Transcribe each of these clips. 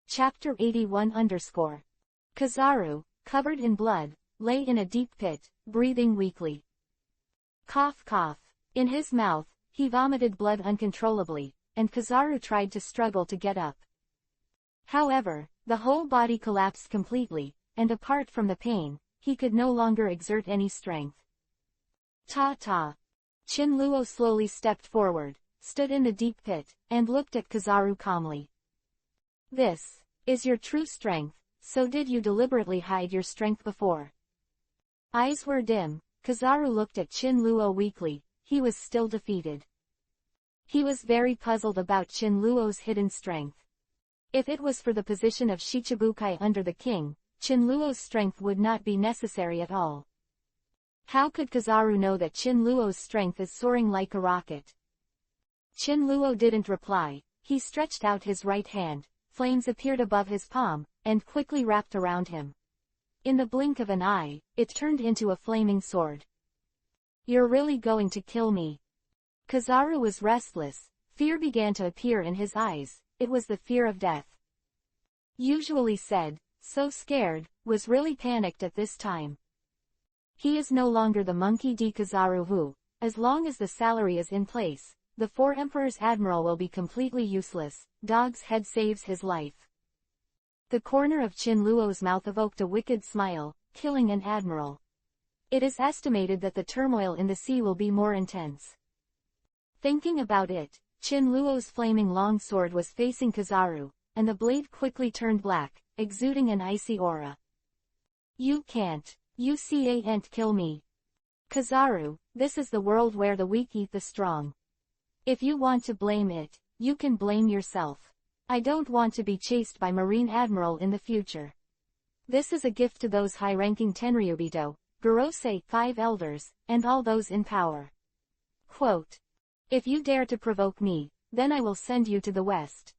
Chapter 81 Kizaru, covered in blood, lay in a deep pit, breathing weakly. Cough cough. In his mouth, he vomited blood uncontrollably, and Kizaru tried to struggle to get up. However, the whole body collapsed completely, and apart from the pain, he could no longer exert any strength. Ta-ta. Chinluo slowly stepped forward, stood in the deep pit, and looked at Kizaru calmly. This is your true strength, so did you deliberately hide your strength before? Eyes were dim, Kizaru looked at Chinluo weakly, he was still defeated. He was very puzzled about Chinluo's hidden strength. If it was for the position of Shichibukai under the king, Chinluo's strength would not be necessary at all. How could Kizaru know that Chinluo's strength is soaring like a rocket? Chinluo didn't reply, he stretched out his right hand, flames appeared above his palm, and quickly wrapped around him. In the blink of an eye, it turned into a flaming sword. You're really going to kill me? Kizaru was restless, fear began to appear in his eyes, it was the fear of death. Usually said, so scared, was really panicked at this time. He is no longer the monkey D. Kizaru who, as long as the salary is in place, the 4 Emperor's admiral will be completely useless, dog's head saves his life. The corner of Chinluo's mouth evoked a wicked smile, killing an admiral. It is estimated that the turmoil in the sea will be more intense. Thinking about it, Chinluo's flaming long sword was facing Kizaru, and the blade quickly turned black, exuding an icy aura. You can't kill me. Kizaru, this is the world where the weak eat the strong. If you want to blame it, you can blame yourself. I don't want to be chased by Marine Admiral in the future. This is a gift to those high-ranking Tenryubito, Gorosei, 5 elders, and all those in power. Quote. If you dare to provoke me, then I will send you to the west.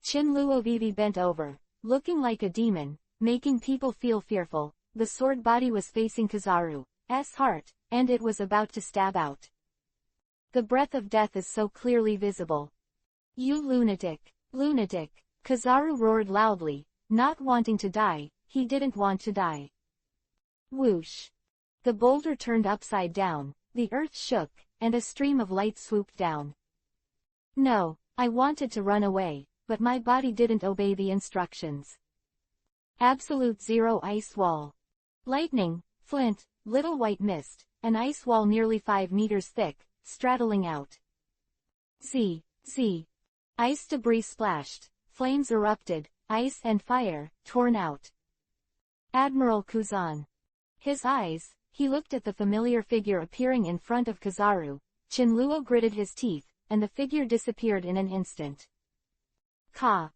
Chinluo Vivi bent over, looking like a demon, making people feel fearful. The sword body was facing Kizaru's heart, and it was about to stab out. The breath of death is so clearly visible. You lunatic, lunatic, Kizaru roared loudly, not wanting to die, he didn't want to die. Whoosh. The boulder turned upside down, the earth shook, and a stream of light swooped down. No, I wanted to run away, but my body didn't obey the instructions. Absolute zero ice wall. Lightning, flint, little white mist, an ice wall nearly 5 meters thick, straddling out. Z. Ice debris splashed, flames erupted, ice and fire, torn out. Admiral Kuzan. His eyes, he looked at the familiar figure appearing in front of Kizaru. Chinluo gritted his teeth, and the figure disappeared in an instant. Ka,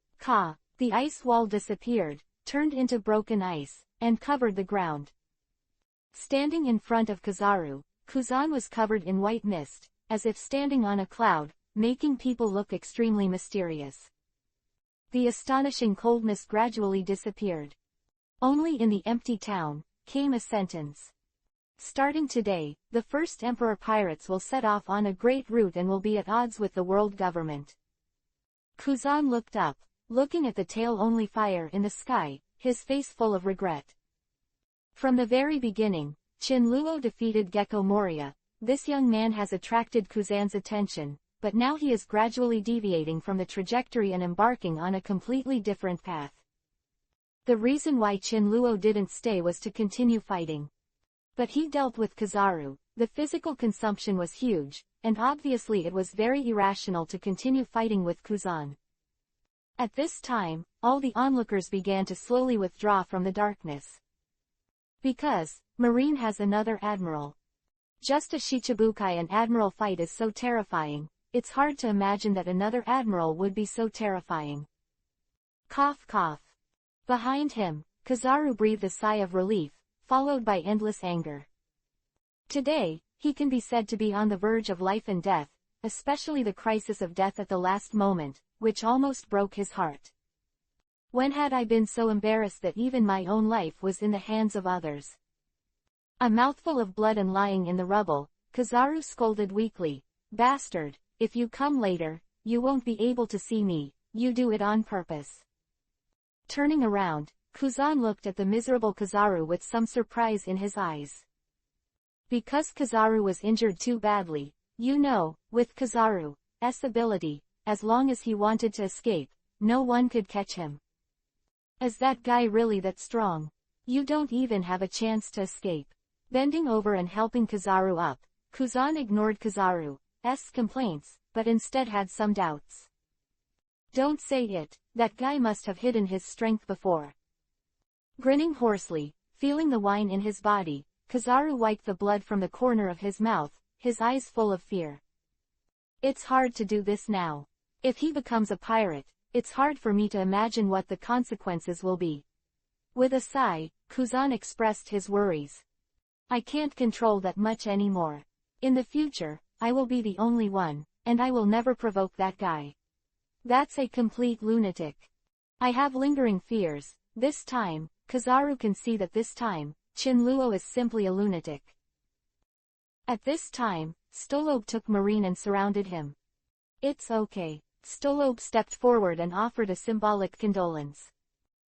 the ice wall disappeared, turned into broken ice, and covered the ground. Standing in front of Kizaru, Kuzan was covered in white mist, as if standing on a cloud, making people look extremely mysterious. The astonishing coldness gradually disappeared. Only in the empty town came a sentence. Starting today, the first Emperor pirates will set off on a great route and will be at odds with the world government. Kuzan looked up, looking at the tail-only fire in the sky, his face full of regret. From the very beginning, Chinluo defeated Gecko Moria. This young man has attracted Kuzan's attention, but now he is gradually deviating from the trajectory and embarking on a completely different path. The reason why Chinluo didn't stay was to continue fighting. But he dealt with Kizaru, the physical consumption was huge, and obviously it was very irrational to continue fighting with Kuzan. At this time, all the onlookers began to slowly withdraw from the darkness. Because, Marine has another admiral. Just as Shichibukai and admiral fight is so terrifying, it's hard to imagine that another admiral would be so terrifying. Cough cough. Behind him, Kizaru breathed a sigh of relief, followed by endless anger. Today, he can be said to be on the verge of life and death, especially the crisis of death at the last moment, which almost broke his heart. When had I been so embarrassed that even my own life was in the hands of others? A mouthful of blood and lying in the rubble, Kizaru scolded weakly, Bastard, if you come later, you won't be able to see me, you do it on purpose. Turning around, Kuzan looked at the miserable Kizaru with some surprise in his eyes. Because Kizaru was injured too badly, you know, with Kizaru's ability, as long as he wanted to escape, no one could catch him. Is that guy really that strong? You don't even have a chance to escape. Bending over and helping Kizaru up, Kuzan ignored Kizaru's complaints, but instead had some doubts. Don't say it, that guy must have hidden his strength before. Grinning hoarsely, feeling the wine in his body, Kizaru wiped the blood from the corner of his mouth, his eyes full of fear. It's hard to do this now. If he becomes a pirate, it's hard for me to imagine what the consequences will be. With a sigh, Kuzan expressed his worries. I can't control that much anymore. In the future, I will be the only one, and I will never provoke that guy. That's a complete lunatic. I have lingering fears. This time, Kizaru can see that this time, Chinluo is simply a lunatic. At this time, Stolob took Marine and surrounded him. It's okay. Stolob stepped forward and offered a symbolic condolence.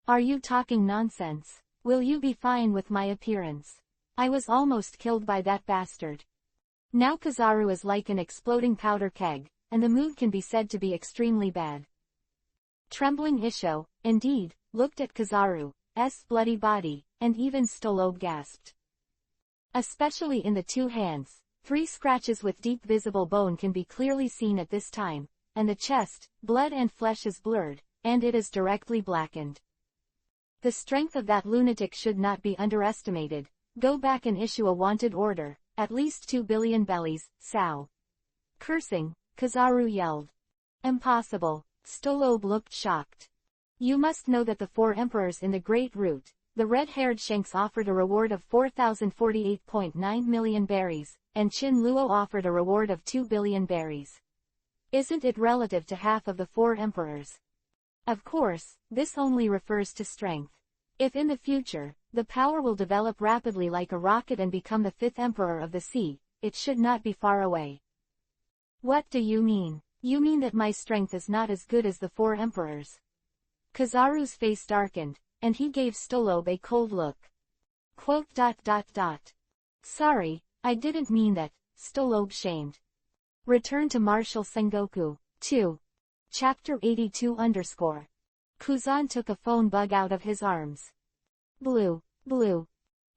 Are you talking nonsense? Will you be fine with my appearance? I was almost killed by that bastard. Now Kizaru is like an exploding powder keg, and the mood can be said to be extremely bad. Trembling Isho, indeed, looked at Kizaru's bloody body, and even Stolob gasped. Especially in the two hands, 3 scratches with deep visible bone can be clearly seen at this time, and the chest, blood and flesh is blurred, and it is directly blackened. The strength of that lunatic should not be underestimated. Go back and issue a wanted order, at least 2 billion bellies, Sao. Cursing, Kizaru yelled. Impossible. Stolob looked shocked. You must know that the 4 emperors in the Great Route, the red-haired Shanks offered a reward of 4,048.9 million berries, and Chin Luo offered a reward of 2 billion berries. Isn't it relative to half of the 4 emperors? Of course, this only refers to strength. If in the future, the power will develop rapidly like a rocket and become the 5th emperor of the sea, it should not be far away. What do you mean? You mean that my strength is not as good as the 4 emperors? Kizaru's face darkened, and he gave Stolob a cold look. Quote. Sorry, I didn't mean that, Stolob shamed. Return to Martial Sengoku. 2. Chapter 82-. Kuzan took a phone bug out of his arms. Blue.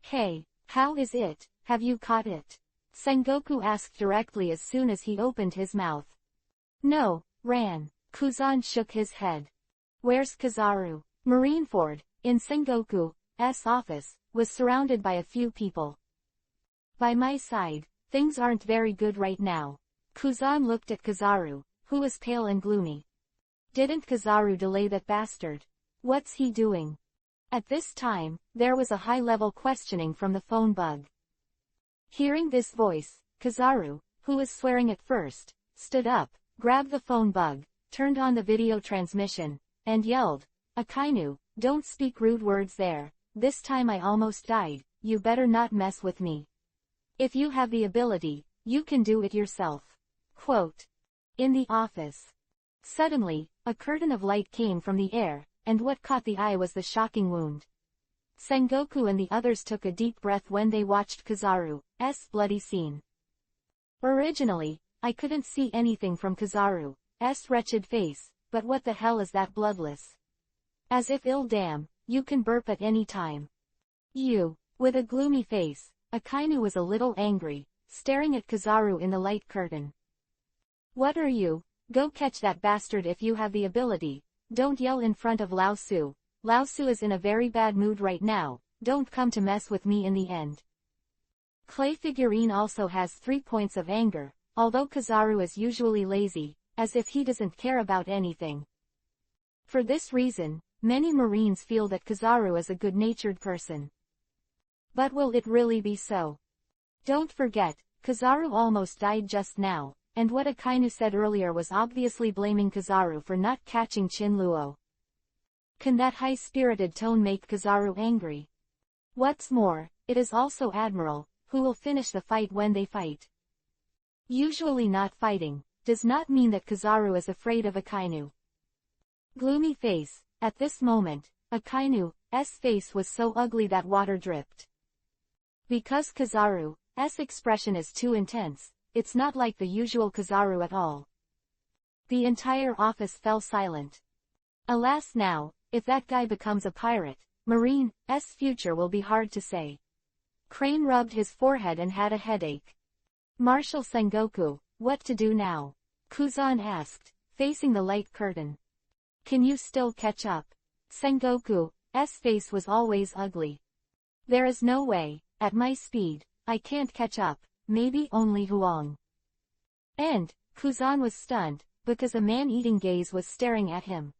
Hey, how is it? Have you caught it? Sengoku asked directly as soon as he opened his mouth. No, ran. Kuzan shook his head. Where's Kizaru? Marineford, in Sengoku's office, was surrounded by a few people. By my side, things aren't very good right now. Kuzan looked at Kizaru, who was pale and gloomy. Didn't Kizaru delay that bastard? What's he doing? At this time, there was a high-level questioning from the phone bug. Hearing this voice, Kizaru, who was swearing at first, stood up, grabbed the phone bug, turned on the video transmission, and yelled, Akainu, don't speak rude words there, this time I almost died, you better not mess with me. If you have the ability, you can do it yourself. Quote. In the office. Suddenly, a curtain of light came from the air, and what caught the eye was the shocking wound. Sengoku and the others took a deep breath when they watched Kizaru's bloody scene. Originally, I couldn't see anything from Kizaru's wretched face, but what the hell is that bloodless? As if damn, you can burp at any time. You. With a gloomy face, Akainu was a little angry, staring at Kizaru in the light curtain. What are you? Go catch that bastard if you have the ability. Don't yell in front of Lao Su. Lao Su is in a very bad mood right now, don't come to mess with me in the end. Clay figurine also has 3 points of anger, although Kizaru is usually lazy, as if he doesn't care about anything. For this reason, many Marines feel that Kizaru is a good-natured person. But will it really be so? Don't forget, Kizaru almost died just now, and what Akainu said earlier was obviously blaming Kizaru for not catching Chinluo. Can that high-spirited tone make Kizaru angry? What's more, it is also Admiral, who will finish the fight when they fight. Usually not fighting, does not mean that Kizaru is afraid of Akainu. Gloomy face, at this moment, Akainu's face was so ugly that water dripped. Because Kizaru's expression is too intense, it's not like the usual Kizaru at all. The entire office fell silent. Alas now, if that guy becomes a pirate, Marine's future will be hard to say. Crane rubbed his forehead and had a headache. Marshal Sengoku, what to do now? Kuzan asked, facing the light curtain. Can you still catch up? Sengoku's face was always ugly. There is no way, at my speed, I can't catch up, maybe only Huang. And, Kuzan was stunned, because a man-eating gaze was staring at him.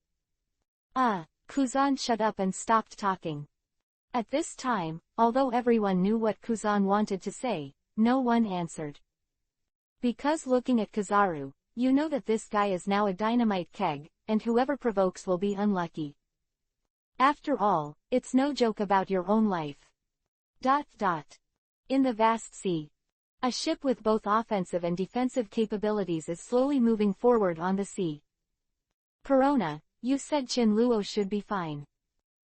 Kuzan shut up and stopped talking. At this time, although everyone knew what Kuzan wanted to say, no one answered. Because looking at Kizaru, you know that this guy is now a dynamite keg, and whoever provokes will be unlucky. After all, it's no joke about your own life. In the vast sea. A ship with both offensive and defensive capabilities is slowly moving forward on the sea. Perona, you said Chinluo should be fine.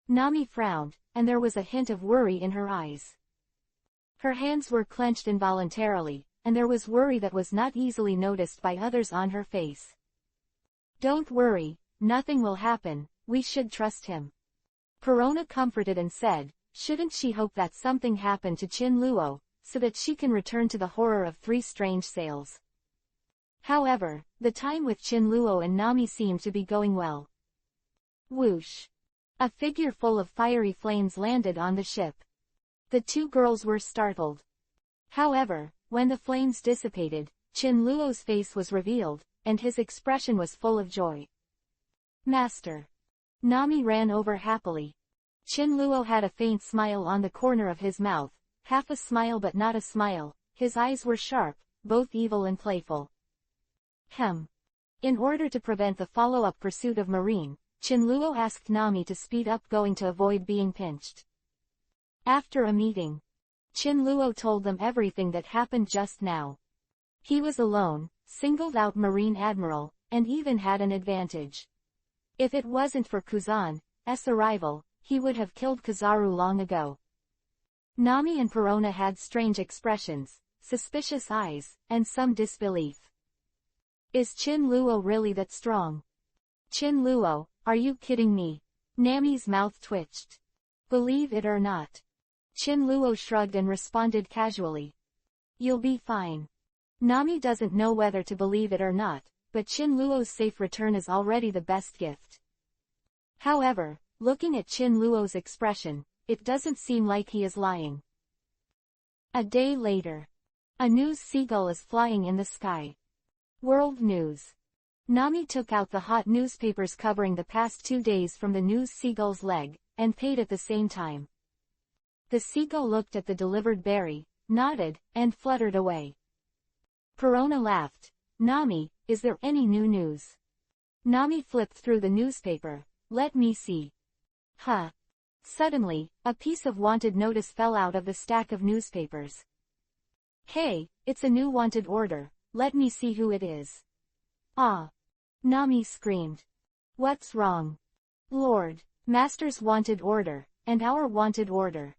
Nami frowned, and there was a hint of worry in her eyes. Her hands were clenched involuntarily, and there was worry that was not easily noticed by others on her face. Don't worry, nothing will happen, we should trust him. Perona comforted and said, shouldn't she hope that something happened to Chinluo, so that she can return to the horror of 3 strange sails. However, the time with Chinluo and Nami seemed to be going well. Whoosh! A figure full of fiery flames landed on the ship. The 2 girls were startled. However, when the flames dissipated, Chinluo's face was revealed, and his expression was full of joy. Master! Nami ran over happily. Chinluo had a faint smile on the corner of his mouth, half a smile but not a smile, his eyes were sharp, both evil and playful. In order to prevent the follow-up pursuit of Marine, Chinluo asked Nami to speed up going to avoid being pinched. After a meeting, Chinluo told them everything that happened just now. He was alone, singled out Marine Admiral, and even had an advantage. If it wasn't for Kuzan's arrival, he would have killed Kizaru long ago. Nami and Perona had strange expressions, suspicious eyes, and some disbelief. Is Chinluo really that strong? Chinluo, are you kidding me? Nami's mouth twitched. Believe it or not. Chinluo shrugged and responded casually. You'll be fine. Nami doesn't know whether to believe it or not, but Chinluo's safe return is already the best gift. However, looking at Chinluo's expression, it doesn't seem like he is lying. A day later. A news seagull is flying in the sky. World News. Nami took out the hot newspapers covering the past 2 days from the news seagull's leg, and paid at the same time. The seagull looked at the delivered berry, nodded, and fluttered away. Perona laughed. Nami, is there any new news? Nami flipped through the newspaper. Let me see. Suddenly, a piece of wanted notice fell out of the stack of newspapers. Hey, it's a new wanted order, let me see who it is. Nami screamed. What's wrong? Lord, Master's wanted order, and our wanted order.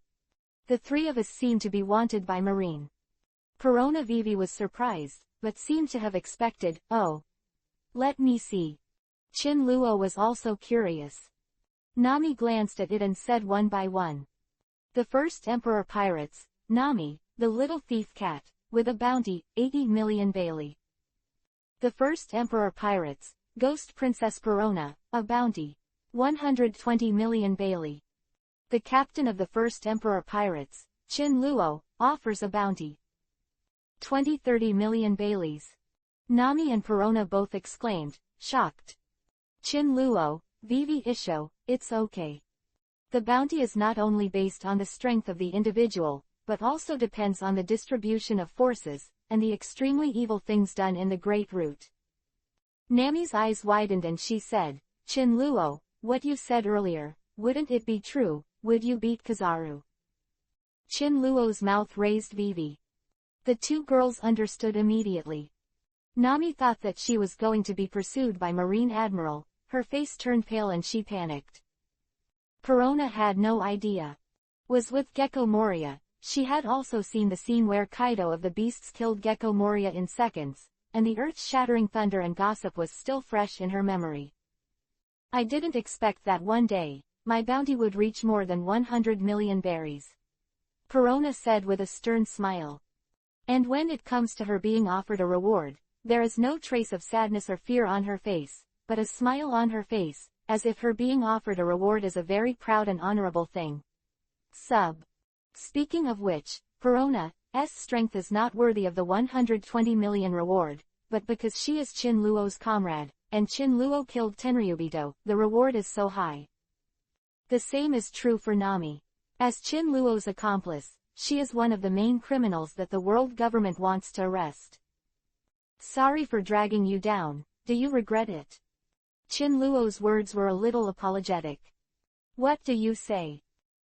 The 3 of us seem to be wanted by Marine. Perona Vivi was surprised, but seemed to have expected, let me see. Chinluo was also curious. Nami glanced at it and said one by one. The first Emperor Pirates, Nami, the little thief cat, with a bounty, 80 million Bailey. The first Emperor Pirates, Ghost Princess Perona, a bounty, 120 million Bailey. The captain of the first Emperor Pirates, Chinluo, offers a bounty, 20-30 million Baileys. Nami and Perona both exclaimed, shocked. Chinluo, Vivi Isho, it's okay. The bounty is not only based on the strength of the individual, but also depends on the distribution of forces, and the extremely evil things done in the Great Route. Nami's eyes widened and she said, Chinluo, what you said earlier, wouldn't it be true, would you beat Kizaru? Chinluo's mouth raised Vivi. The 2 girls understood immediately. Nami thought that she was going to be pursued by Marine Admiral, her face turned pale and she panicked. Perona had no idea. Was with Gecko Moria. She had also seen the scene where Kaido of the Beasts killed Gecko Moria in seconds, and the earth-shattering thunder and gossip was still fresh in her memory. I didn't expect that one day, my bounty would reach more than 100 million berries. Perona said with a stern smile. And when it comes to her being offered a reward, there is no trace of sadness or fear on her face, but a smile on her face, as if her being offered a reward is a very proud and honorable thing. Speaking of which, Perona's strength is not worthy of the 120 million reward, but because she is Chin Luo's comrade, and Chin Luo killed Tenryubito, the reward is so high. The same is true for Nami. As Chin Luo's accomplice, she is one of the main criminals that the world government wants to arrest. Sorry for dragging you down, do you regret it? Chin Luo's words were a little apologetic. What do you say?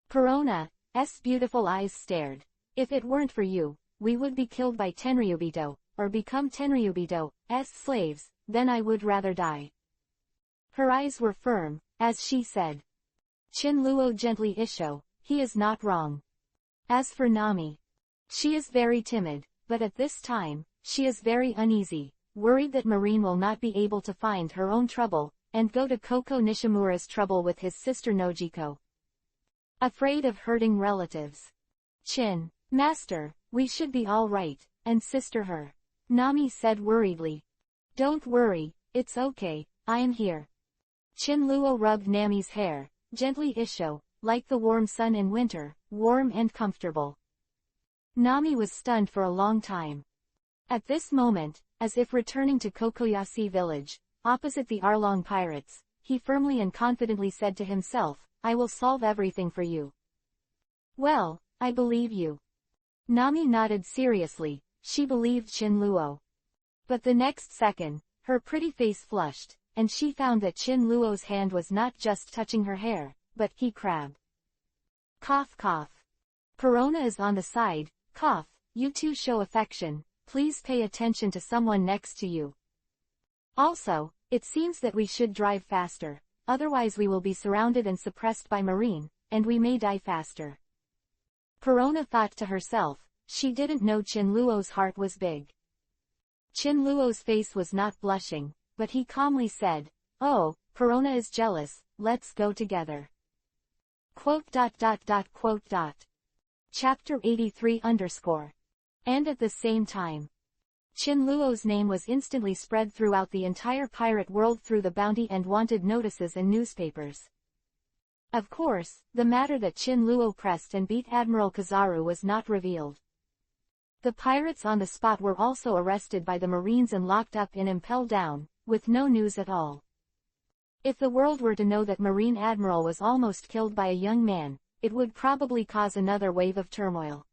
Perona's beautiful eyes stared. If it weren't for you, we would be killed by Tenryubito, or become Tenryubito's slaves, then I would rather die. Her eyes were firm, as she said. Chin Luo gently Isho, he is not wrong. As for Nami, she is very timid, but at this time, she is very uneasy, worried that Marine will not be able to find her own trouble, and go to Koko Nishimura's trouble with his sister Nojiko. Afraid of hurting relatives. Chin, master, we should be all right, and sister her. Nami said worriedly. Don't worry, it's okay, I am here. Chin Luo rubbed Nami's hair, gently Isho, like the warm sun in winter, warm and comfortable. Nami was stunned for a long time. At this moment, as if returning to Kokoyashi village, opposite the Arlong pirates, he firmly and confidently said to himself, I will solve everything for you. Well, I believe you. Nami nodded seriously, she believed Chin Luo. But the next second, her pretty face flushed, and she found that Chin Luo's hand was not just touching her hair, but he crab. Cough cough. Perona is on the side, cough, you two show affection, please pay attention to someone next to you. Also, it seems that we should drive faster, otherwise we will be surrounded and suppressed by Marine, and we may die faster. Perona thought to herself, she didn't know Chin Luo's heart was big. Chin Luo's face was not blushing, but he calmly said, oh, Perona is jealous, let's go together. Chapter 83 And at the same time, Chin Luo's name was instantly spread throughout the entire pirate world through the bounty and wanted notices in newspapers. Of course, the matter that Chin Luo pressed and beat Admiral Kizaru was not revealed. The pirates on the spot were also arrested by the Marines and locked up in Impel Down, with no news at all. If the world were to know that Marine Admiral was almost killed by a young man, it would probably cause another wave of turmoil.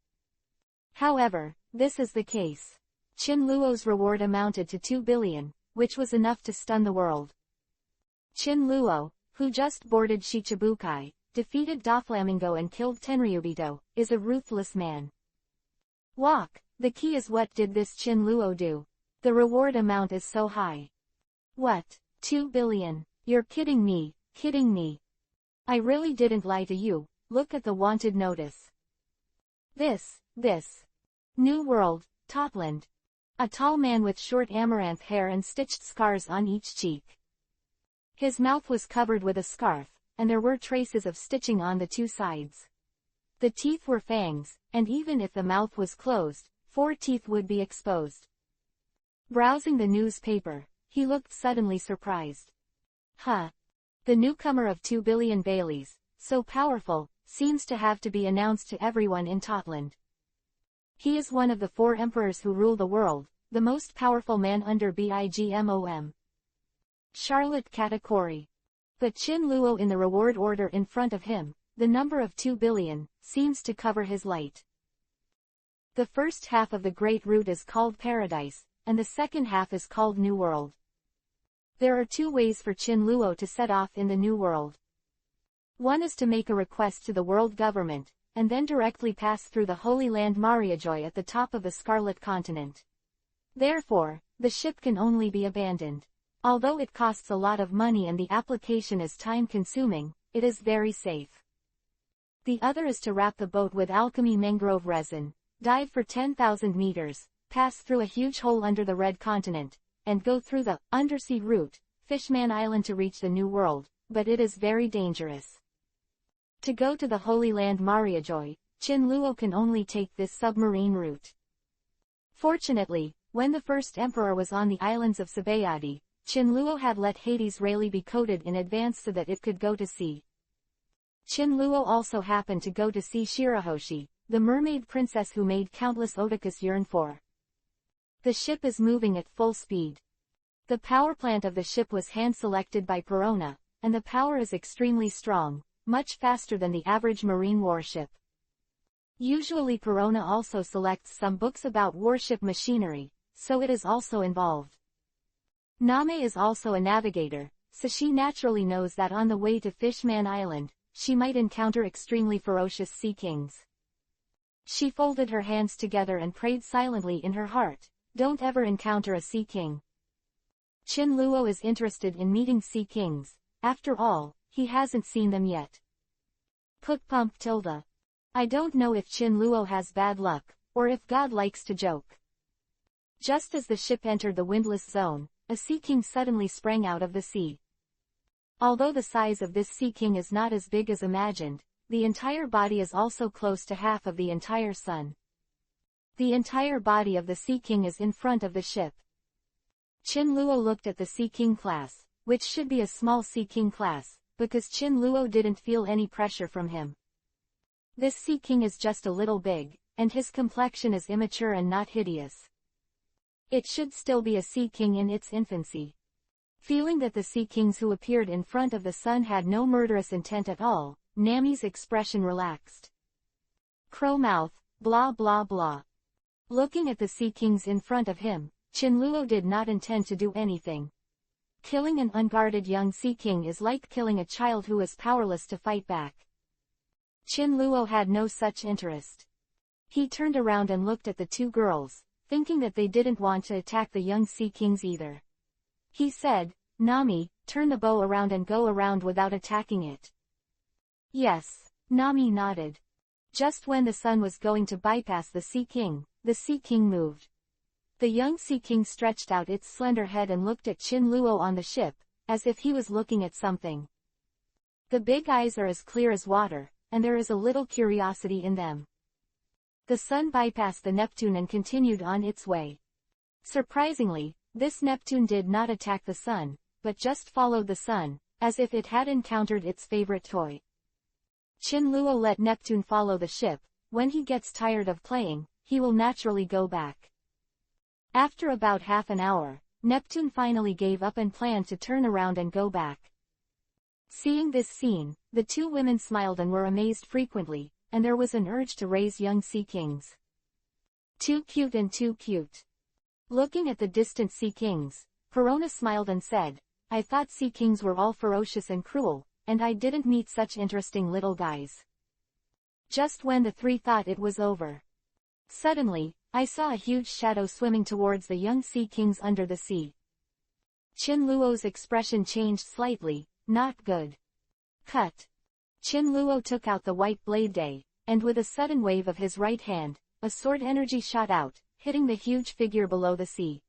However, this is the case. Chin Luo's reward amounted to 2 billion, which was enough to stun the world. Chin Luo, who just boarded Shichibukai, defeated Doflamingo and killed Tenryubito, is a ruthless man. Walk, the key is what did this Chin Luo do? The reward amount is so high. What, 2 billion? You're kidding me, kidding me. I really didn't lie to you, look at the wanted notice. This. New World, Topland. A tall man with short amaranth hair and stitched scars on each cheek. His mouth was covered with a scarf, and there were traces of stitching on the two sides. The teeth were fangs, and even if the mouth was closed, 4 teeth would be exposed. Browsing the newspaper, he looked suddenly surprised. Huh. The newcomer of 2 billion Baileys, so powerful, seems to have to be announced to everyone in Totland. He is one of the 4 emperors who rule the world, the most powerful man under BIGMOM. Charlotte Katakuri. But Chin Luo in the reward order in front of him, the number of 2 billion, seems to cover his light. The first half of the Great Route is called Paradise, and the second half is called New World. There are 2 ways for Chin Luo to set off in the New World. One is to make a request to the world government, and then directly pass through the Holy Land Mariajoy at the top of the Scarlet Continent. Therefore, the ship can only be abandoned. Although it costs a lot of money and the application is time-consuming, it is very safe. The other is to wrap the boat with alchemy mangrove resin, dive for 10,000 meters, pass through a huge hole under the Red Continent, and go through the undersea route, Fishman Island to reach the New World, but it is very dangerous. To go to the Holy Land Mariajoy, Chin Luo can only take this submarine route. Fortunately, when the first emperor was on the islands of Sabayati, Chin Luo had let Hades Rayleigh be coated in advance so that it could go to sea. Chin Luo also happened to go to see Shirahoshi, the mermaid princess who made countless otakus yearn for. The ship is moving at full speed. The power plant of the ship was hand-selected by Perona, and the power is extremely strong, much faster than the average marine warship. Usually Perona also selects some books about warship machinery, so it is also involved. Name is also a navigator, so she naturally knows that on the way to Fishman Island, she might encounter extremely ferocious sea kings. She folded her hands together and prayed silently in her heart, "Don't ever encounter a sea king." Chin Luo is interested in meeting sea kings, after all, he hasn't seen them yet. Put pump tilde. I don't know if Chin Luo has bad luck, or if God likes to joke. Just as the ship entered the windless zone, a sea king suddenly sprang out of the sea. Although the size of this sea king is not as big as imagined, the entire body is also close to half of the entire sun. The entire body of the sea king is in front of the ship. Chin Luo looked at the Sea King class, which should be a small Sea King class, because Chin Luo didn't feel any pressure from him. This Sea King is just a little big, and his complexion is immature and not hideous. It should still be a Sea King in its infancy. Feeling that the Sea Kings who appeared in front of the sun had no murderous intent at all, Nami's expression relaxed. Crow mouth, blah blah blah. Looking at the Sea Kings in front of him, Chin Luo did not intend to do anything. Killing an unguarded young Sea King is like killing a child who is powerless to fight back. Chin Luo had no such interest. He turned around and looked at the two girls, thinking that they didn't want to attack the young Sea Kings either. He said, "Nami, turn the bow around and go around without attacking it." Yes, Nami nodded. Just when the sun was going to bypass the Sea King moved. The young Sea King stretched out its slender head and looked at Chin Luo on the ship, as if he was looking at something. The big eyes are as clear as water, and there is a little curiosity in them. The sun bypassed the Neptune and continued on its way. Surprisingly, this Neptune did not attack the sun, but just followed the sun, as if it had encountered its favorite toy. Chin Luo let Neptune follow the ship. When he gets tired of playing, he will naturally go back. After about half an hour, Neptune finally gave up and planned to turn around and go back. Seeing this scene, the two women smiled and were amazed frequently, and there was an urge to raise young Sea Kings. Too cute and too cute. Looking at the distant Sea Kings, Perona smiled and said, "I thought Sea Kings were all ferocious and cruel, and I didn't meet such interesting little guys." Just when the three thought it was over, suddenly, I saw a huge shadow swimming towards the young Sea Kings under the sea. Chin Luo's expression changed slightly, not good. Cut. Chin Luo took out the white blade day, and with a sudden wave of his right hand, a sword energy shot out, hitting the huge figure below the sea.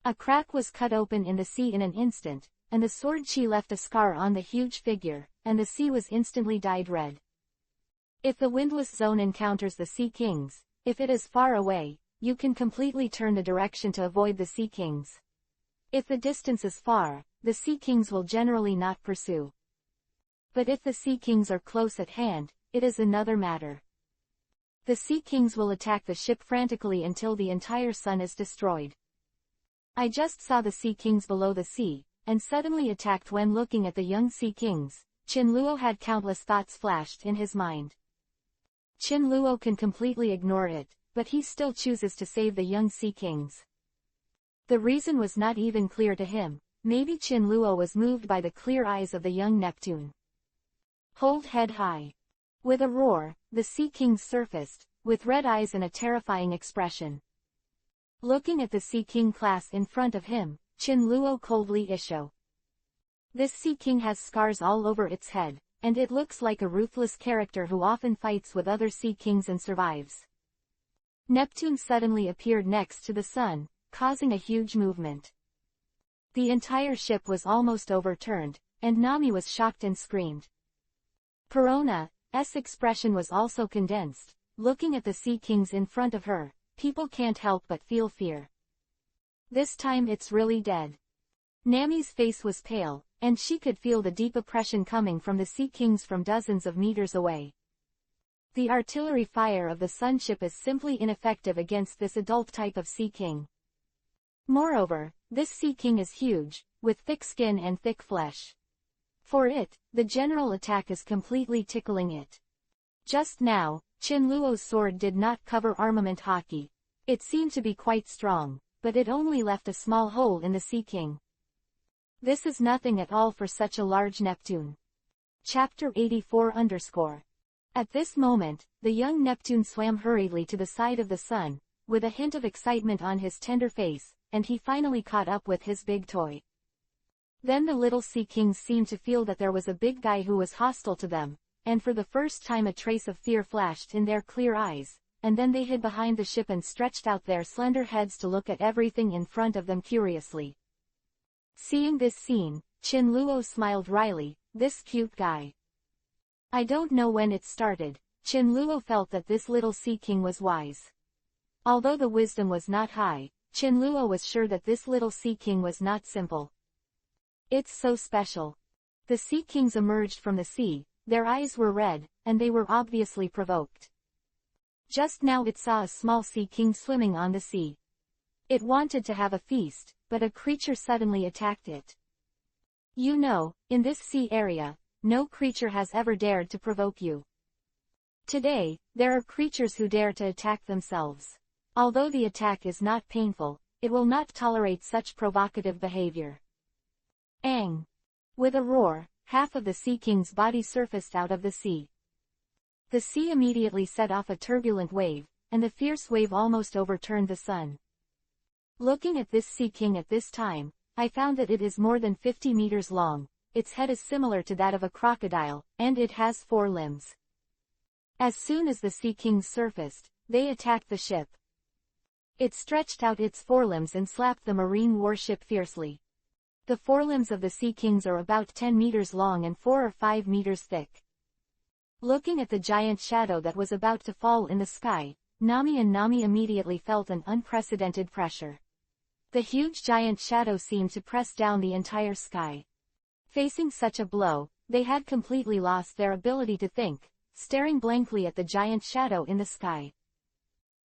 A crack was cut open in the sea in an instant, and the sword chi left a scar on the huge figure, and the sea was instantly dyed red. If the windless zone encounters the Sea Kings, if it is far away, you can completely turn the direction to avoid the Sea Kings. If the distance is far, the Sea Kings will generally not pursue. But if the Sea Kings are close at hand, it is another matter. The Sea Kings will attack the ship frantically until the entire sun is destroyed. I just saw the Sea Kings below the sea, and suddenly attacked when looking at the young Sea Kings. Chin Luo had countless thoughts flashed in his mind. Chin Luo can completely ignore it, but he still chooses to save the young Sea Kings. The reason was not even clear to him. Maybe Chin Luo was moved by the clear eyes of the young Neptune. Hold head high. With a roar, the Sea Kings surfaced, with red eyes and a terrifying expression. Looking at the Sea King class in front of him, Chin Luo coldly issued. This Sea King has scars all over its head, and it looks like a ruthless character who often fights with other Sea Kings and survives. Neptune suddenly appeared next to the sun, causing a huge movement. The entire ship was almost overturned, and Nami was shocked and screamed. Perona's expression was also condensed. Looking at the Sea Kings in front of her, people can't help but feel fear. This time it's really dead. Nami's face was pale, and she could feel the deep oppression coming from the Sea Kings from dozens of meters away. The artillery fire of the sunship is simply ineffective against this adult type of Sea King. Moreover, this Sea King is huge, with thick skin and thick flesh. For it, the general attack is completely tickling it. Just now, Chinluo's sword did not cover armament hockey. It seemed to be quite strong, but it only left a small hole in the Sea King. This is nothing at all for such a large Neptune. Chapter 84-. At this moment, the young Neptune swam hurriedly to the side of the sun, with a hint of excitement on his tender face, and he finally caught up with his big toy. Then the little Sea Kings seemed to feel that there was a big guy who was hostile to them, and for the first time a trace of fear flashed in their clear eyes, and then they hid behind the ship and stretched out their slender heads to look at everything in front of them curiously. Seeing this scene, Chinluo smiled wryly. This cute guy. I don't know when it started, Chinluo felt that this little Sea King was wise. Although the wisdom was not high, Chinluo was sure that this little Sea King was not simple. It's so special. The Sea Kings emerged from the sea, their eyes were red, and they were obviously provoked. Just now it saw a small Sea King swimming on the sea. It wanted to have a feast, but a creature suddenly attacked it. You know, in this sea area, no creature has ever dared to provoke you. Today, there are creatures who dare to attack themselves. Although the attack is not painful, it will not tolerate such provocative behavior. Ang! With a roar, half of the Sea King's body surfaced out of the sea. The sea immediately set off a turbulent wave, and the fierce wave almost overturned the sun. Looking at this Sea King at this time, I found that it is more than 50 meters long, its head is similar to that of a crocodile, and it has 4 limbs. As soon as the Sea Kings surfaced, they attacked the ship. It stretched out its forelimbs and slapped the marine warship fiercely. The forelimbs of the Sea Kings are about 10 meters long and 4 or 5 meters thick. Looking at the giant shadow that was about to fall in the sky, Nami immediately felt an unprecedented pressure. The huge giant shadow seemed to press down the entire sky. Facing such a blow, they had completely lost their ability to think, staring blankly at the giant shadow in the sky.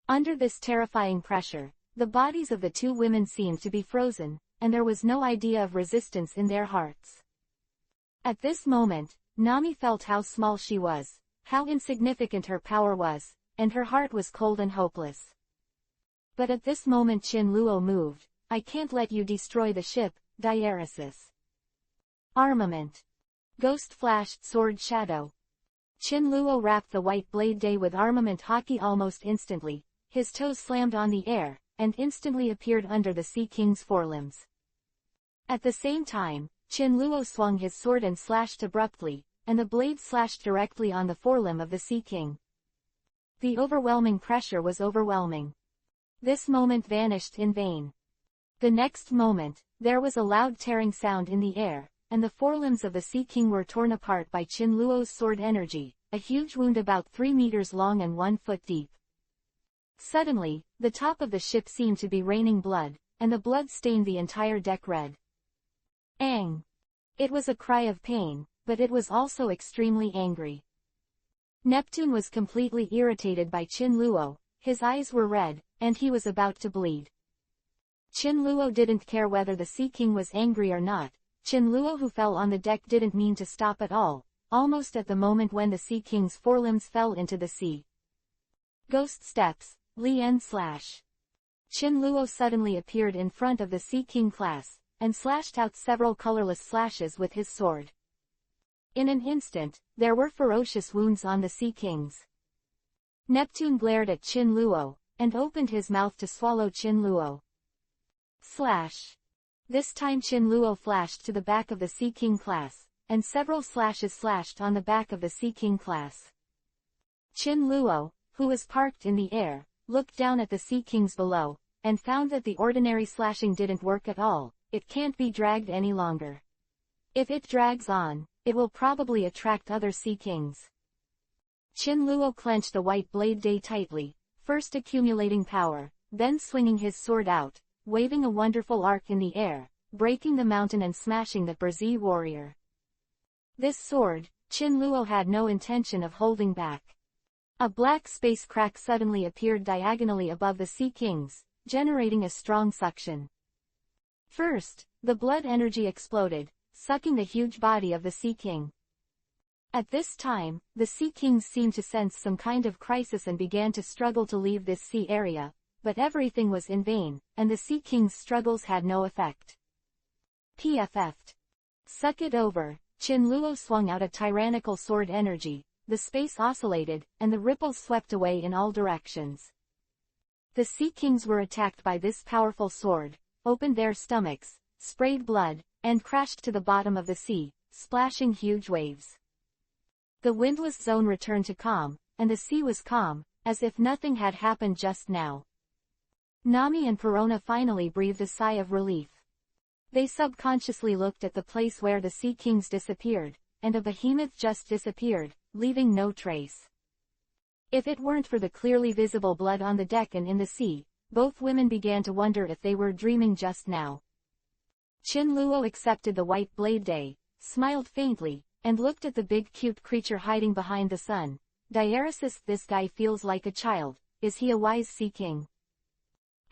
Under this terrifying pressure, the bodies of the 2 women seemed to be frozen, and there was no idea of resistance in their hearts. At this moment, Nami felt how small she was, how insignificant her power was, and her heart was cold and hopeless. But at this moment Chinluo moved. I can't let you destroy the ship, diaresis. Armament. Ghost flashed sword shadow. Chinluo wrapped the white blade day with armament hockey almost instantly. His toes slammed on the air, and instantly appeared under the Sea King's forelimbs. At the same time, Chinluo swung his sword and slashed abruptly, and the blade slashed directly on the forelimb of the Sea King. The overwhelming pressure was overwhelming. This moment vanished in vain. The next moment, there was a loud tearing sound in the air, and the forelimbs of the Sea King were torn apart by Chinluo's sword energy, a huge wound about 3 meters long and 1 foot deep. Suddenly, the top of the ship seemed to be raining blood, and the blood stained the entire deck red. Ang! It was a cry of pain, but it was also extremely angry. Neptune was completely irritated by Chinluo, his eyes were red, and he was about to bleed. Chinluo didn't care whether the Sea King was angry or not. Chinluo, who fell on the deck, didn't mean to stop at all, almost at the moment when the Sea King's forelimbs fell into the sea. Ghost steps, Lien slash. Chinluo suddenly appeared in front of the Sea King class, and slashed out several colorless slashes with his sword. In an instant, there were ferocious wounds on the Sea Kings. Neptune glared at Chinluo, and opened his mouth to swallow Chinluo. Slash. This time Qin Luo flashed to the back of the Sea King class, and several slashes slashed on the back of the Sea King class. Qin Luo, who was parked in the air, looked down at the Sea Kings below, and found that the ordinary slashing didn't work at all. It can't be dragged any longer. If it drags on, it will probably attract other Sea Kings. Qin Luo clenched the white blade day tightly, first accumulating power, then swinging his sword out, waving a wonderful arc in the air, breaking the mountain and smashing the Brzee warrior. This sword, Qin Luo had no intention of holding back. A black space crack suddenly appeared diagonally above the Sea Kings, generating a strong suction. First, the blood energy exploded, sucking the huge body of the Sea King. At this time, the Sea Kings seemed to sense some kind of crisis and began to struggle to leave this sea area, but everything was in vain, and the Sea King's struggles had no effect. PFF'd. Suck it over, Qin Luo swung out a tyrannical sword energy, the space oscillated, and the ripples swept away in all directions. The Sea Kings were attacked by this powerful sword, opened their stomachs, sprayed blood, and crashed to the bottom of the sea, splashing huge waves. The windless zone returned to calm, and the sea was calm, as if nothing had happened just now. Nami and Perona finally breathed a sigh of relief. They subconsciously looked at the place where the Sea Kings disappeared, and a behemoth just disappeared, leaving no trace. If it weren't for the clearly visible blood on the deck and in the sea, both women began to wonder if they were dreaming just now. Qin Luo accepted the white blade day, smiled faintly, and looked at the big cute creature hiding behind the sun. Diaresis, this guy feels like a child. Is he a wise Sea King?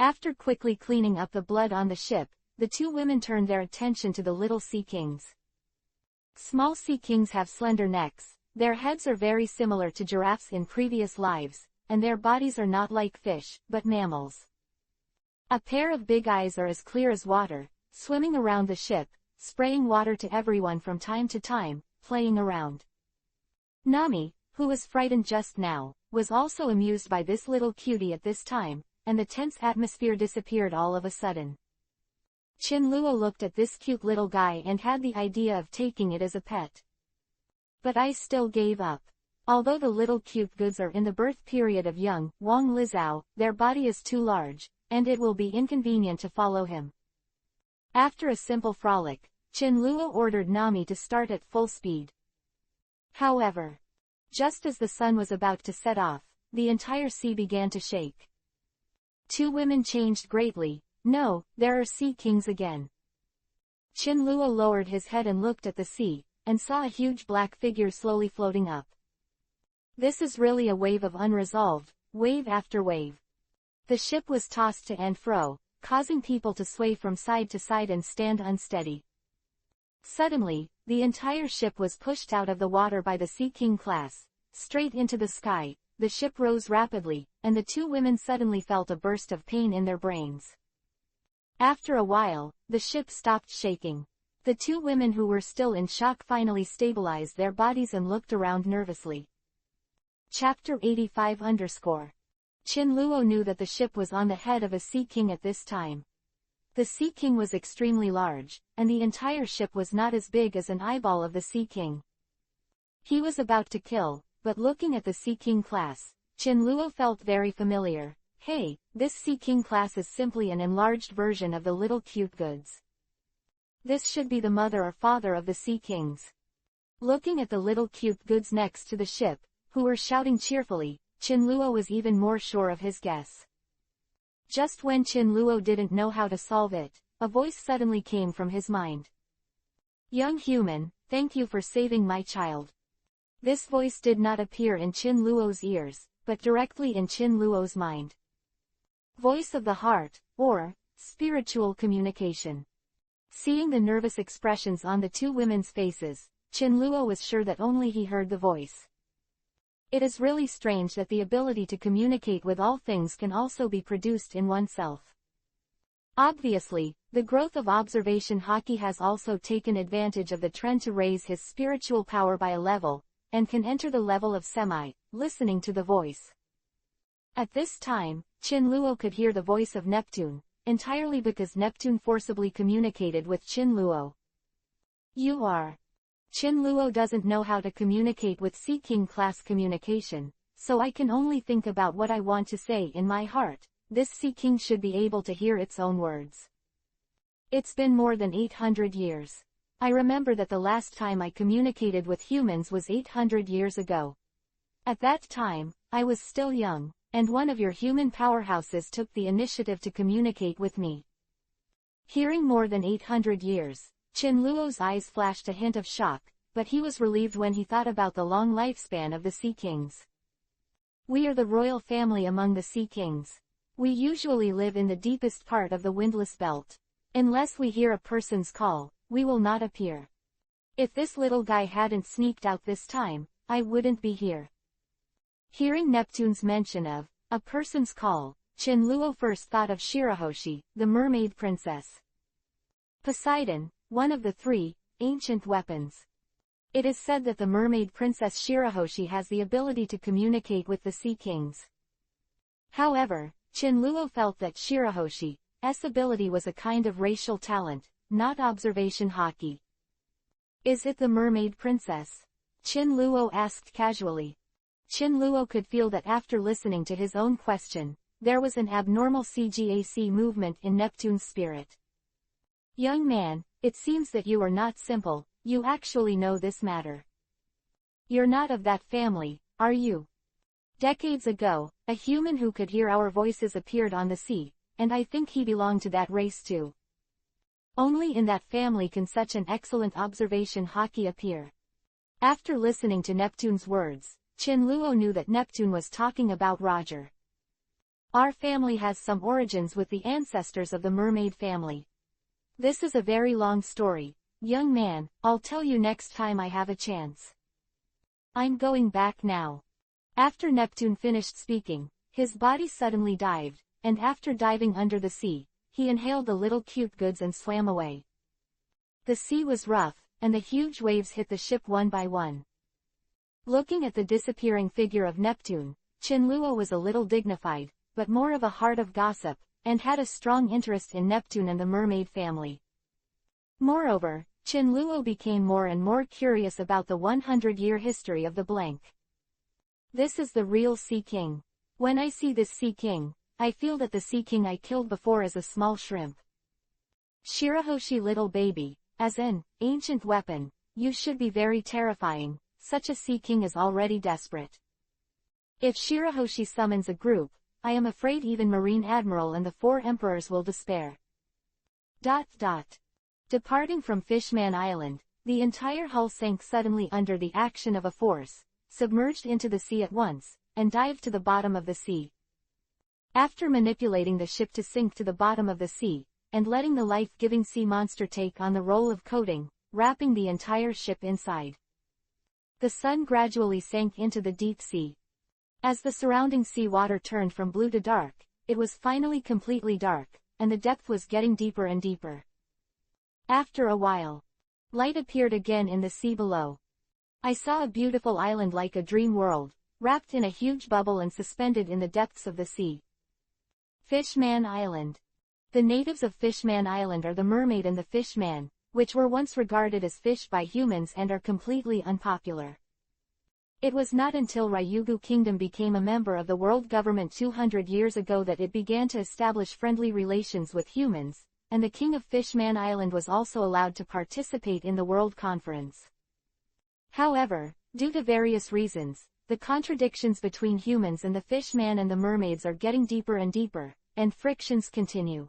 After quickly cleaning up the blood on the ship, the two women turned their attention to the little Sea Kings. Small Sea Kings have slender necks, their heads are very similar to giraffes in previous lives, and their bodies are not like fish, but mammals. A pair of big eyes are as clear as water, swimming around the ship, spraying water to everyone from time to time, playing around. Nami, who was frightened just now, was also amused by this little cutie at this time, and the tense atmosphere disappeared all of a sudden. Qin Luo looked at this cute little guy and had the idea of taking it as a pet. But I still gave up. Although the little cute goods are in the birth period of young Wang Lizao, their body is too large, and it will be inconvenient to follow him. After a simple frolic, Qin Luo ordered Nami to start at full speed. However, just as the sun was about to set off, the entire sea began to shake. Two women changed greatly. No, there are Sea Kings again. Qin Luo lowered his head and looked at the sea, and saw a huge black figure slowly floating up. This is really a wave of unresolved, wave after wave. The ship was tossed to and fro, causing people to sway from side to side and stand unsteady. Suddenly, the entire ship was pushed out of the water by the Sea King class, straight into the sky. The ship rose rapidly, and the two women suddenly felt a burst of pain in their brains. After a while, the ship stopped shaking. The two women who were still in shock finally stabilized their bodies and looked around nervously. Chapter-81-100. Qin Luo knew that the ship was on the head of a Sea King at this time. The Sea King was extremely large, and the entire ship was not as big as an eyeball of the Sea King. He was about to kill, but looking at the Sea King class, Qin Luo felt very familiar. Hey, this Sea King class is simply an enlarged version of the little cute goods. This should be the mother or father of the Sea Kings. Looking at the little cute goods next to the ship, who were shouting cheerfully, Qin Luo was even more sure of his guess. Just when Qin Luo didn't know how to solve it, a voice suddenly came from his mind. Young human, thank you for saving my child. This voice did not appear in Qin Luo's ears, but directly in Qin Luo's mind. Voice of the heart, or spiritual communication. Seeing the nervous expressions on the two women's faces, Qin Luo was sure that only he heard the voice. It is really strange that the ability to communicate with all things can also be produced in oneself. Obviously, the growth of observation hockey has also taken advantage of the trend to raise his spiritual power by a level, and can enter the level of listening to the voice. At this time, Qin Luo could hear the voice of Neptune, entirely because Neptune forcibly communicated with Qin Luo. Qin Luo doesn't know how to communicate with Sea King class communication, so I can only think about what I want to say in my heart. This Sea King should be able to hear its own words. It's been more than 800 years. I remember that the last time I communicated with humans was 800 years ago. At that time, I was still young, and one of your human powerhouses took the initiative to communicate with me. Hearing more than 800 years, Qin Luo's eyes flashed a hint of shock, but he was relieved when he thought about the long lifespan of the Sea Kings. We are the royal family among the Sea Kings. We usually live in the deepest part of the windless belt. Unless we hear a person's call, we will not appear. If this little guy hadn't sneaked out this time, I wouldn't be here. Hearing Neptune's mention of a person's call, Qin Luo first thought of Shirahoshi, the mermaid princess. Poseidon, one of the three ancient weapons. It is said that the mermaid princess Shirahoshi has the ability to communicate with the Sea Kings. However, Qin Luo felt that Shirahoshi's ability was a kind of racial talent, not observation hockey. Is it the mermaid princess? Qin Luo asked casually. Qin Luo could feel that after listening to his own question, there was an abnormal CGAC movement in Neptune's spirit. Young man, it seems that you are not simple, you actually know this matter. You're not of that family, are you? Decades ago, a human who could hear our voices appeared on the sea, and I think he belonged to that race too. Only in that family can such an excellent observation hockey appear. After listening to Neptune's words, Qin Luo knew that Neptune was talking about Roger. Our family has some origins with the ancestors of the mermaid family. This is a very long story, young man, I'll tell you next time I have a chance. I'm going back now. After Neptune finished speaking, his body suddenly dived, and after diving under the sea, he inhaled the little cute goods and swam away. The sea was rough, and the huge waves hit the ship one by one. Looking at the disappearing figure of Neptune, Qin Luo was a little dignified, but more of a heart of gossip, and had a strong interest in Neptune and the mermaid family. Moreover, Qin Luo became more and more curious about the 100-year history of the blank. This is the real Sea King. When I see this Sea King, I feel that the Sea King I killed before is a small shrimp. Shirahoshi little baby, as an ancient weapon, you should be very terrifying, such a Sea King is already desperate. If Shirahoshi summons a group, I am afraid even Marine Admiral and the 4 emperors will despair. Departing from Fishman Island, the entire hull sank suddenly under the action of a force, submerged into the sea at once, and dived to the bottom of the sea. After manipulating the ship to sink to the bottom of the sea, and letting the life-giving sea monster take on the role of coating, wrapping the entire ship inside, the sun gradually sank into the deep sea. As the surrounding sea water turned from blue to dark, it was finally completely dark, and the depth was getting deeper and deeper. After a while, light appeared again in the sea below. I saw a beautiful island like a dream world, wrapped in a huge bubble and suspended in the depths of the sea. Fishman Island. The natives of Fishman Island are the mermaid and the fishman, which were once regarded as fish by humans and are completely unpopular. It was not until Ryugu Kingdom became a member of the world government 200 years ago that it began to establish friendly relations with humans, and the king of Fishman Island was also allowed to participate in the World Conference. However, due to various reasons, the contradictions between humans and the fishman and the mermaids are getting deeper and deeper, and frictions continue.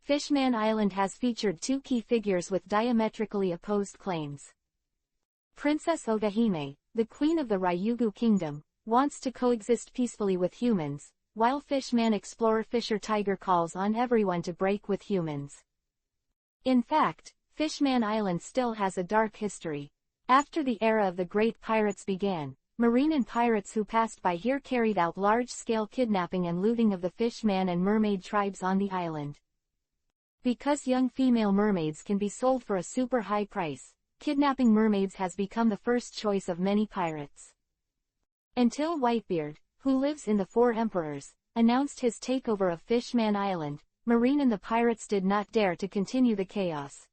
Fishman Island has featured 2 key figures with diametrically opposed claims. Princess Otahime, the queen of the Ryugu Kingdom, wants to coexist peacefully with humans, while Fishman explorer Fisher Tiger calls on everyone to break with humans. In fact, Fishman Island still has a dark history. After the era of the great pirates began, marine and pirates who passed by here carried out large-scale kidnapping and looting of the fishman and mermaid tribes on the island. Because young female mermaids can be sold for a super high price, kidnapping mermaids has become the first choice of many pirates. Until Whitebeard, who lives in the 4 Emperors, announced his takeover of Fishman Island, Marine and the pirates did not dare to continue the chaos.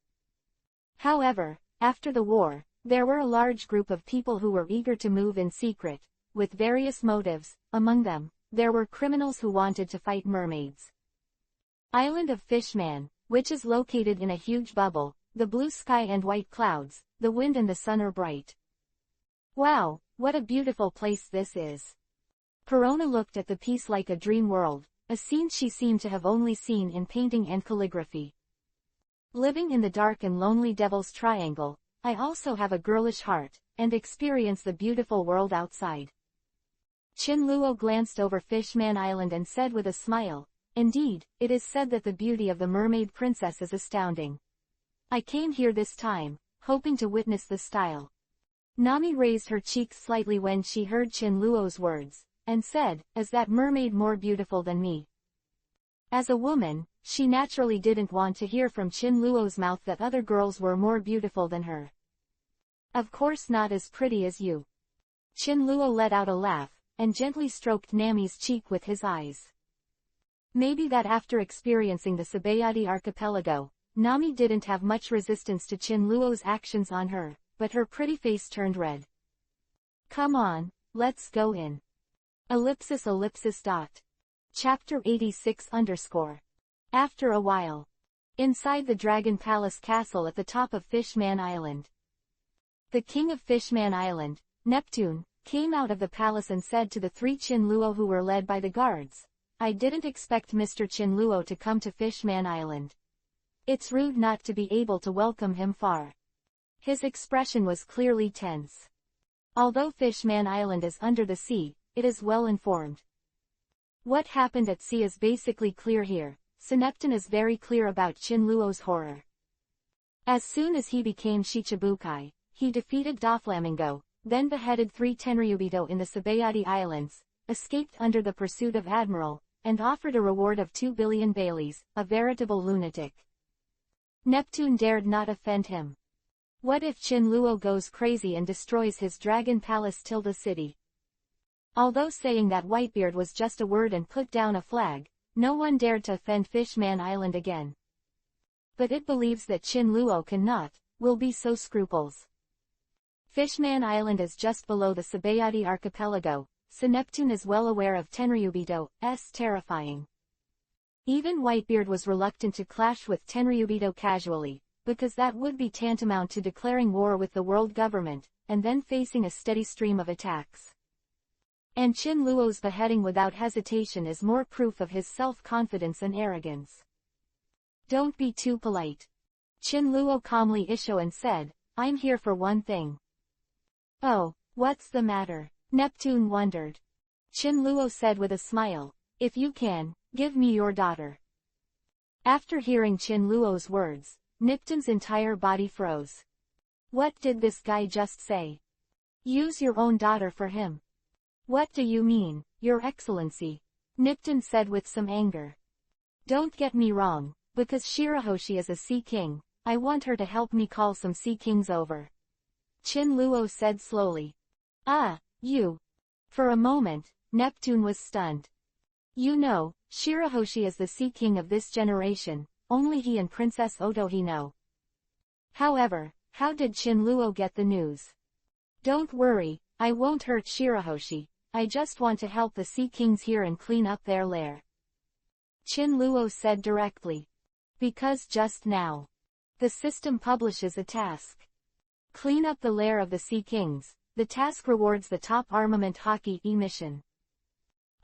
However, after the war, there were a large group of people who were eager to move in secret, with various motives. Among them, there were criminals who wanted to fight mermaids. Island of Fishman, which is located in a huge bubble, the blue sky and white clouds, the wind and the sun are bright. Wow, what a beautiful place this is. Perona looked at the piece like a dream world, a scene she seemed to have only seen in painting and calligraphy. Living in the dark and lonely Devil's Triangle, I also have a girlish heart, and experience the beautiful world outside. Chinluo glanced over Fishman Island and said with a smile, "Indeed, it is said that the beauty of the mermaid princess is astounding. I came here this time, hoping to witness the style." Nami raised her cheeks slightly when she heard Chinluo's words, and said, "Is that mermaid more beautiful than me?" As a woman, she naturally didn't want to hear from Chinluo's mouth that other girls were more beautiful than her. "Of course not as pretty as you." Chinluo let out a laugh, and gently stroked Nami's cheek with his eyes. Maybe that after experiencing the Sabayati archipelago, Nami didn't have much resistance to Chinluo's actions on her, but her pretty face turned red. "Come on, let's go in." Chapter 86 After a while. Inside the Dragon Palace Castle at the top of Fishman Island. The king of Fishman Island, Neptune, came out of the palace and said to the three Chinluo who were led by the guards, "I didn't expect Mr. Chinluo to come to Fishman Island. It's rude not to be able to welcome him far." His expression was clearly tense. Although Fishman Island is under the sea, it is well informed. What happened at sea is basically clear here, so Neptune is very clear about Chinluo's horror. As soon as he became Shichibukai, he defeated Doflamingo, then beheaded 3 Tenryubito in the Sabayati Islands, escaped under the pursuit of Admiral, and offered a reward of 2 billion baileys, a veritable lunatic. Neptune dared not offend him. What if Chinluo goes crazy and destroys his dragon palace Tilda City? Although saying that Whitebeard was just a word and put down a flag, no one dared to offend Fishman Island again. But it believes that Chinluo cannot, will be so scruples. Fishman Island is just below the Sabayati archipelago, so Neptune is well aware of Tenryubito's terrifying. Even Whitebeard was reluctant to clash with Tenryubito casually, because that would be tantamount to declaring war with the world government, and then facing a steady stream of attacks. And Chinluo's beheading without hesitation is more proof of his self-confidence and arrogance. "Don't be too polite." Chinluo calmly issued and said, "I'm here for one thing." "Oh, what's the matter?" Neptune wondered. Chinluo said with a smile, "If you can, give me your daughter." After hearing Chinluo's words, Neptune's entire body froze. What did this guy just say? Use your own daughter for him? What do you mean, Your Excellency? Neptune said with some anger. Don't get me wrong, because Shirahoshi is a sea king, I want her to help me call some sea kings over. Chinluo said slowly. Ah, you. For a moment, Neptune was stunned. You know, Shirahoshi is the sea king of this generation, only he and Princess Otohi know. However, how did Chinluo get the news? Don't worry, I won't hurt Shirahoshi, I just want to help the sea kings here and clean up their lair. Chinluo said directly. Because just now, the system publishes a task. Clean up the lair of the sea kings. The task rewards the top armament hockey E-mission.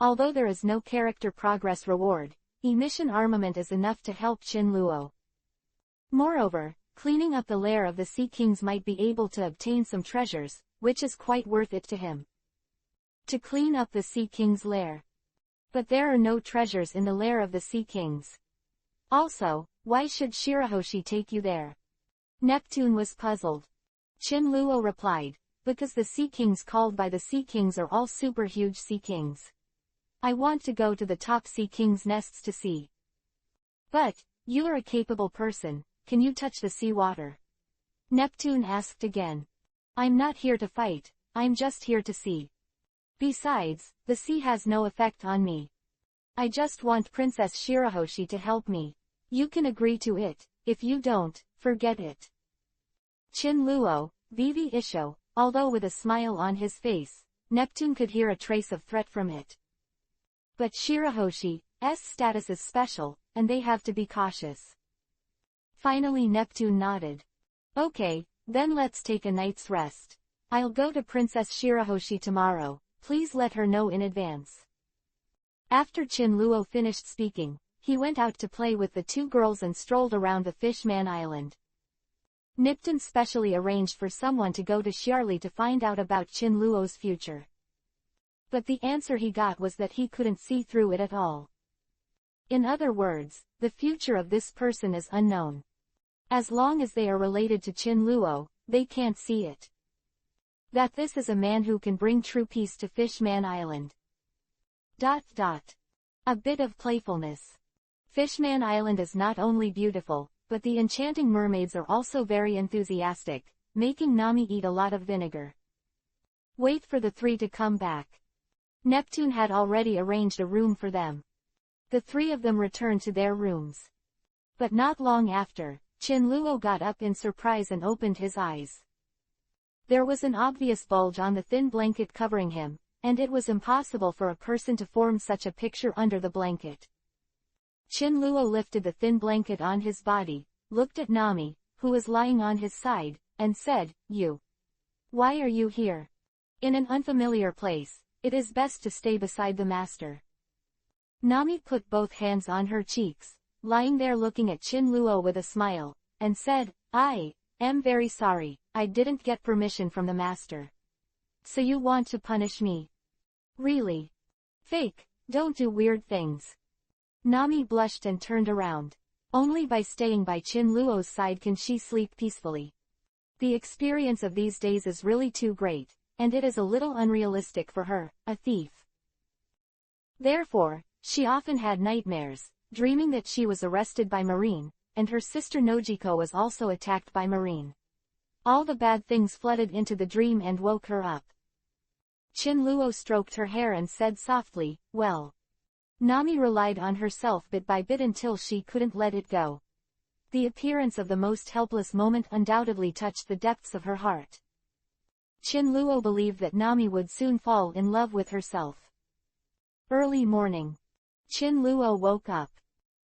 Although there is no character progress reward, E-mission armament is enough to help Chinluo. Moreover, cleaning up the lair of the sea kings might be able to obtain some treasures, which is quite worth it to him. To clean up the sea king's lair. But there are no treasures in the lair of the sea kings. Also, why should Shirahoshi take you there? Neptune was puzzled. Chinluo replied, because the sea kings called by the sea kings are all super huge sea kings. I want to go to the top sea kings' nests to see. But, you are a capable person, can you touch the sea water? Neptune asked again. I'm not here to fight, I'm just here to see. Besides, the sea has no effect on me. I just want Princess Shirahoshi to help me. You can agree to it. If you don't, forget it. Chinluo, Vivi Isho, although with a smile on his face, Neptune could hear a trace of threat from it. But Shirahoshi's status is special, and they have to be cautious. Finally Neptune nodded. Okay, then let's take a night's rest. I'll go to Princess Shirahoshi tomorrow, please let her know in advance. After Chinluo finished speaking, he went out to play with the two girls and strolled around the Fishman Island. Neptune specially arranged for someone to go to Xiarli to find out about Chinluo's future. But the answer he got was that he couldn't see through it at all. In other words, the future of this person is unknown. As long as they are related to Chinluo, they can't see it. That this is a man who can bring true peace to Fishman Island. A bit of playfulness. Fishman Island is not only beautiful, but the enchanting mermaids are also very enthusiastic, making Nami eat a lot of vinegar. Wait for the three to come back. Neptune had already arranged a room for them. The three of them returned to their rooms. But not long after, Chinluo got up in surprise and opened his eyes. There was an obvious bulge on the thin blanket covering him, and it was impossible for a person to form such a picture under the blanket. Chinluo lifted the thin blanket on his body, looked at Nami, who was lying on his side, and said, "You. Why are you here? In an unfamiliar place, it is best to stay beside the master." Nami put both hands on her cheeks, lying there looking at Chinluo with a smile, and said, "I am very sorry, I didn't get permission from the master. So you want to punish me? Really? Fake, don't do weird things." Nami blushed and turned around. Only by staying by Chinluo's side can she sleep peacefully. The experience of these days is really too great, and it is a little unrealistic for her, a thief. Therefore, she often had nightmares, dreaming that she was arrested by Marine, and her sister Nojiko was also attacked by Marine. All the bad things flooded into the dream and woke her up. Chinluo stroked her hair and said softly, "Well." Nami relied on herself bit by bit until she couldn't let it go. The appearance of the most helpless moment undoubtedly touched the depths of her heart. Chinluo believed that Nami would soon fall in love with herself. Early morning. Chinluo woke up.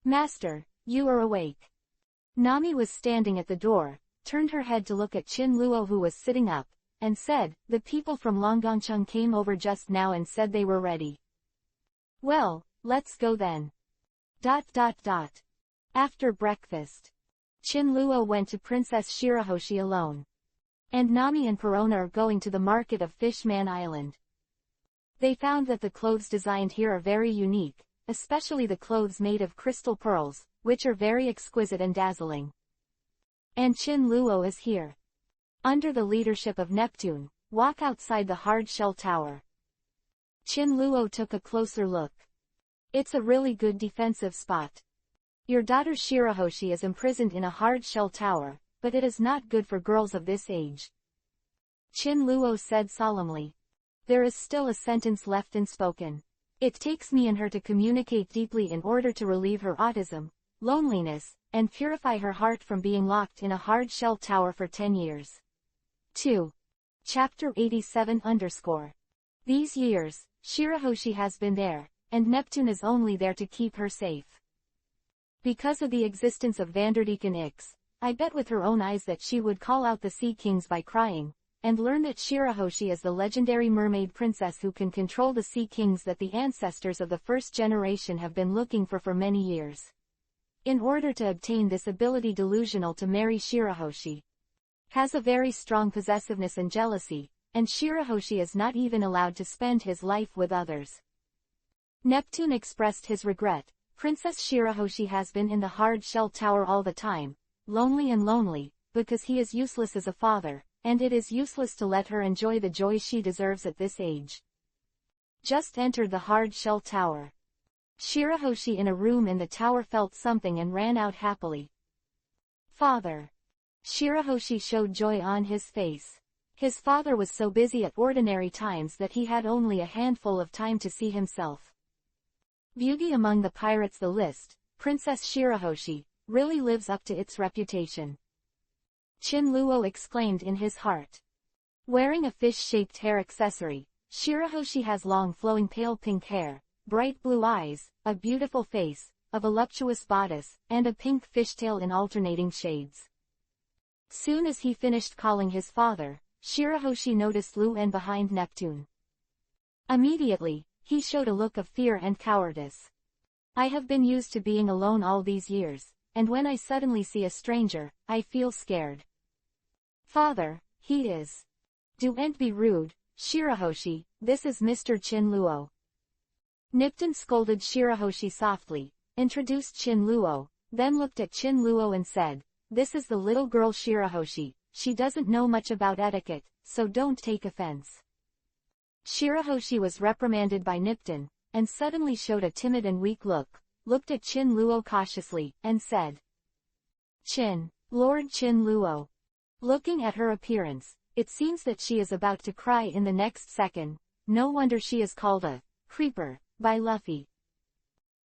"Master, you are awake." Nami was standing at the door, turned her head to look at Chinluo who was sitting up, and said, "The people from Longgongcheng came over just now and said they were ready." "Well, let's go then." After breakfast, Chinluo went to Princess Shirahoshi alone. And Nami and Perona are going to the market of Fishman Island. They found that the clothes designed here are very unique, especially the clothes made of crystal pearls, which are very exquisite and dazzling. And Chinluo is here. Under the leadership of Neptune, walk outside the hard-shell tower. Chinluo took a closer look. It's a really good defensive spot. Your daughter Shirahoshi is imprisoned in a hard-shell tower, but it is not good for girls of this age. Chinluo said solemnly. There is still a sentence left unspoken. It takes me and her to communicate deeply in order to relieve her autism, loneliness, and purify her heart from being locked in a hard-shell tower for 10 years. 2. Chapter 87-. These years, Shirahoshi has been there, and Neptune is only there to keep her safe. Because of the existence of Vanderdecken X, I bet with her own eyes that she would call out the Sea Kings by crying, and learn that Shirahoshi is the legendary mermaid princess who can control the Sea Kings that the ancestors of the first generation have been looking for many years. In order to obtain this ability, delusional to marry Shirahoshi has a very strong possessiveness and jealousy, and Shirahoshi is not even allowed to spend his life with others. Neptune expressed his regret. Princess Shirahoshi has been in the hard-shell tower all the time, lonely, because he is useless as a father, and it is useless to let her enjoy the joy she deserves at this age. Just entered the hard-shell tower. Shirahoshi in a room in the tower felt something and ran out happily. "Father." Shirahoshi showed joy on his face. His father was so busy at ordinary times that he had only a handful of time to see himself. Beauty among the pirates. The list, Princess Shirahoshi, really lives up to its reputation. Chinluo exclaimed in his heart. Wearing a fish-shaped hair accessory, Shirahoshi has long flowing pale pink hair, bright blue eyes, a beautiful face, a voluptuous bodice, and a pink fishtail in alternating shades. Soon as he finished calling his father, Shirahoshi noticed Lu En behind Neptune. Immediately, he showed a look of fear and cowardice. I have been used to being alone all these years, and when I suddenly see a stranger, I feel scared. Father, he is. Don't be rude, Shirahoshi, this is Mr. Chinluo. Neptune scolded Shirahoshi softly, introduced Chinluo, then looked at Chinluo and said, this is the little girl Shirahoshi, she doesn't know much about etiquette, so don't take offense. Shirahoshi was reprimanded by Neptune, and suddenly showed a timid and weak look, looked at Chinluo cautiously, and said, Lord Chinluo. Looking at her appearance, it seems that she is about to cry in the next second, no wonder she is called a creeper by Luffy.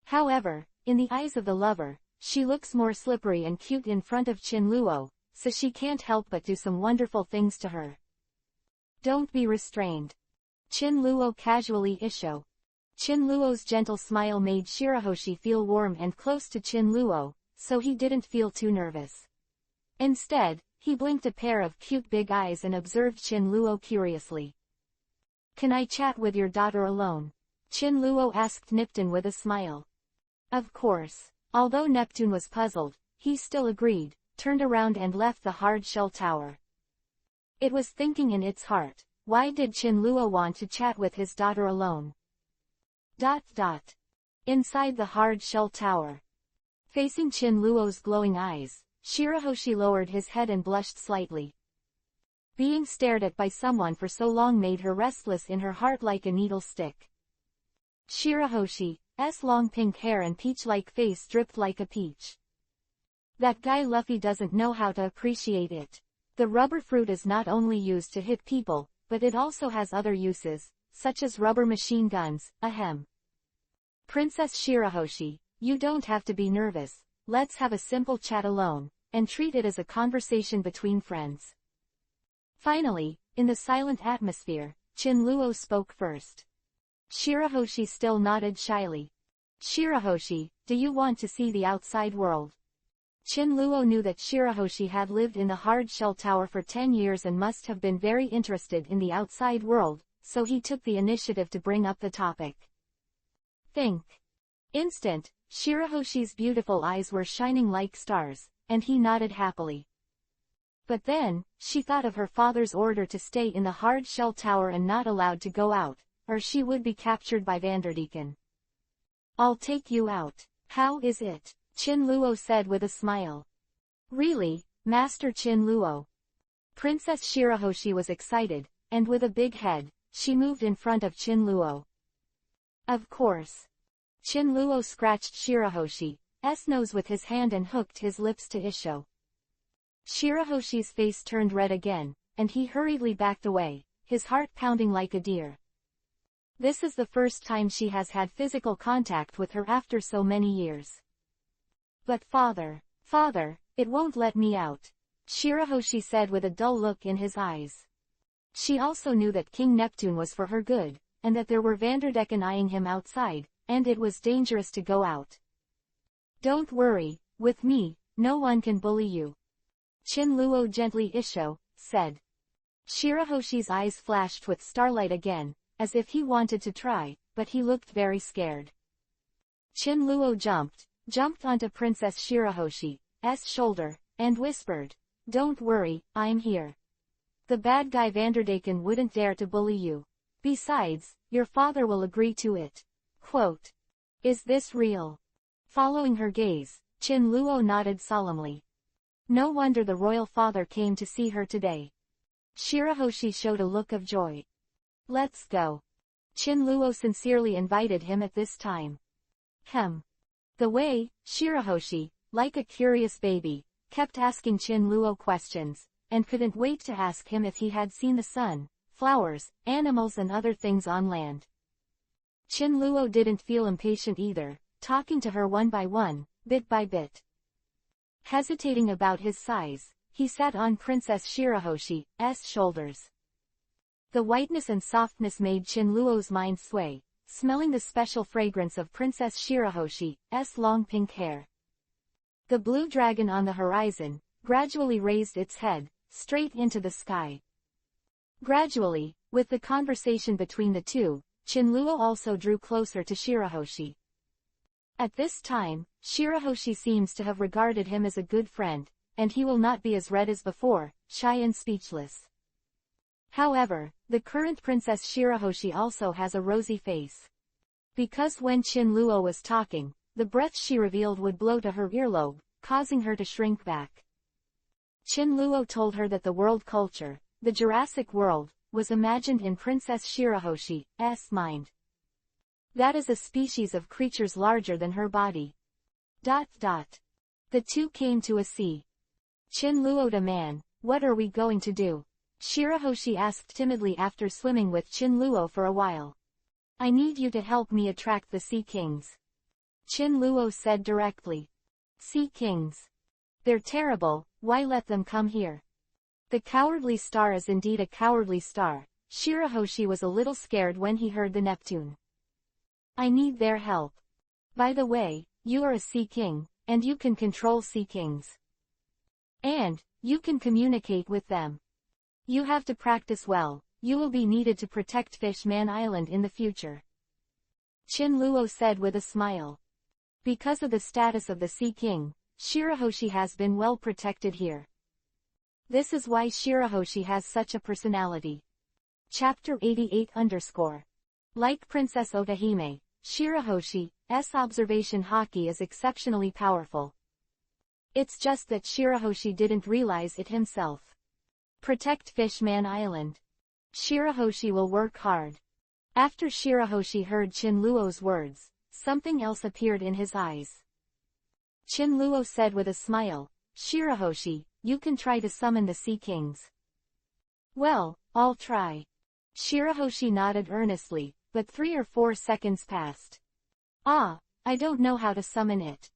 However, in the eyes of the lover, she looks more slippery and cute in front of Chinluo, so she can't help but do some wonderful things to her. Don't be restrained. Chinluo casually issued. Chinluo's gentle smile made Shirahoshi feel warm and close to Chinluo, so he didn't feel too nervous. Instead, he blinked a pair of cute big eyes and observed Chinluo curiously. Can I chat with your daughter alone? Chinluo asked Neptune with a smile. Of course. Although Neptune was puzzled, he still agreed, turned around and left the hard shell tower. It was thinking in its heart, why did Chinluo want to chat with his daughter alone? Inside the hard shell tower. Facing Chinluo's glowing eyes, Shirahoshi lowered his head and blushed slightly. Being stared at by someone for so long made her restless in her heart like a needle stick. Shirahoshi's long pink hair and peach-like face dripped like a peach. That guy Luffy doesn't know how to appreciate it. The rubber fruit is not only used to hit people, but it also has other uses, such as rubber machine guns, ahem. Princess Shirahoshi, you don't have to be nervous, let's have a simple chat alone, and treat it as a conversation between friends. Finally, in the silent atmosphere, Chinluo spoke first. Shirahoshi still nodded shyly. Shirahoshi, do you want to see the outside world? Chinluo knew that Shirahoshi had lived in the hard shell tower for 10 years and must have been very interested in the outside world, so he took the initiative to bring up the topic. Shirahoshi's beautiful eyes were shining like stars, and he nodded happily. But then, she thought of her father's order to stay in the hard shell tower and not allowed to go out, or she would be captured by Vanderdecken. I'll take you out. How is it? Chinluo said with a smile. Really, Master Chinluo? Princess Shirahoshi was excited, and with a big head, she moved in front of Chinluo. Of course. Chinluo scratched Shirahoshi's nose with his hand and hooked his lips to issue. Shirahoshi's face turned red again, and he hurriedly backed away, his heart pounding like a deer. This is the first time she has had physical contact with her after so many years. But father, it won't let me out, Shirahoshi said with a dull look in his eyes. She also knew that King Neptune was for her good, and that there were Vanderdecken eyeing him outside, and it was dangerous to go out. Don't worry, with me, no one can bully you. Chinluo gently said. Shirahoshi's eyes flashed with starlight again, as if he wanted to try, but he looked very scared. Chinluo jumped onto Princess Shirahoshi's shoulder, and whispered, Don't worry, I'm here. The bad guy Vanderdecken wouldn't dare to bully you. Besides, your father will agree to it. Quote. Is this real? Following her gaze, Chinluo nodded solemnly. No wonder the royal father came to see her today. Shirahoshi showed a look of joy. Let's go. Chinluo sincerely invited him at this time. The way, Shirahoshi, like a curious baby, kept asking Chinluo questions, and couldn't wait to ask him if he had seen the sun, flowers, animals and other things on land. Qin Luo didn't feel impatient either, talking to her one by one, bit by bit. Hesitating about his size, he sat on Princess Shirahoshi's shoulders. The whiteness and softness made Qin Luo's mind sway, smelling the special fragrance of Princess Shirahoshi's long pink hair. The blue dragon on the horizon gradually raised its head, straight into the sky. Gradually, with the conversation between the two, Qin Luo also drew closer to Shirahoshi. At this time, Shirahoshi seems to have regarded him as a good friend, and he will not be as red as before, shy and speechless. However, the current Princess Shirahoshi also has a rosy face. Because when Qin Luo was talking, the breath she revealed would blow to her earlobe, causing her to shrink back. Qin Luo told her that the world culture, the Jurassic world, was imagined in Princess Shirahoshi's mind. That is a species of creatures larger than her body. The two came to a sea. Qin Luo to man, what are we going to do? Shirahoshi asked timidly after swimming with Qin Luo for a while. I need you to help me attract the Sea Kings. Qin Luo said directly. Sea Kings. They're terrible, why let them come here? The cowardly star is indeed a cowardly star. Shirahoshi was a little scared when he heard the Neptune. I need their help. By the way, you are a Sea King, and you can control Sea Kings. And, you can communicate with them. You have to practice well, you will be needed to protect Fishman Island in the future. Qin Luo said with a smile. Because of the status of the Sea King, Shirahoshi has been well protected here. This is why Shirahoshi has such a personality. Chapter 88-. Like Princess Otahime, Shirahoshi's observation haki is exceptionally powerful. It's just that Shirahoshi didn't realize it himself. Protect Fishman Island. Shirahoshi will work hard. After Shirahoshi heard Qin Luo's words, something else appeared in his eyes. Qin Luo said with a smile, Shirahoshi, you can try to summon the Sea Kings. Well, I'll try. Shirahoshi nodded earnestly, but 3 or 4 seconds passed. I don't know how to summon it.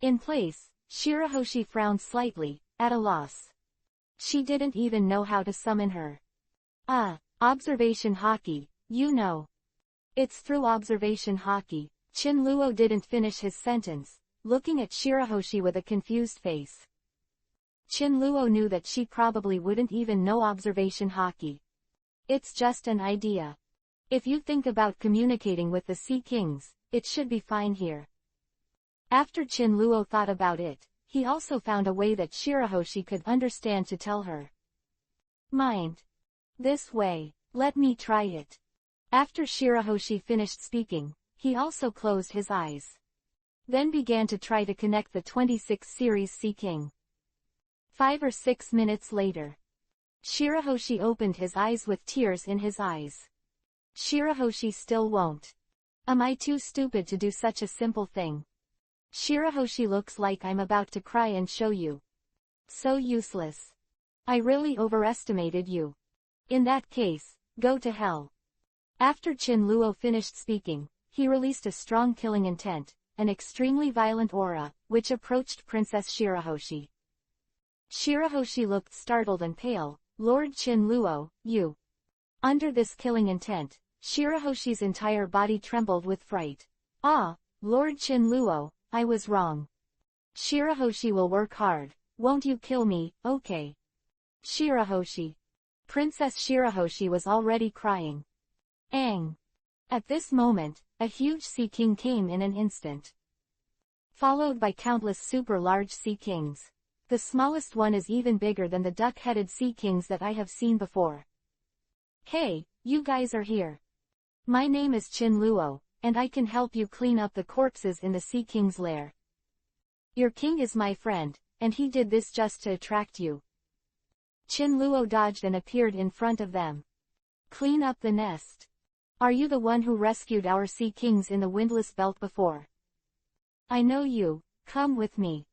In place, Shirahoshi frowned slightly, at a loss. She didn't even know how to summon her. Observation haki, you know. It's through observation haki. Qin Luo didn't finish his sentence, looking at Shirahoshi with a confused face. Qin Luo knew that she probably wouldn't even know observation haki. It's just an idea. If you think about communicating with the Sea Kings, it should be fine here. After Qin Luo thought about it, he also found a way that Shirahoshi could understand to tell her. Mind. This way, let me try it. After Shirahoshi finished speaking, he also closed his eyes. Then began to try to connect the 26 series Sea King. 5 or 6 minutes later. Shirahoshi opened his eyes with tears in his eyes. Shirahoshi still won't. Am I too stupid to do such a simple thing? Shirahoshi looks like I'm about to cry and show you. So useless. I really overestimated you. In that case, go to hell. After Qin Luo finished speaking, he released a strong killing intent, an extremely violent aura, which approached Princess Shirahoshi. Shirahoshi looked startled and pale. Lord Qin Luo, you. Under this killing intent, Shirahoshi's entire body trembled with fright. Lord Qin Luo, I was wrong. Shirahoshi will work hard. Won't you kill me, okay? Shirahoshi. Princess Shirahoshi was already crying. Aang. At this moment, a huge Sea King came in an instant. Followed by countless super large Sea Kings. The smallest one is even bigger than the duck-headed Sea Kings that I have seen before. Hey, you guys are here. My name is Qin Luo, and I can help you clean up the corpses in the Sea King's lair. Your king is my friend, and he did this just to attract you. Qin Luo dodged and appeared in front of them. Clean up the nest. Are you the one who rescued our Sea Kings in the Windless Belt before? I know you, come with me.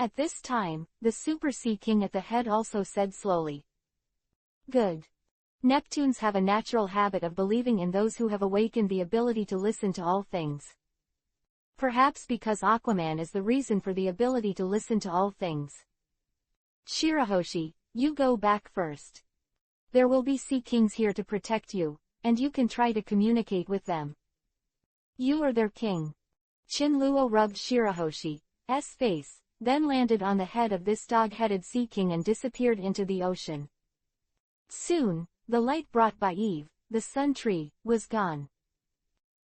At this time, the Super Sea King at the head also said slowly. Good. Neptunes have a natural habit of believing in those who have awakened the ability to listen to all things. Perhaps because Aquaman is the reason for the ability to listen to all things. Shirahoshi, you go back first. There will be sea kings here to protect you, and you can try to communicate with them. You are their king. Chinluo rubbed Shirahoshi's face, then landed on the head of this dog-headed sea king and disappeared into the ocean. Soon, the light brought by Eve, the sun tree, was gone.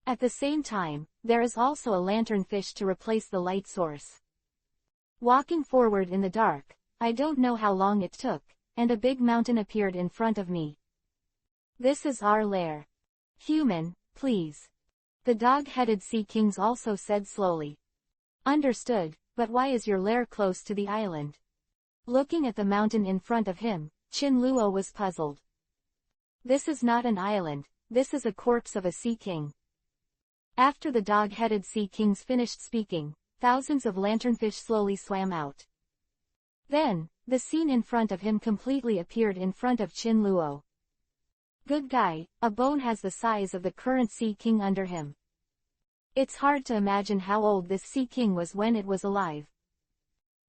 At the same time, there is also a lanternfish to replace the light source. Walking forward in the dark, I don't know how long it took, and a big mountain appeared in front of me. This is our lair. Human, please. The dog-headed sea kings also said slowly. Understood, but why is your lair close to the island? Looking at the mountain in front of him, Chinluo was puzzled. This is not an island, this is a corpse of a sea king. After the dog-headed sea kings finished speaking, thousands of lanternfish slowly swam out. Then, the scene in front of him completely appeared in front of Chinluo. Good guy, a bone has the size of the current sea king under him. It's hard to imagine how old this sea king was when it was alive.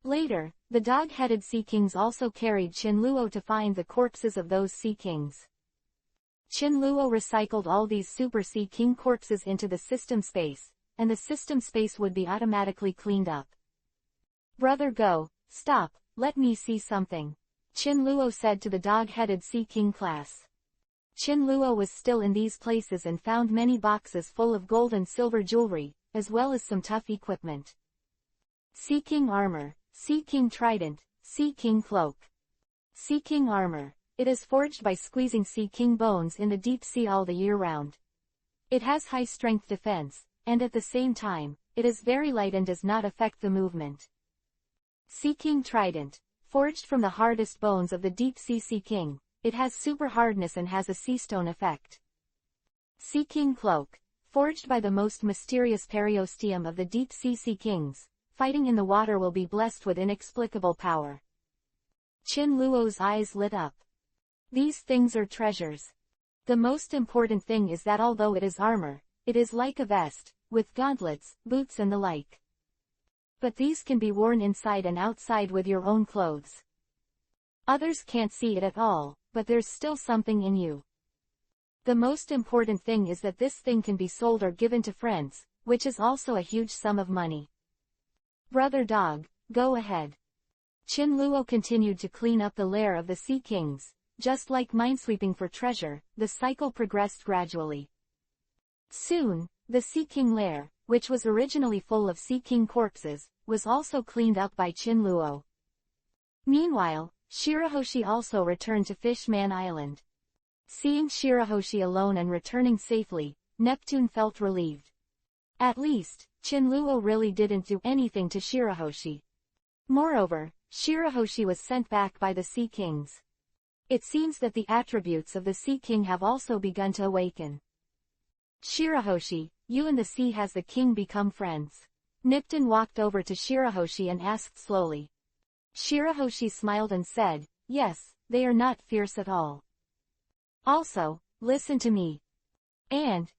Later, the dog-headed sea kings also carried Chinluo to find the corpses of those sea kings. Chinluo recycled all these super sea king corpses into the system space, and the system space would be automatically cleaned up. Brother go, stop, let me see something. Chinluo said to the dog-headed sea king class. Chinluo was still in these places and found many boxes full of gold and silver jewelry, as well as some tough equipment. Sea King Armor, Sea King Trident, Sea King Cloak. Sea King Armor. It is forged by squeezing Sea King bones in the deep sea all the year round. It has high strength defense, and at the same time, it is very light and does not affect the movement. Sea King Trident. Forged from the hardest bones of the deep sea Sea King. It has super hardness and has a sea stone effect. Sea King Cloak. Forged by the most mysterious periosteum of the deep sea Sea Kings, fighting in the water will be blessed with inexplicable power. Chinluo's eyes lit up. These things are treasures. The most important thing is that although it is armor, it is like a vest, with gauntlets, boots and the like. But these can be worn inside and outside with your own clothes. Others can't see it at all, but there's still something in you. The most important thing is that this thing can be sold or given to friends, which is also a huge sum of money. Brother dog, go ahead. Chinluo continued to clean up the lair of the Sea Kings. Just like minesweeping for treasure, the cycle progressed gradually. Soon, the Sea King lair, which was originally full of Sea King corpses, was also cleaned up by Chinluo. Meanwhile, Shirahoshi also returned to Fishman Island. Seeing Shirahoshi alone and returning safely, Neptune felt relieved. At least, Chinluo really didn't do anything to Shirahoshi. Moreover, Shirahoshi was sent back by the Sea Kings. It seems that the attributes of the Sea King have also begun to awaken. Shirahoshi, you and the sea has the king become friends. Neptune walked over to Shirahoshi and asked slowly. Shirahoshi smiled and said, yes, they are not fierce at all. Also, listen to me. And,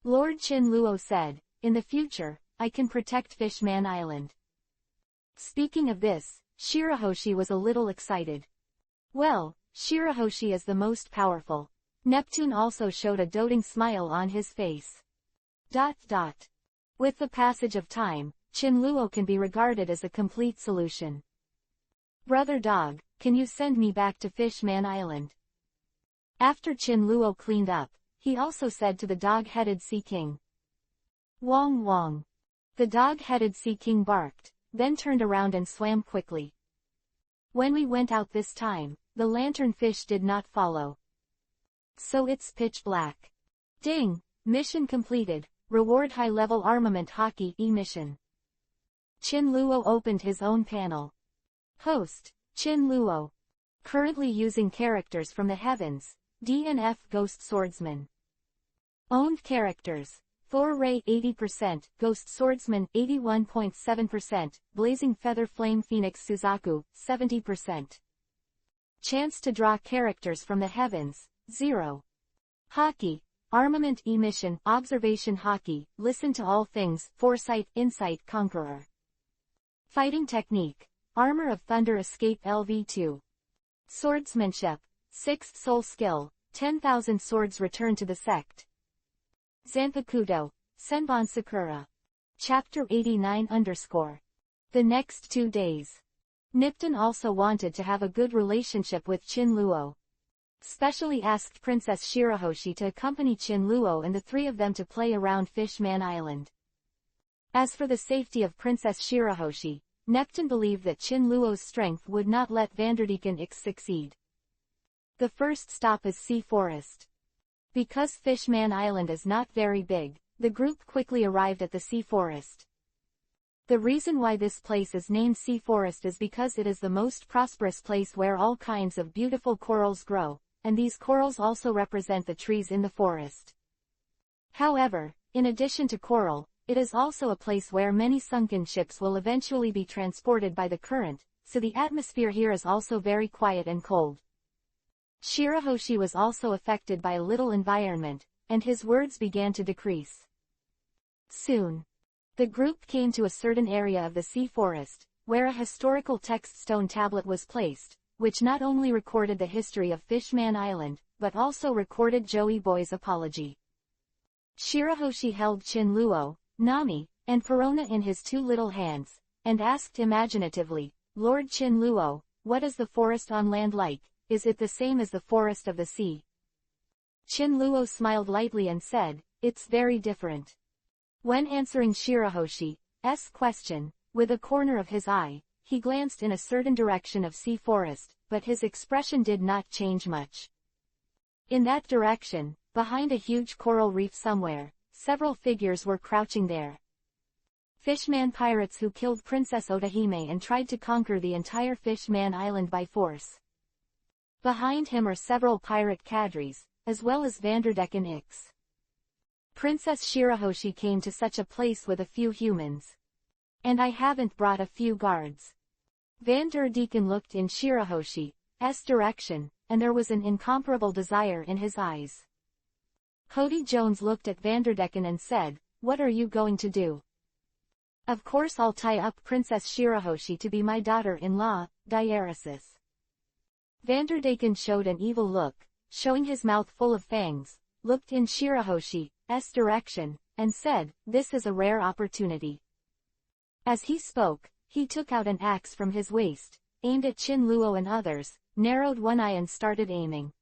Lord Chinluo said, in the future, I can protect Fishman Island. Speaking of this, Shirahoshi was a little excited. Well, Shirahoshi is the most powerful. Neptune also showed a doting smile on his face. With the passage of time, Chinluo can be regarded as a complete solution. Brother dog, can you send me back to Fishman Island? After Chinluo cleaned up, he also said to the dog-headed Sea King. Wong wong. The dog-headed Sea King barked, then turned around and swam quickly. When we went out this time, the lanternfish did not follow. So it's pitch black. Ding! Mission completed. Reward high-level armament hockey E-mission. Chinluo opened his own panel. Host, Chinluo. Currently using characters from the heavens, DNF Ghost Swordsman. Owned characters, Thor Rey 80%, Ghost Swordsman 81.7%, Blazing Feather Flame Phoenix Suzaku 70%. Chance to draw characters from the heavens, 0. Hockey, armament emission, observation hockey, listen to all things, foresight, insight, conqueror. Fighting technique, armor of thunder, escape, LV2. Swordsmanship, 6th soul skill, 10,000 swords return to the sect. Zanpakuto, Senbon Sakura. Chapter 89_. The next 2 days. Nipton also wanted to have a good relationship with Chinluo. Specially asked Princess Shirahoshi to accompany Chinluo and the 3 of them to play around Fishman Island. As for the safety of Princess Shirahoshi, Neptune believed that Chinluo's strength would not let Vanderdecken X succeed. The first stop is Sea Forest. Because Fishman Island is not very big, the group quickly arrived at the Sea Forest. The reason why this place is named Sea Forest is because it is the most prosperous place where all kinds of beautiful corals grow, and these corals also represent the trees in the forest. However, in addition to coral, it is also a place where many sunken ships will eventually be transported by the current, so the atmosphere here is also very quiet and cold. Shirahoshi was also affected by a little environment, and his words began to decrease. Soon, the group came to a certain area of the Sea Forest, where a historical text stone tablet was placed, which not only recorded the history of Fishman Island, but also recorded Joey Boy's apology. Shirahoshi held Chinluo, Nami, and Perona in his 2 little hands, and asked imaginatively, Lord Chinluo, what is the forest on land like? Is it the same as the forest of the sea? Chinluo smiled lightly and said, it's very different. When answering Shirahoshi's question, with a corner of his eye, he glanced in a certain direction of Sea Forest, but his expression did not change much. In that direction, behind a huge coral reef somewhere, several figures were crouching there. Fishman pirates who killed Princess Otahime and tried to conquer the entire Fishman Island by force. Behind him are several pirate cadres, as well as Vanderdecken X. Princess Shirahoshi came to such a place with a few humans. And I haven't brought a few guards. Vanderdecken looked in Shirahoshi's direction, and there was an incomparable desire in his eyes. Cody Jones looked at Vanderdecken and said, what are you going to do? Of course I'll tie up Princess Shirahoshi to be my daughter-in-law, Diaresis. Vanderdecken showed an evil look, showing his mouth full of fangs, looked in Shirahoshi's direction, and said, this is a rare opportunity. As he spoke, he took out an axe from his waist, aimed at Chinluo and others, narrowed one eye and started aiming.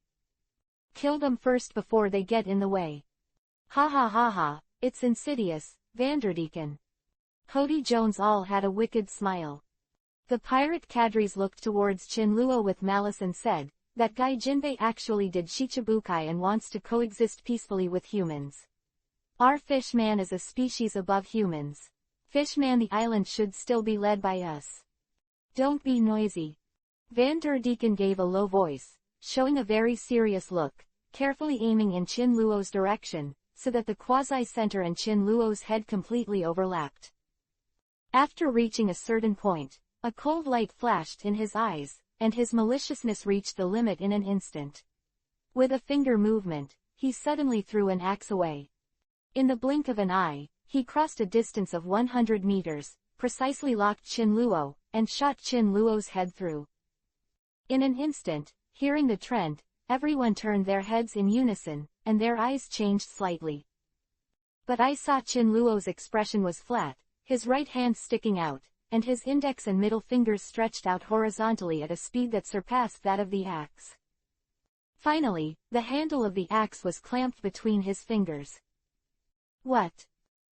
Kill them first before they get in the way. Ha ha ha ha, it's insidious, Vanderdecken. Cody Jones all had a wicked smile. The pirate cadres looked towards Chinluo with malice and said, that guy Jinbei actually did Shichibukai and wants to coexist peacefully with humans. Our Fishman is a species above humans. Fishman the island should still be led by us. Don't be noisy. Vanderdecken gave a low voice, showing a very serious look, carefully aiming in Chinluo's direction, so that the quasi-center and Chinluo's head completely overlapped. After reaching a certain point, a cold light flashed in his eyes, and his maliciousness reached the limit in an instant. With a finger movement, he suddenly threw an axe away. In the blink of an eye, he crossed a distance of 100 meters, precisely locked Chinluo, and shot Chinluo's head through. In an instant, hearing the trend, everyone turned their heads in unison, and their eyes changed slightly. But I saw Chinluo's expression was flat, his right hand sticking out, and his index and middle fingers stretched out horizontally at a speed that surpassed that of the axe. Finally, the handle of the axe was clamped between his fingers. What?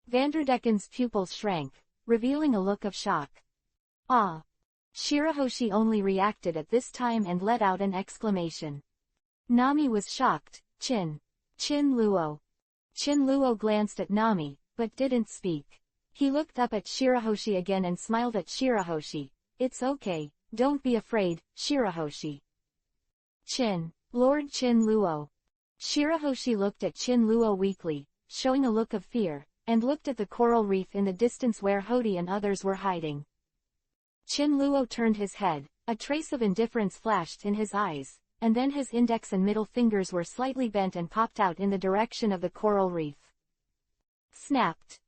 Vanderdecken's pupils shrank, revealing a look of shock. Ah! Shirahoshi only reacted at this time and let out an exclamation. Nami was shocked. Chinluo. Chinluo glanced at Nami, but didn't speak. He looked up at Shirahoshi again and smiled at Shirahoshi. It's okay, don't be afraid, Shirahoshi. Lord Chinluo. Shirahoshi looked at Chinluo weakly, showing a look of fear, and looked at the coral reef in the distance where Hody and others were hiding. Chinluo turned his head, a trace of indifference flashed in his eyes, and then his index and middle fingers were slightly bent and popped out in the direction of the coral reef. Snapped.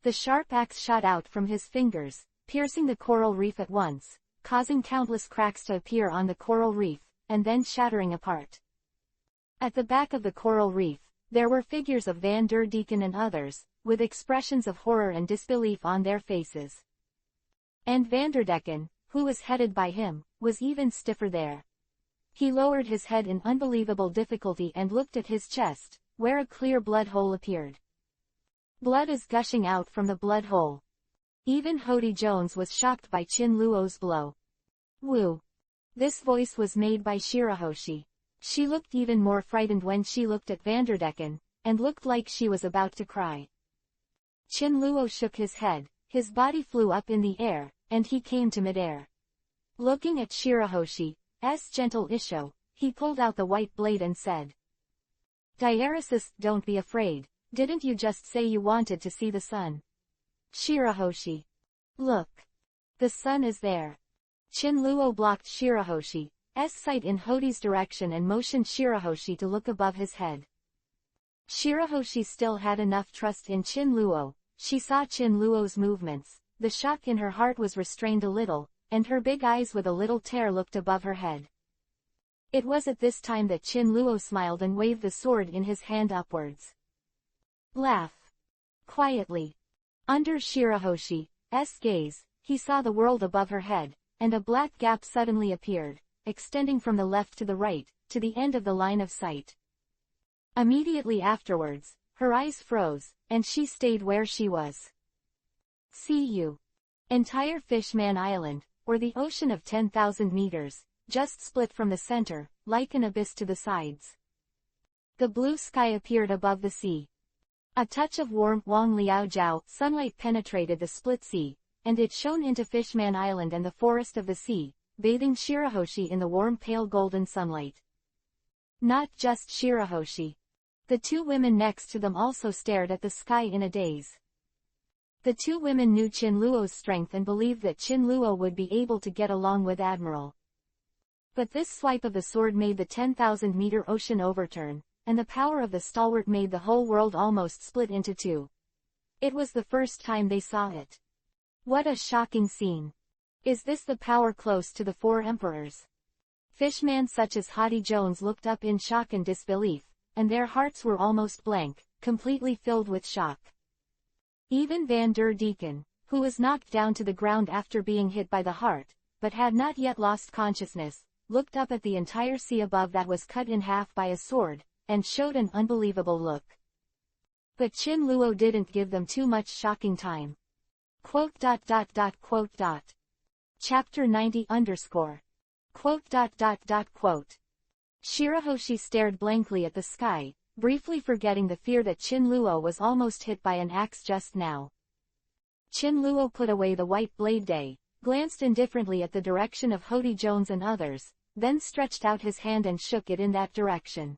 The sharp axe shot out from his fingers, piercing the coral reef at once, causing countless cracks to appear on the coral reef, and then shattering apart. At the back of the coral reef, there were figures of Van der Decken and others, with expressions of horror and disbelief on their faces. And Van der Decken, who was headed by him, was even stiffer there. He lowered his head in unbelievable difficulty and looked at his chest, where a clear blood hole appeared. Blood is gushing out from the blood hole. Even Hody Jones was shocked by Chin Luo's blow. Woo! This voice was made by Shirahoshi. She looked even more frightened when she looked at Van der Decken, and looked like she was about to cry. Chin Luo shook his head, his body flew up in the air, and he came to midair. Looking at Shirahoshi's gentle Isho, he pulled out the white blade and said, "Diaresis, don't be afraid, didn't you just say you wanted to see the sun?" Shirahoshi. Look. The sun is there. Chin Luo blocked Shirahoshi's sight in Hody's direction and motioned Shirahoshi to look above his head. Shirahoshi still had enough trust in Chin Luo. She saw Chin Luo's movements, the shock in her heart was restrained a little, and her big eyes with a little tear looked above her head. It was at this time that Chin Luo smiled and waved the sword in his hand upwards. Laugh. Quietly. Under Shirahoshi's gaze, he saw the world above her head, and a black gap suddenly appeared, extending from the left to the right, to the end of the line of sight. Immediately afterwards, her eyes froze, and she stayed where she was. See you. Entire Fishman Island, or the ocean of 10,000 meters, just split from the center, like an abyss to the sides. The blue sky appeared above the sea. A touch of warm Wang Liao Jiao sunlight penetrated the split sea, and it shone into Fishman Island and the forest of the sea, bathing Shirahoshi in the warm pale golden sunlight. Not just Shirahoshi. The two women next to them also stared at the sky in a daze. The two women knew Chin Luo's strength and believed that Chin Luo would be able to get along with Admiral. But this swipe of the sword made the 10,000-meter ocean overturn, and the power of the stalwart made the whole world almost split into two. It was the first time they saw it. What a shocking scene. Is this the power close to the four emperors? Fishmen such as Hody Jones looked up in shock and disbelief, and their hearts were almost blank, completely filled with shock. Even Van der Decken, who was knocked down to the ground after being hit by the heart, but had not yet lost consciousness, looked up at the entire sea above that was cut in half by a sword, and showed an unbelievable look. But Chin Luo didn't give them too much shocking time. Chapter 90 _ Shirahoshi stared blankly at the sky, briefly forgetting the fear that Chin Luo was almost hit by an axe just now. Chin Luo put away the white blade day, glanced indifferently at the direction of Hody Jones and others, then stretched out his hand and shook it in that direction.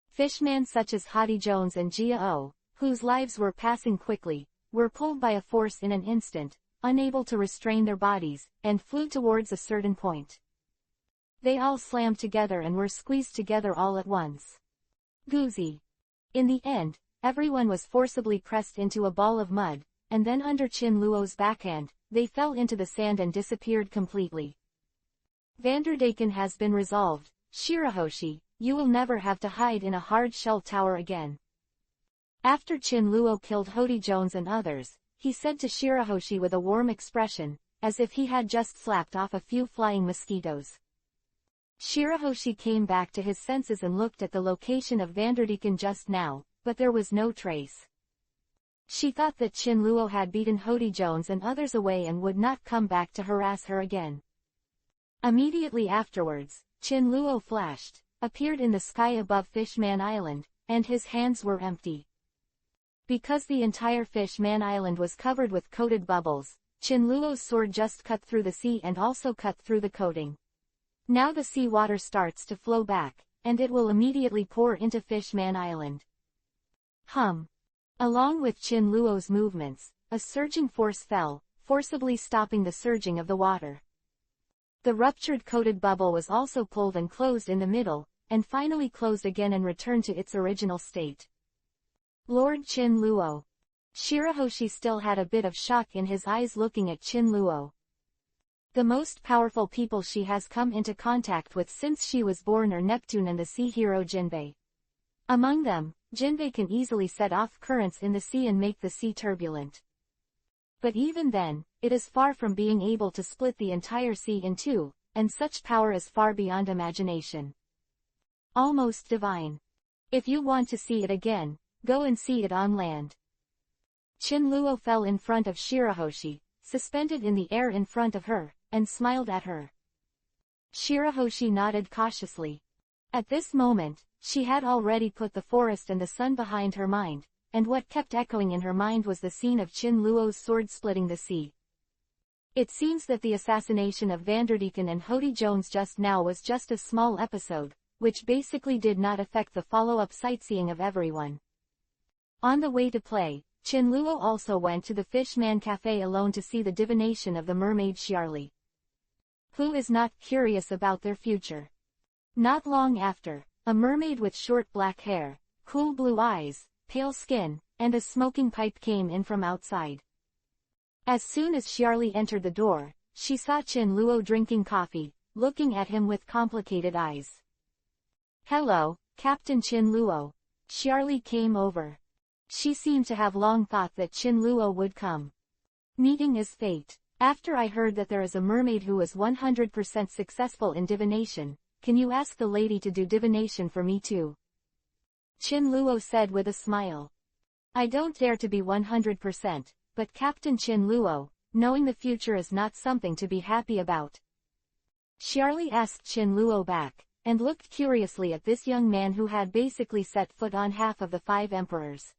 Fishmen such as Hody Jones and Jia O, whose lives were passing quickly, were pulled by a force in an instant, unable to restrain their bodies, and flew towards a certain point. They all slammed together and were squeezed together all at once. Goozy. In the end, everyone was forcibly pressed into a ball of mud, and then under Chin Luo's backhand, they fell into the sand and disappeared completely. Van der Decken has been resolved. Shirahoshi, you will never have to hide in a hard shell tower again. After Chin Luo killed Hody Jones and others, he said to Shirahoshi with a warm expression, as if he had just slapped off a few flying mosquitoes. Shirahoshi came back to his senses and looked at the location of Van der Decken just now, but there was no trace. She thought that Chin Luo had beaten Hody Jones and others away and would not come back to harass her again. Immediately afterwards, Chin Luo flashed, appeared in the sky above Fishman Island, and his hands were empty. Because the entire Fishman Island was covered with coated bubbles, Chin Luo's sword just cut through the sea and also cut through the coating. Now the sea water starts to flow back, and it will immediately pour into Fishman Island. Along with Chin Luo's movements, a surging force fell, forcibly stopping the surging of the water. The ruptured coated bubble was also pulled and closed in the middle, and finally closed again and returned to its original state. Lord Chin Luo. Shirahoshi still had a bit of shock in his eyes looking at Chin Luo. The most powerful people she has come into contact with since she was born are Neptune and the sea hero Jinbei. Among them, Jinbei can easily set off currents in the sea and make the sea turbulent. But even then, it is far from being able to split the entire sea in two, and such power is far beyond imagination. Almost divine. If you want to see it again, go and see it on land. Chin Luo fell in front of Shirahoshi, suspended in the air in front of her, and smiled at her. Shirahoshi nodded cautiously. At this moment, she had already put the forest and the sun behind her mind, and what kept echoing in her mind was the scene of Chin Luo's sword splitting the sea. It seems that the assassination of Vanderdecken and Hody Jones just now was just a small episode, which basically did not affect the follow-up sightseeing of everyone. On the way to play, Chin Luo also went to the Fishman Cafe alone to see the divination of the mermaid Xiarli. Who is not curious about their future? Not long after, a mermaid with short black hair, cool blue eyes, pale skin, and a smoking pipe came in from outside. As soon as Xiarli entered the door, she saw Chin Luo drinking coffee, looking at him with complicated eyes. "Hello, Captain Chin Luo." Xiarli came over. She seemed to have long thought that Chin Luo would come. "Meeting is fate. After I heard that there is a mermaid who is 100% successful in divination, can you ask the lady to do divination for me too?" Chin Luo said with a smile. "I don't dare to be 100%, but Captain Chin Luo, knowing the future is not something to be happy about." Xiarli asked Chin Luo back, and looked curiously at this young man who had basically set foot on half of the 5 emperors.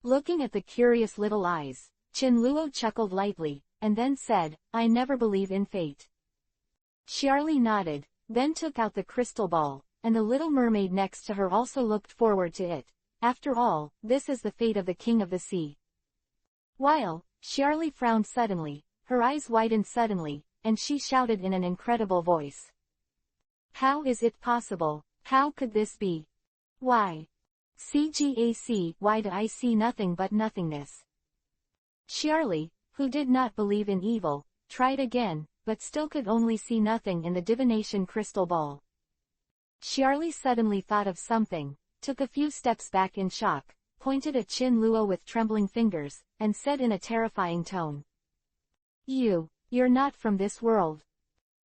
Looking at the curious little eyes, Chin Luo chuckled lightly, and then said, "I never believe in fate." Xiarli nodded, then took out the crystal ball, and the little mermaid next to her also looked forward to it. After all, this is the fate of the king of the sea. While Xiarli frowned suddenly, her eyes widened suddenly, and she shouted in an incredible voice. "How is it possible? How could this be? Why? CGAC, why do I see nothing but nothingness?" Xiarli, who did not believe in evil, tried again, but still could only see nothing in the divination crystal ball. Xiarli suddenly thought of something, took a few steps back in shock, pointed at Chin Luo with trembling fingers, and said in a terrifying tone, You're not from this world."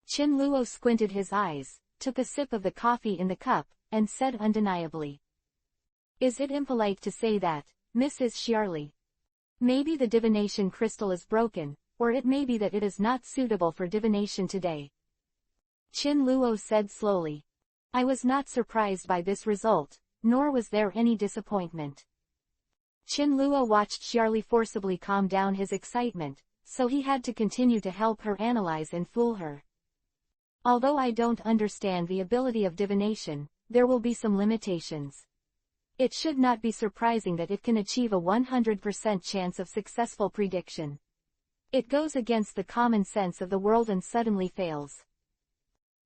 Chin Luo squinted his eyes, took a sip of the coffee in the cup, and said undeniably, "Is it impolite to say that, Mrs. Xiarli? Maybe the divination crystal is broken, or it may be that it is not suitable for divination today." Chin Luo said slowly. "I was not surprised by this result, nor was there any disappointment." Chin Luo watched Xiarli forcibly calm down his excitement, so he had to continue to help her analyze and fool her. "Although I don't understand the ability of divination, there will be some limitations. It should not be surprising that it can achieve a 100% chance of successful prediction. It goes against the common sense of the world and suddenly fails."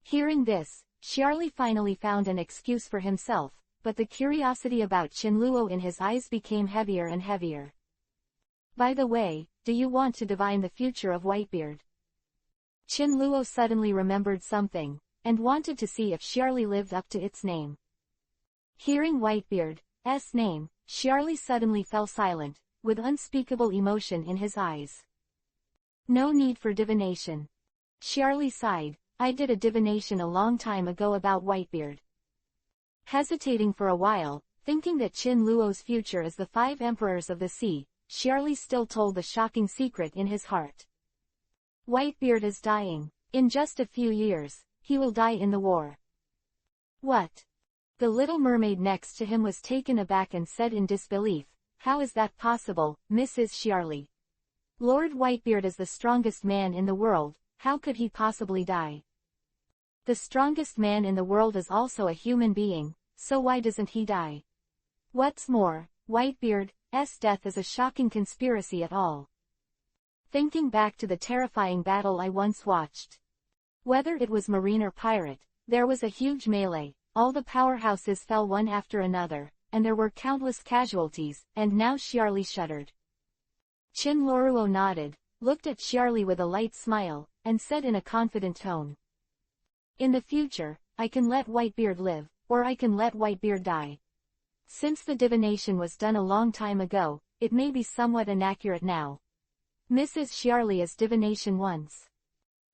Hearing this, Xiarli finally found an excuse for himself, but the curiosity about Chin Luo in his eyes became heavier and heavier. "By the way, do you want to divine the future of Whitebeard?" Chin Luo suddenly remembered something, and wanted to see if Xiarli lived up to its name. Hearing Whitebeard's name, Xiarli suddenly fell silent, with unspeakable emotion in his eyes. "No need for divination." Xiarli sighed, "I did a divination a long time ago about Whitebeard." Hesitating for a while, thinking that Chin Luo's future is the 5 emperors of the sea, Xiarli still told the shocking secret in his heart. "Whitebeard is dying. In just a few years, he will die in the war." "What?" The little mermaid next to him was taken aback and said in disbelief, "How is that possible, Mrs. Xiarli? Lord Whitebeard is the strongest man in the world, how could he possibly die?" "The strongest man in the world is also a human being, so why doesn't he die? What's more, Whitebeard's death is a shocking conspiracy at all. Thinking back to the terrifying battle I once watched. Whether it was marine or pirate, there was a huge melee, all the powerhouses fell one after another, and there were countless casualties, and now Xiarli shuddered. Chin Loruo nodded, looked at Xiarli with a light smile, and said in a confident tone. In the future, I can let Whitebeard live, or I can let Whitebeard die. Since the divination was done a long time ago, it may be somewhat inaccurate now. Mrs. Xiarli is divination once.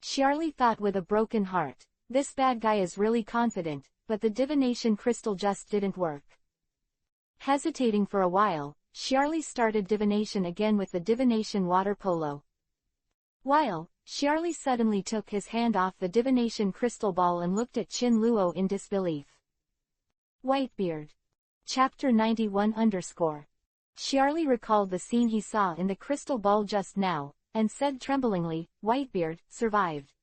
Xiarli thought with a broken heart, this bad guy is really confident, but the divination crystal just didn't work. Hesitating for a while, Xiarli started divination again with the divination water polo. While, Xiarli suddenly took his hand off the divination crystal ball and looked at Chin Luo in disbelief. Whitebeard. Chapter-81-100. Xiarli recalled the scene he saw in the crystal ball just now, and said tremblingly, Whitebeard, survived.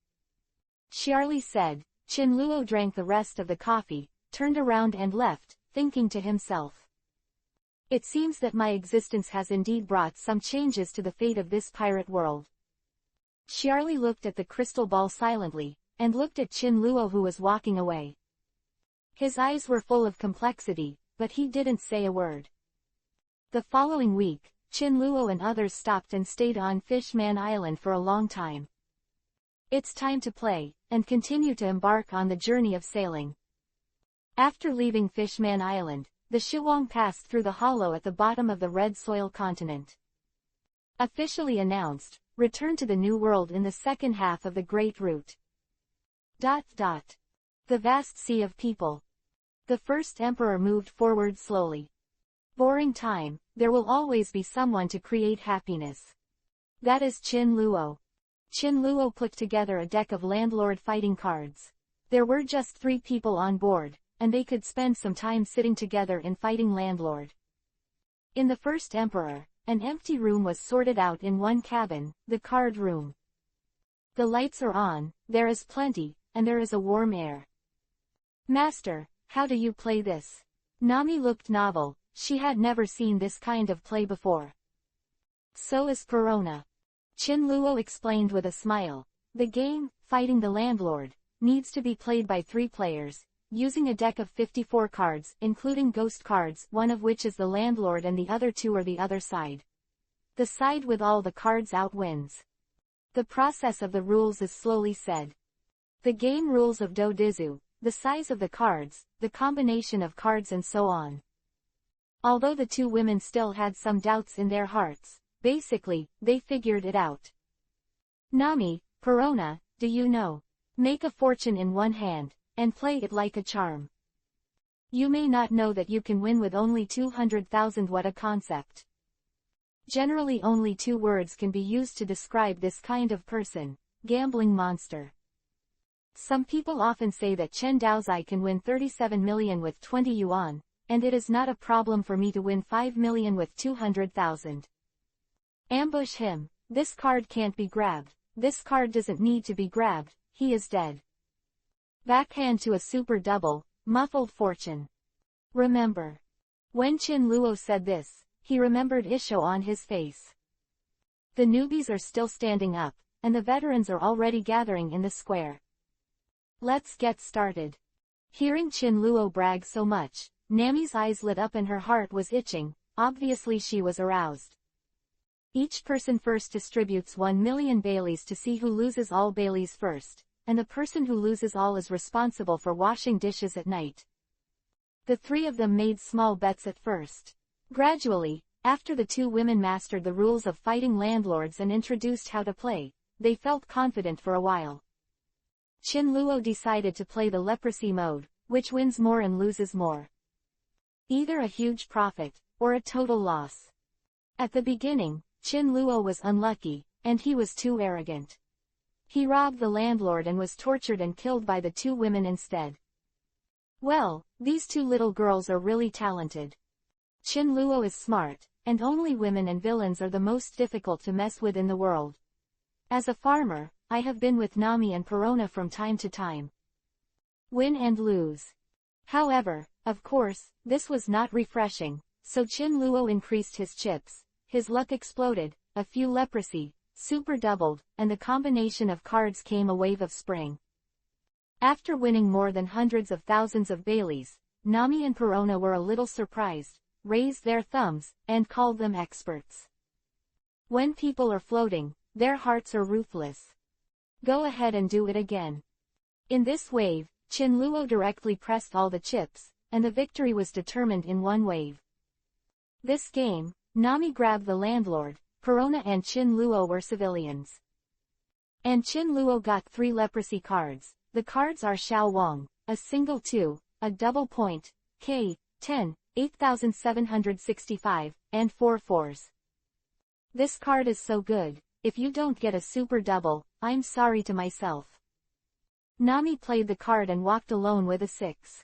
Xiarli said. Chin Luo drank the rest of the coffee, turned around and left, thinking to himself. It seems that my existence has indeed brought some changes to the fate of this pirate world. Xiarli looked at the crystal ball silently, and looked at Chin Luo who was walking away. His eyes were full of complexity, but he didn't say a word. The following week, Chin Luo and others stopped and stayed on Fishman Island for a long time. It's time to play, and continue to embark on the journey of sailing. After leaving Fishman Island, the Shiwong passed through the hollow at the bottom of the Red Soil continent. Officially announced, return to the New World in the second half of the Great Route. The vast sea of people. The first emperor moved forward slowly. Boring time, there will always be someone to create happiness. That is Chin Luo. Chin Luo put together a deck of landlord fighting cards. There were just 3 people on board, and they could spend some time sitting together in fighting landlord. In the first emperor, an empty room was sorted out in one cabin, the card room. The lights are on, there is plenty, and there is a warm air. Master, how do you play this? Nami looked novel, she had never seen this kind of play before. So is Perona. Chin Luo explained with a smile. The game, Fighting the Landlord, needs to be played by 3 players, using a deck of 54 cards, including ghost cards, one of which is the landlord and the other 2 are the other side. The side with all the cards out wins. The process of the rules is slowly said. The game rules of Dodizu, the size of the cards, the combination of cards and so on. Although the 2 women still had some doubts in their hearts, basically, they figured it out. Nami, Perona, do you know? Make a fortune in one hand, and play it like a charm. You may not know that you can win with only 200,000. What a concept. Generally only 2 words can be used to describe this kind of person, gambling monster. Some people often say that Chen Daozai can win 37 million with 20 yuan, and it is not a problem for me to win 5 million with 200,000. Ambush him. This card can't be grabbed. This card doesn't need to be grabbed, he is dead. Backhand to a super double, muffled fortune. Remember. When Chin Luo said this, he remembered Isho on his face. The newbies are still standing up, and the veterans are already gathering in the square. Let's get started. Hearing Chin Luo brag so much, Nami's eyes lit up and her heart was itching, obviously she was aroused. Each person first distributes 1 million Baileys to see who loses all Baileys first, and the person who loses all is responsible for washing dishes at night. The 3 of them made small bets at first. Gradually, after the 2 women mastered the rules of fighting landlords and introduced how to play, they felt confident for a while. Chin Luo decided to play the leprosy mode, which wins more and loses more. Either a huge profit, or a total loss. At the beginning, Chin Luo was unlucky, and he was too arrogant. He robbed the landlord and was tortured and killed by the 2 women instead. Well, these 2 little girls are really talented. Chin Luo is smart, and only women and villains are the most difficult to mess with in the world. As a farmer, I have been with Nami and Perona from time to time. Win and lose. However, of course, this was not refreshing, so Chin Luo increased his chips, his luck exploded, a few leprosy, super doubled, and the combination of cards came a wave of spring. After winning more than hundreds of thousands of Baileys, Nami and Perona were a little surprised, raised their thumbs, and called them experts. When people are floating, their hearts are ruthless. Go ahead and do it again. In this wave, Chinluo directly pressed all the chips, and the victory was determined in one wave. This game, Nami grabbed the landlord, Perona and Chinluo were civilians. And Chinluo got 3 leprosy cards. The cards are Xiao Wang, a single 2, a double point, K, 10, 8765, and 4 fours. This card is so good, if you don't get a super double, I'm sorry to myself. Nami played the card and walked alone with a 6.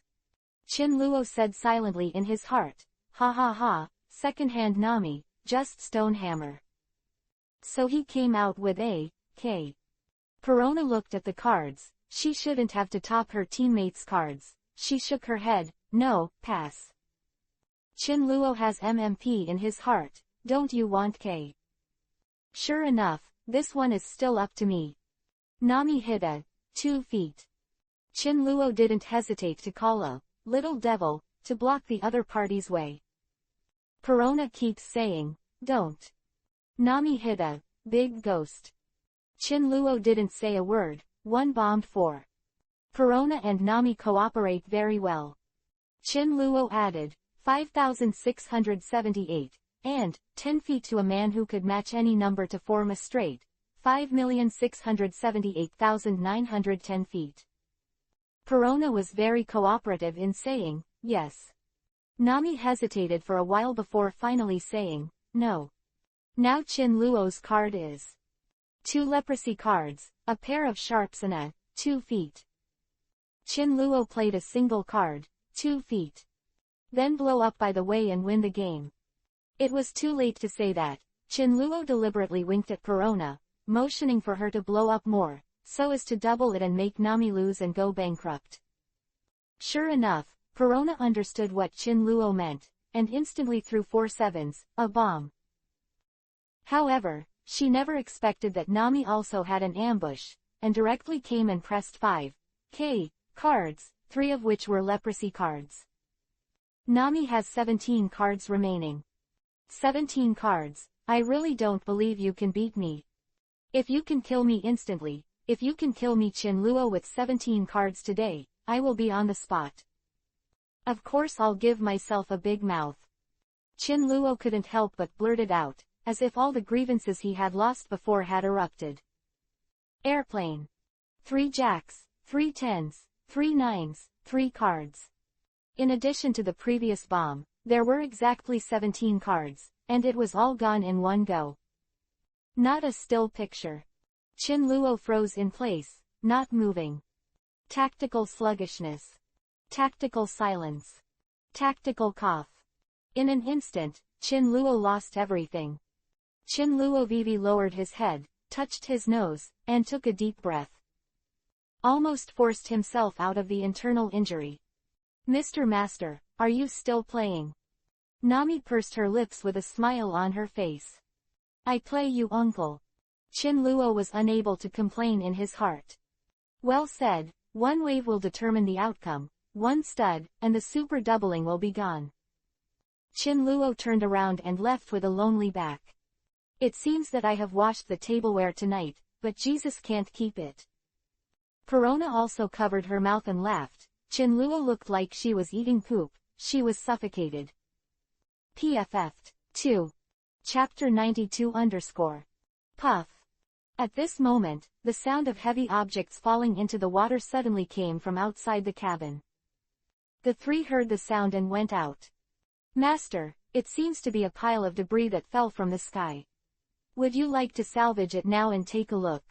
Chinluo said silently in his heart, ha ha ha, second-hand Nami, just stonehammer. So he came out with a K. Perona looked at the cards. She shouldn't have to top her teammates' cards. She shook her head, no, pass. Chinluo has MMP in his heart, don't you want K? Sure enough, this one is still up to me. Nami hit a 2 feet. Chinluo didn't hesitate to call a little devil to block the other party's way. Perona keeps saying, don't. Nami hit a big ghost. Chinluo didn't say a word. 1 bombed 4. Perona and Nami cooperate very well. Chinluo added 5,678, and 10 feet to a man who could match any number to form a straight 5,678,910 feet. Perona was very cooperative in saying, yes. Nami hesitated for a while before finally saying, no. Now Chinluo's card is 2 leprosy cards, a pair of sharps and a 2 feet. Chinluo played a single card, 2 feet. Then blow up by the way and win the game. It was too late to say that. Chinluo deliberately winked at Perona, motioning for her to blow up more, so as to double it and make Nami lose and go bankrupt. Sure enough, Perona understood what Chinluo meant, and instantly threw 4 sevens, a bomb. However, she never expected that Nami also had an ambush, and directly came and pressed 5 K cards, 3 of which were leprosy cards. Nami has 17 cards remaining. 17 cards, I really don't believe you can beat me. If you can kill me instantly, if you can kill me Chinluo with 17 cards today, I will be on the spot. Of course I'll give myself a big mouth. Chinluo couldn't help but blurt it out, as if all the grievances he had lost before had erupted. Airplane. 3 jacks, 3 tens, 3 nines, 3 cards. In addition to the previous bomb, there were exactly 17 cards, and it was all gone in one go. Not a still picture. Chinluo froze in place, not moving. Tactical sluggishness. Tactical silence. Tactical cough. In an instant, Chinluo lost everything. Chinluo Vivi lowered his head, touched his nose, and took a deep breath. Almost forced himself out of the internal injury. Mr. Master, are you still playing? Nami pursed her lips with a smile on her face. I play you uncle. Chinluo was unable to complain in his heart. Well said, one wave will determine the outcome, one stud, and the super doubling will be gone. Chinluo turned around and left with a lonely back. It seems that I have washed the tableware tonight, but Jesus can't keep it. Perona also covered her mouth and laughed. Chinluo looked like she was eating poop, she was suffocated. PFF'd. 2. Chapter 92_. Puff. At this moment, the sound of heavy objects falling into the water suddenly came from outside the cabin. The 3 heard the sound and went out. Master, it seems to be a pile of debris that fell from the sky. Would you like to salvage it now and take a look?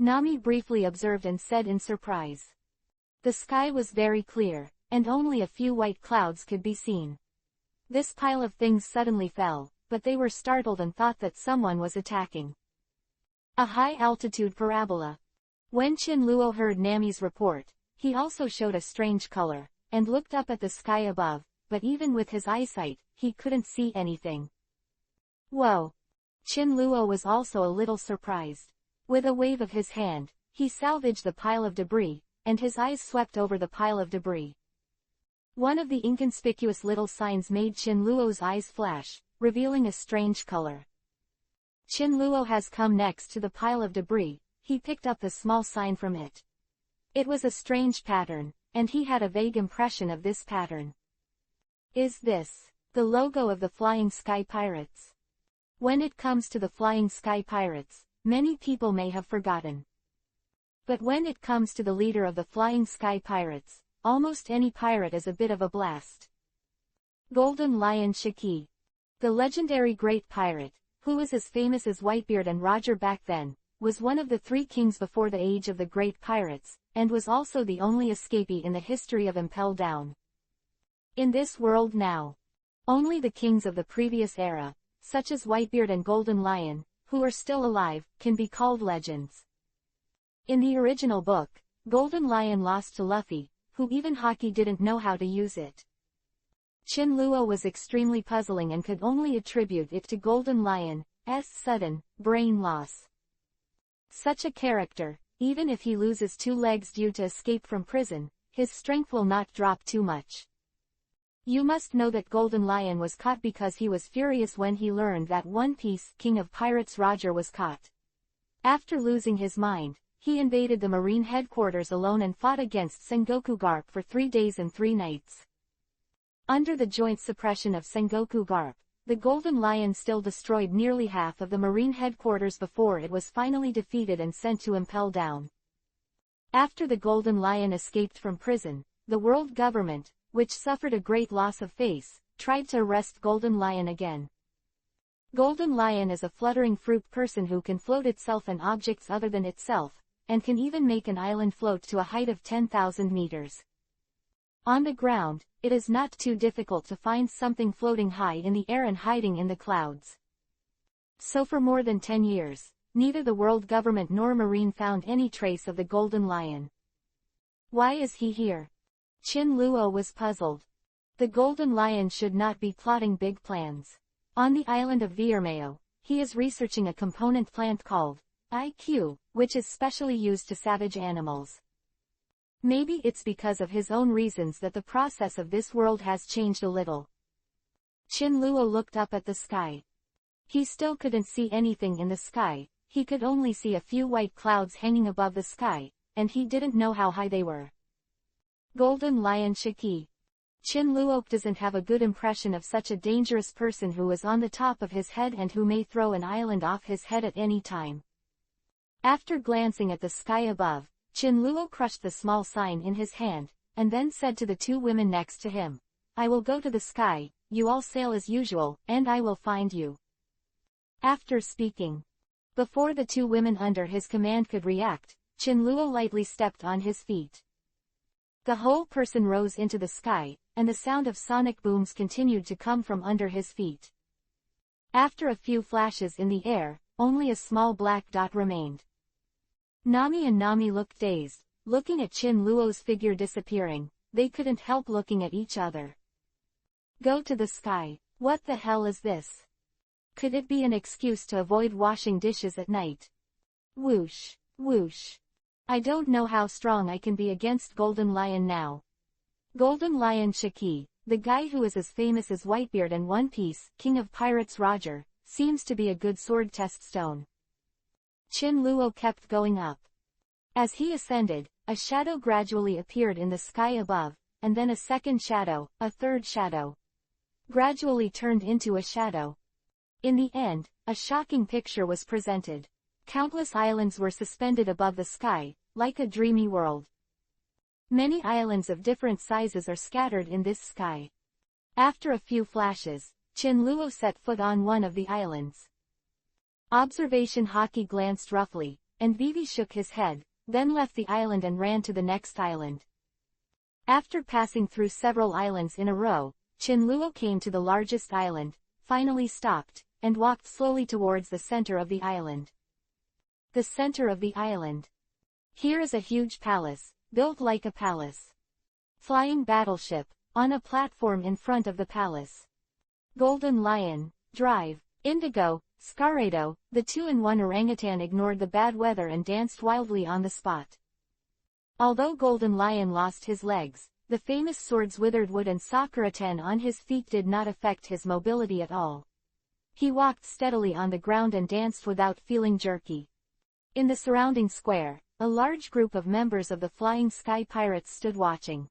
Nami briefly observed and said in surprise. The sky was very clear, and only a few white clouds could be seen. This pile of things suddenly fell, but they were startled and thought that someone was attacking. A high-altitude parabola. When Chinluo heard Nami's report, he also showed a strange color, and looked up at the sky above, but even with his eyesight, he couldn't see anything. Whoa! Chinluo was also a little surprised. With a wave of his hand, he salvaged the pile of debris, and his eyes swept over the pile of debris. One of the inconspicuous little signs made Qin Luo's eyes flash, revealing a strange color. Qin Luo has come next to the pile of debris. He picked up the small sign from it. It was a strange pattern, and he had a vague impression of this pattern. Is this the logo of the Flying Sky Pirates? When it comes to the Flying Sky Pirates, many people may have forgotten. But when it comes to the leader of the Flying Sky Pirates, almost any pirate is a bit of a blast. Golden Lion Shiki. The legendary great pirate, who was as famous as Whitebeard and Roger back then, was one of the 3 kings before the age of the great pirates, and was also the only escapee in the history of Impel Down. In this world now, only the kings of the previous era, such as Whitebeard and Golden Lion, who are still alive, can be called legends. In the original book, Golden Lion lost to Luffy, who even Haki didn't know how to use it. Qin Luo was extremely puzzling and could only attribute it to Golden Lion's sudden brain loss. Such a character, even if he loses 2 legs due to escape from prison, his strength will not drop too much. You must know that Golden Lion was caught because he was furious when he learned that One Piece King of Pirates Roger was caught. After losing his mind, he invaded the marine headquarters alone and fought against Sengoku Garp for 3 days and 3 nights. Under the joint suppression of Sengoku Garp, the Golden Lion still destroyed nearly half of the marine headquarters before it was finally defeated and sent to Impel Down. After the Golden Lion escaped from prison, the world government, which suffered a great loss of face, tried to arrest Golden Lion again. Golden Lion is a fluttering fruit person who can float itself and objects other than itself, and can even make an island float to a height of 10,000 meters. On the ground, it is not too difficult to find something floating high in the air and hiding in the clouds. So for more than 10 years, neither the world government nor Marine found any trace of the Golden Lion. Why is he here? Qin Luo was puzzled. The Golden Lion should not be plotting big plans. On the island of Viermeo, he is researching a component plant called IQ, which is specially used to savage animals. Maybe it's because of his own reasons that the process of this world has changed a little. Qin Luo looked up at the sky. He still couldn't see anything in the sky, he could only see a few white clouds hanging above the sky, and he didn't know how high they were. Golden Lion Shiki. Qin Luo doesn't have a good impression of such a dangerous person who is on the top of his head and who may throw an island off his head at any time. After glancing at the sky above, Qin Luo crushed the small sign in his hand, and then said to the 2 women next to him, "I will go to the sky, you all sail as usual, and I will find you." After speaking, before the 2 women under his command could react, Qin Luo lightly stepped on his feet. The whole person rose into the sky, and the sound of sonic booms continued to come from under his feet. After a few flashes in the air, only a small black dot remained. Nami and Nami looked dazed, looking at Qin Luo's figure disappearing. They couldn't help looking at each other. Go to the sky. What the hell is this? Could it be an excuse to avoid washing dishes at night? Whoosh, whoosh. I don't know how strong I can be against Golden Lion now. Golden Lion Shiki, the guy who is as famous as Whitebeard and One Piece King of Pirates Roger, seems to be a good sword test stone. Qin Luo kept going up. As he ascended, a shadow gradually appeared in the sky above, and then a second shadow, a third shadow. Gradually turned into a shadow. In the end, a shocking picture was presented. Countless islands were suspended above the sky, like a dreamy world. Many islands of different sizes are scattered in this sky. After a few flashes, Qin Luo set foot on one of the islands. Observation Haki glanced roughly, and Vivi shook his head, then left the island and ran to the next island. After passing through several islands in a row, Qin Luo came to the largest island, finally stopped, and walked slowly towards the center of the island. The center of the island. Here is a huge palace, built like a palace. Flying battleship, on a platform in front of the palace. Golden Lion, Drive, Indigo, Scarado, the 2-in-1 orangutan ignored the bad weather and danced wildly on the spot. Although Golden Lion lost his legs, the famous swords Withered Wood and Sakura-ten on his feet did not affect his mobility at all. He walked steadily on the ground and danced without feeling jerky. In the surrounding square, a large group of members of the Flying Sky Pirates stood watching.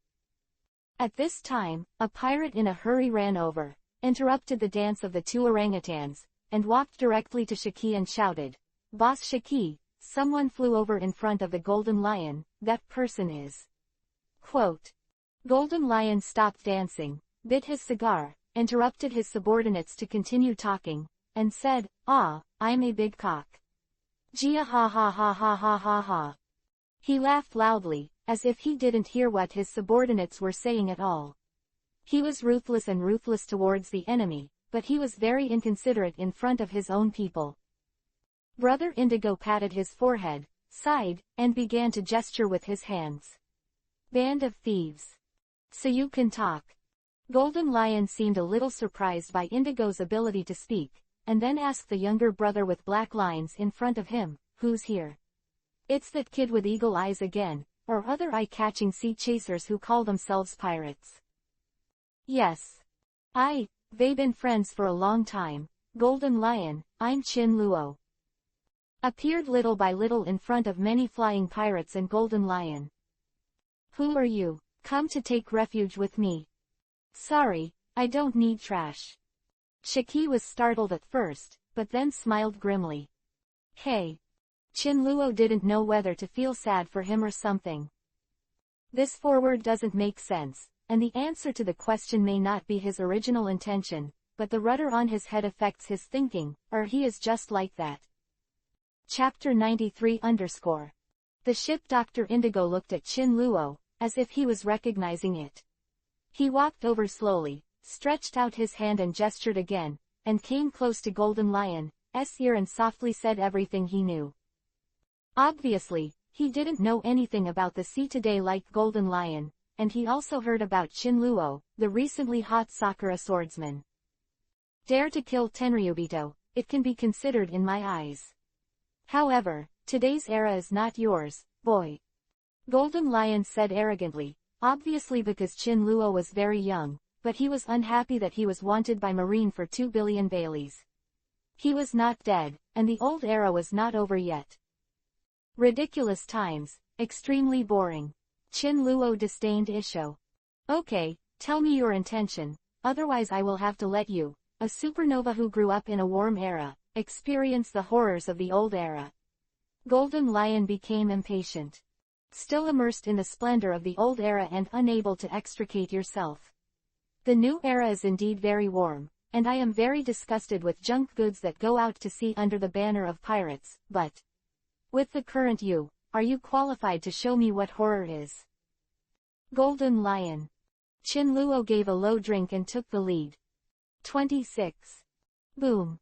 At this time, a pirate in a hurry ran over, interrupted the dance of the two orangutans, and walked directly to Shiki and shouted, "Boss Shiki, someone flew over in front of the Golden Lion, that person is." Quote. Golden Lion stopped dancing, bit his cigar, interrupted his subordinates to continue talking, and said, "Ah, I'm a big cock. Gia ha ha ha ha ha ha ha." He laughed loudly, as if he didn't hear what his subordinates were saying at all. He was ruthless towards the enemy, but he was very inconsiderate in front of his own people. Brother Indigo patted his forehead, sighed, and began to gesture with his hands. "Band of thieves. So you can talk." Golden Lion seemed a little surprised by Indigo's ability to speak, and then asked the younger brother with black lines in front of him, "Who's here?" "It's that kid with eagle eyes again, or other eye-catching sea chasers who call themselves pirates." "Yes. They've been friends for a long time. Golden Lion, I'm Chin Luo." Appeared little by little in front of many flying pirates and Golden Lion. "Who are you? Come to take refuge with me." "Sorry, I don't need trash." Shiki was startled at first, but then smiled grimly. "Hey." Chin Luo didn't know whether to feel sad for him or something. This foreword doesn't make sense, and the answer to the question may not be his original intention, but the rudder on his head affects his thinking, or he is just like that. Chapter 93_. The ship. Dr. Indigo looked at Chin Luo, as if he was recognizing it. He walked over slowly, stretched out his hand and gestured again, and came close to Golden Lion's ear and softly said everything he knew. Obviously, he didn't know anything about the sea today like Golden Lion, and he also heard about Chin Luo, the recently hot Sakura swordsman. "Dare to kill Tenryubito, it can be considered in my eyes. However, today's era is not yours, boy," Golden Lion said arrogantly, obviously because Chin Luo was very young, but he was unhappy that he was wanted by Marine for 2 billion Baileys. He was not dead, and the old era was not over yet. Ridiculous times, extremely boring. Chin Luo disdained Isho. "Okay, tell me your intention, otherwise I will have to let you, a supernova who grew up in a warm era, experience the horrors of the old era." Golden Lion became impatient. "Still immersed in the splendor of the old era and unable to extricate yourself. The new era is indeed very warm, and I am very disgusted with junk goods that go out to sea under the banner of pirates, but with the current you, are you qualified to show me what horror is?" Golden Lion. Chin Luo gave a low drink and took the lead. 26. Boom.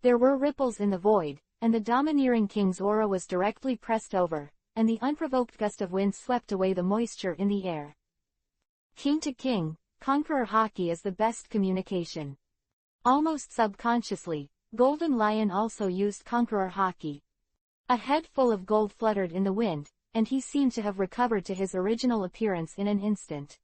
There were ripples in the void, and the domineering king's aura was directly pressed over, and the unprovoked gust of wind swept away the moisture in the air. King to king, conqueror haki is the best communication. Almost subconsciously, Golden Lion also used conqueror haki. A head full of gold fluttered in the wind, and he seemed to have recovered to his original appearance in an instant.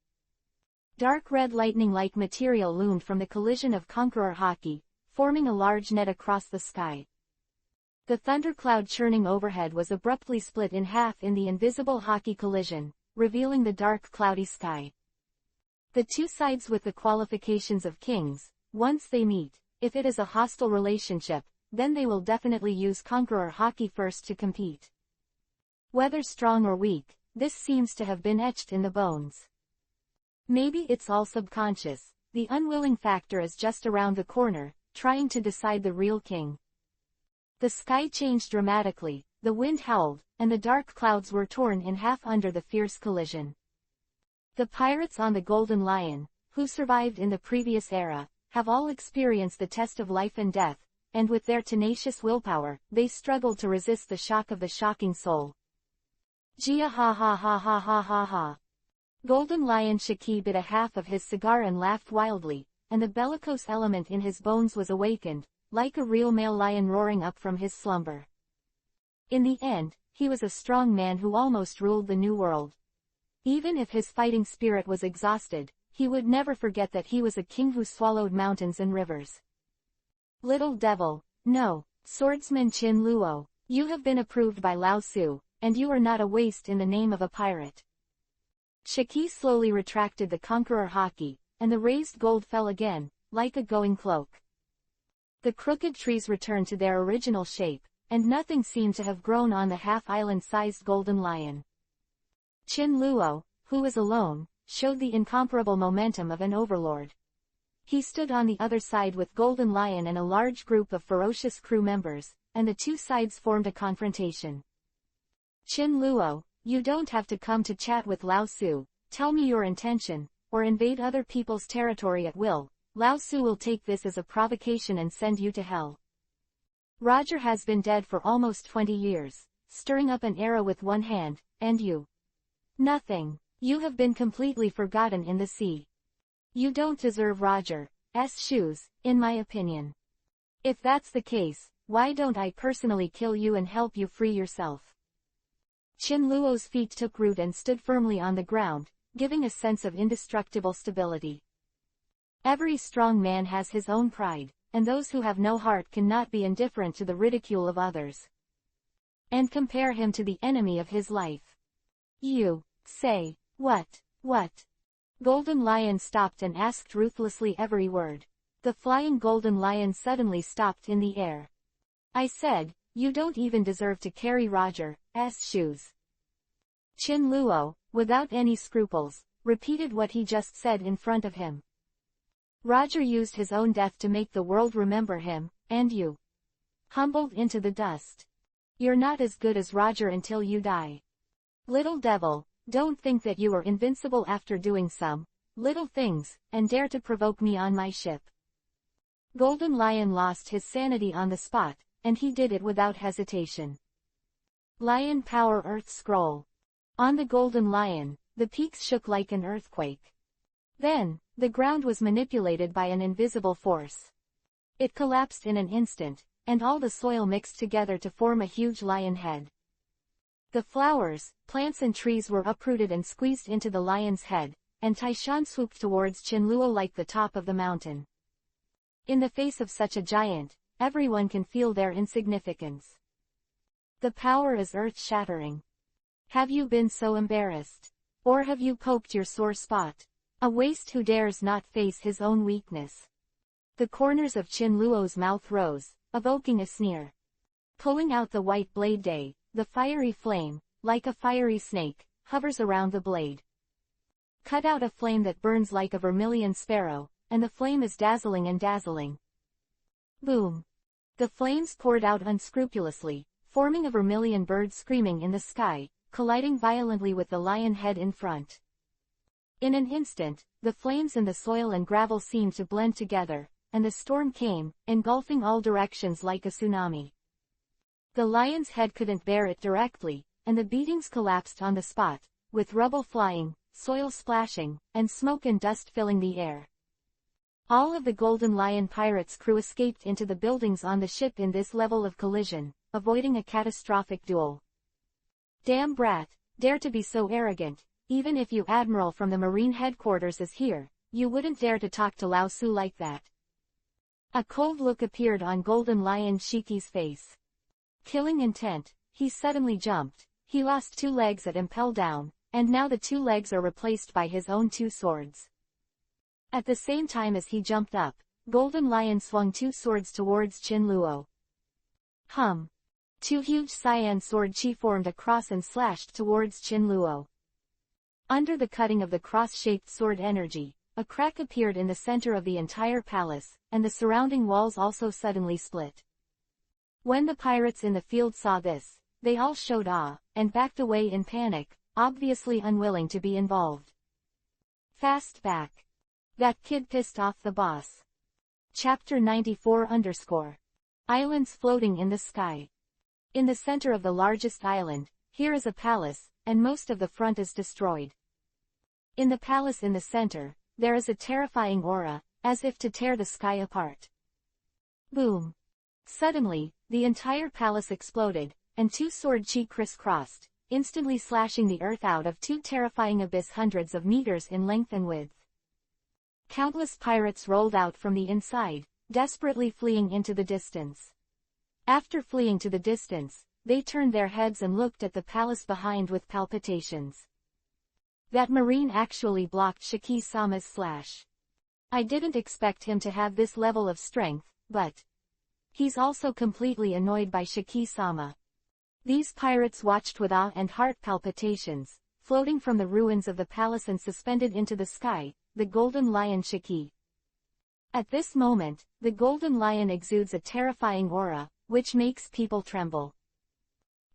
Dark red lightning-like material loomed from the collision of conqueror haki, forming a large net across the sky. The thundercloud churning overhead was abruptly split in half in the invisible haki collision, revealing the dark cloudy sky. The two sides with the qualifications of kings, once they meet, if it is a hostile relationship, then they will definitely use conqueror haki first to compete. Whether strong or weak, this seems to have been etched in the bones. Maybe it's all subconscious, the unwilling factor is just around the corner, trying to decide the real king. The sky changed dramatically, the wind howled, and the dark clouds were torn in half under the fierce collision. The pirates on the Golden Lion, who survived in the previous era, have all experienced the test of life and death, and with their tenacious willpower, they struggled to resist the shock of the shocking soul. Gia ha ha ha ha ha ha ha. Golden Lion Shiki bit a half of his cigar and laughed wildly, and the bellicose element in his bones was awakened, like a real male lion roaring up from his slumber. In the end, he was a strong man who almost ruled the new world, Even if his fighting spirit was exhausted, he would never forget that he was a king who swallowed mountains and rivers. Little devil, no, swordsman Qin Luo, you have been approved by Lao Su, and you are not a waste in the name of a pirate. Shiki slowly retracted the conqueror haki, and the raised gold fell again, like a going cloak. The crooked trees returned to their original shape, and nothing seemed to have grown on the half-island-sized golden lion. Qin Luo, who was alone, showed the incomparable momentum of an overlord. He stood on the other side with Golden Lion and a large group of ferocious crew members, and the two sides formed a confrontation. Qin Luo, you don't have to come to chat with Lao Su, tell me your intention, or invade other people's territory at will. Lao Su will take this as a provocation and send you to hell. Roger has been dead for almost 20 years, stirring up an era with one hand, and you. Nothing. You have been completely forgotten in the sea. You don't deserve Roger's shoes, in my opinion. If that's the case, why don't I personally kill you and help you free yourself? Qin Luo's feet took root and stood firmly on the ground, giving a sense of indestructible stability. Every strong man has his own pride, and those who have no heart cannot be indifferent to the ridicule of others. And compare him to the enemy of his life. You say, what? Golden Lion stopped and asked ruthlessly every word. The flying Golden Lion suddenly stopped in the air. I said, you don't even deserve to carry Roger's shoes. Qin Luo, without any scruples, repeated what he just said in front of him. Roger used his own death to make the world remember him, and you humbled into the dust. You're not as good as Roger until you die. Little devil, don't think that you are invincible after doing some little things, and dare to provoke me on my ship. Golden Lion lost his sanity on the spot, and he did it without hesitation. Lion Power Earth Scroll. On the Golden Lion, the peaks shook like an earthquake. Then, the ground was manipulated by an invisible force. It collapsed in an instant, and all the soil mixed together to form a huge lion head. The flowers, plants and trees were uprooted and squeezed into the lion's head, and Taishan swooped towards Qin Luo like the top of the mountain. In the face of such a giant, everyone can feel their insignificance. The power is earth-shattering. Have you been so embarrassed? Or have you poked your sore spot? A waste who dares not face his own weakness. The corners of Qin Luo's mouth rose, evoking a sneer. Pulling out the white blade day, the fiery flame, like a fiery snake, hovers around the blade. Cut out a flame that burns like a vermilion sparrow, and the flame is dazzling and dazzling. Boom! The flames poured out unscrupulously, forming a vermilion bird screaming in the sky, colliding violently with the lion head in front. In an instant, the flames in the soil and gravel seemed to blend together, and the storm came, engulfing all directions like a tsunami. The lion's head couldn't bear it directly, and the beatings collapsed on the spot, with rubble flying, soil splashing, and smoke and dust filling the air. All of the Golden Lion pirates' crew escaped into the buildings on the ship in this level of collision, avoiding a catastrophic duel. Damn brat, dare to be so arrogant, even if you admiral from the Marine headquarters is here, you wouldn't dare to talk to Lao Su like that. A cold look appeared on Golden Lion Shiki's face. Killing intent, he suddenly jumped. He lost 2 legs at impel down, and now the 2 legs are replaced by his own 2 swords. At the same time as he jumped up, Golden Lion swung 2 swords towards Qin Luo. 2 huge cyan sword chi formed a cross and slashed towards Qin Luo. Under the cutting of the cross-shaped sword energy, a crack appeared in the center of the entire palace, and the surrounding walls also suddenly split. When the pirates in the field saw this, they all showed awe, and backed away in panic, obviously unwilling to be involved. Fast back. That kid pissed off the boss. Chapter 94 _ Islands floating in the sky. In the center of the largest island, here is a palace, and most of the front is destroyed. In the palace in the center, there is a terrifying aura, as if to tear the sky apart. Boom! Suddenly, the entire palace exploded, and 2 sword chi crisscrossed, instantly slashing the earth out of two terrifying abyss hundreds of meters in length and width. Countless pirates rolled out from the inside, desperately fleeing into the distance. After fleeing to the distance, they turned their heads and looked at the palace behind with palpitations. That marine actually blocked Shiki-sama's slash. I didn't expect him to have this level of strength, but he's also completely annoyed by Shiki-sama. These pirates watched with awe and heart palpitations, floating from the ruins of the palace and suspended into the sky, the golden lion Shiki. At this moment, the golden lion exudes a terrifying aura, which makes people tremble.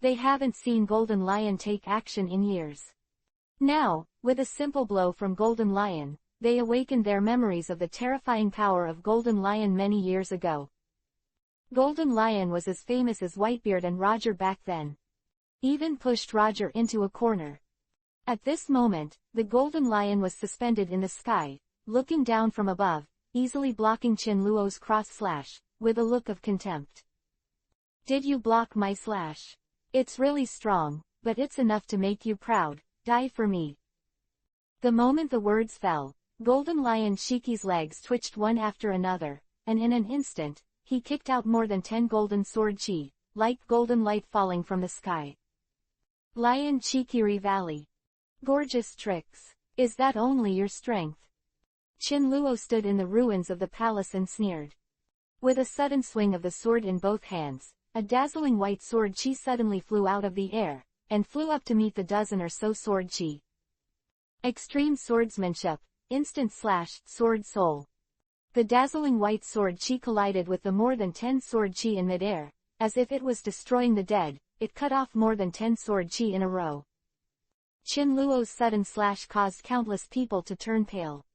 They haven't seen Golden Lion take action in years. Now, with a simple blow from Golden Lion, they awakened their memories of the terrifying power of Golden Lion many years ago. Golden Lion was as famous as Whitebeard and Roger back then. Even pushed Roger into a corner. At this moment, the Golden Lion was suspended in the sky, looking down from above, easily blocking Chin-Luo's cross slash, with a look of contempt. Did you block my slash? It's really strong, but it's enough to make you proud. Die for me. The moment the words fell, Golden Lion Shiki's legs twitched one after another, and in an instant, he kicked out more than 10 golden sword chi, like golden light falling from the sky. Lion Chikiri Valley. Gorgeous tricks. Is that only your strength? Chin-Luo stood in the ruins of the palace and sneered. With a sudden swing of the sword in both hands, a dazzling white sword chi suddenly flew out of the air, and flew up to meet the dozen or so sword chi. Extreme swordsmanship, instant slash, sword soul. The dazzling white sword chi collided with the more than 10 sword chi in midair, as if it was destroying the dead. It cut off more than 10 sword chi in a row. Chin-Luo's sudden slash caused countless people to turn pale.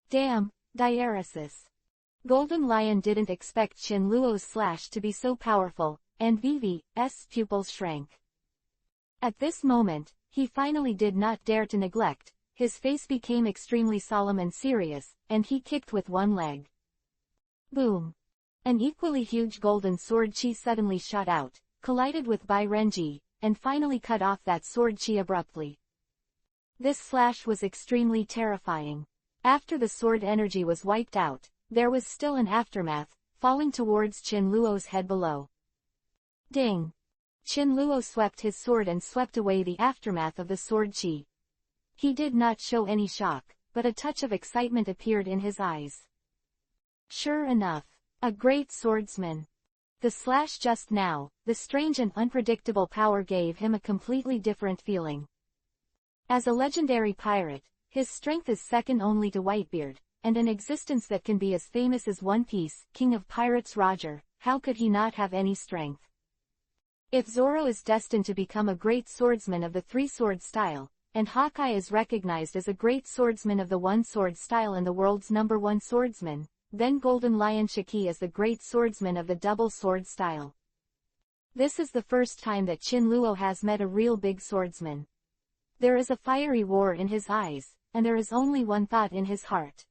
Damn, diaresis. Golden Lion didn't expect Chin-Luo's slash to be so powerful, and Vivi's pupils shrank. At this moment, he finally did not dare to neglect. His face became extremely solemn and serious, and he kicked with one leg. Boom! An equally huge golden sword chi suddenly shot out, collided with Bai Renji, and finally cut off that sword chi abruptly. This slash was extremely terrifying. After the sword energy was wiped out, there was still an aftermath, falling towards Chin-Luo's head below. Ding! Chin-Luo swept his sword and swept away the aftermath of the sword chi. He did not show any shock, but a touch of excitement appeared in his eyes. Sure enough, a great swordsman. The slash just now, the strange and unpredictable power gave him a completely different feeling. As a legendary pirate, his strength is second only to Whitebeard, and an existence that can be as famous as One Piece, King of Pirates Roger. How could he not have any strength? If Zoro is destined to become a great swordsman of the three-sword style, and Hawkeye is recognized as a great swordsman of the one-sword style and the world's #1 swordsman, then Golden Lion Shiki is the great swordsman of the double-sword style. This is the first time that Chin-Luo has met a real big swordsman. There is a fiery war in his eyes, and there is only one thought in his heart.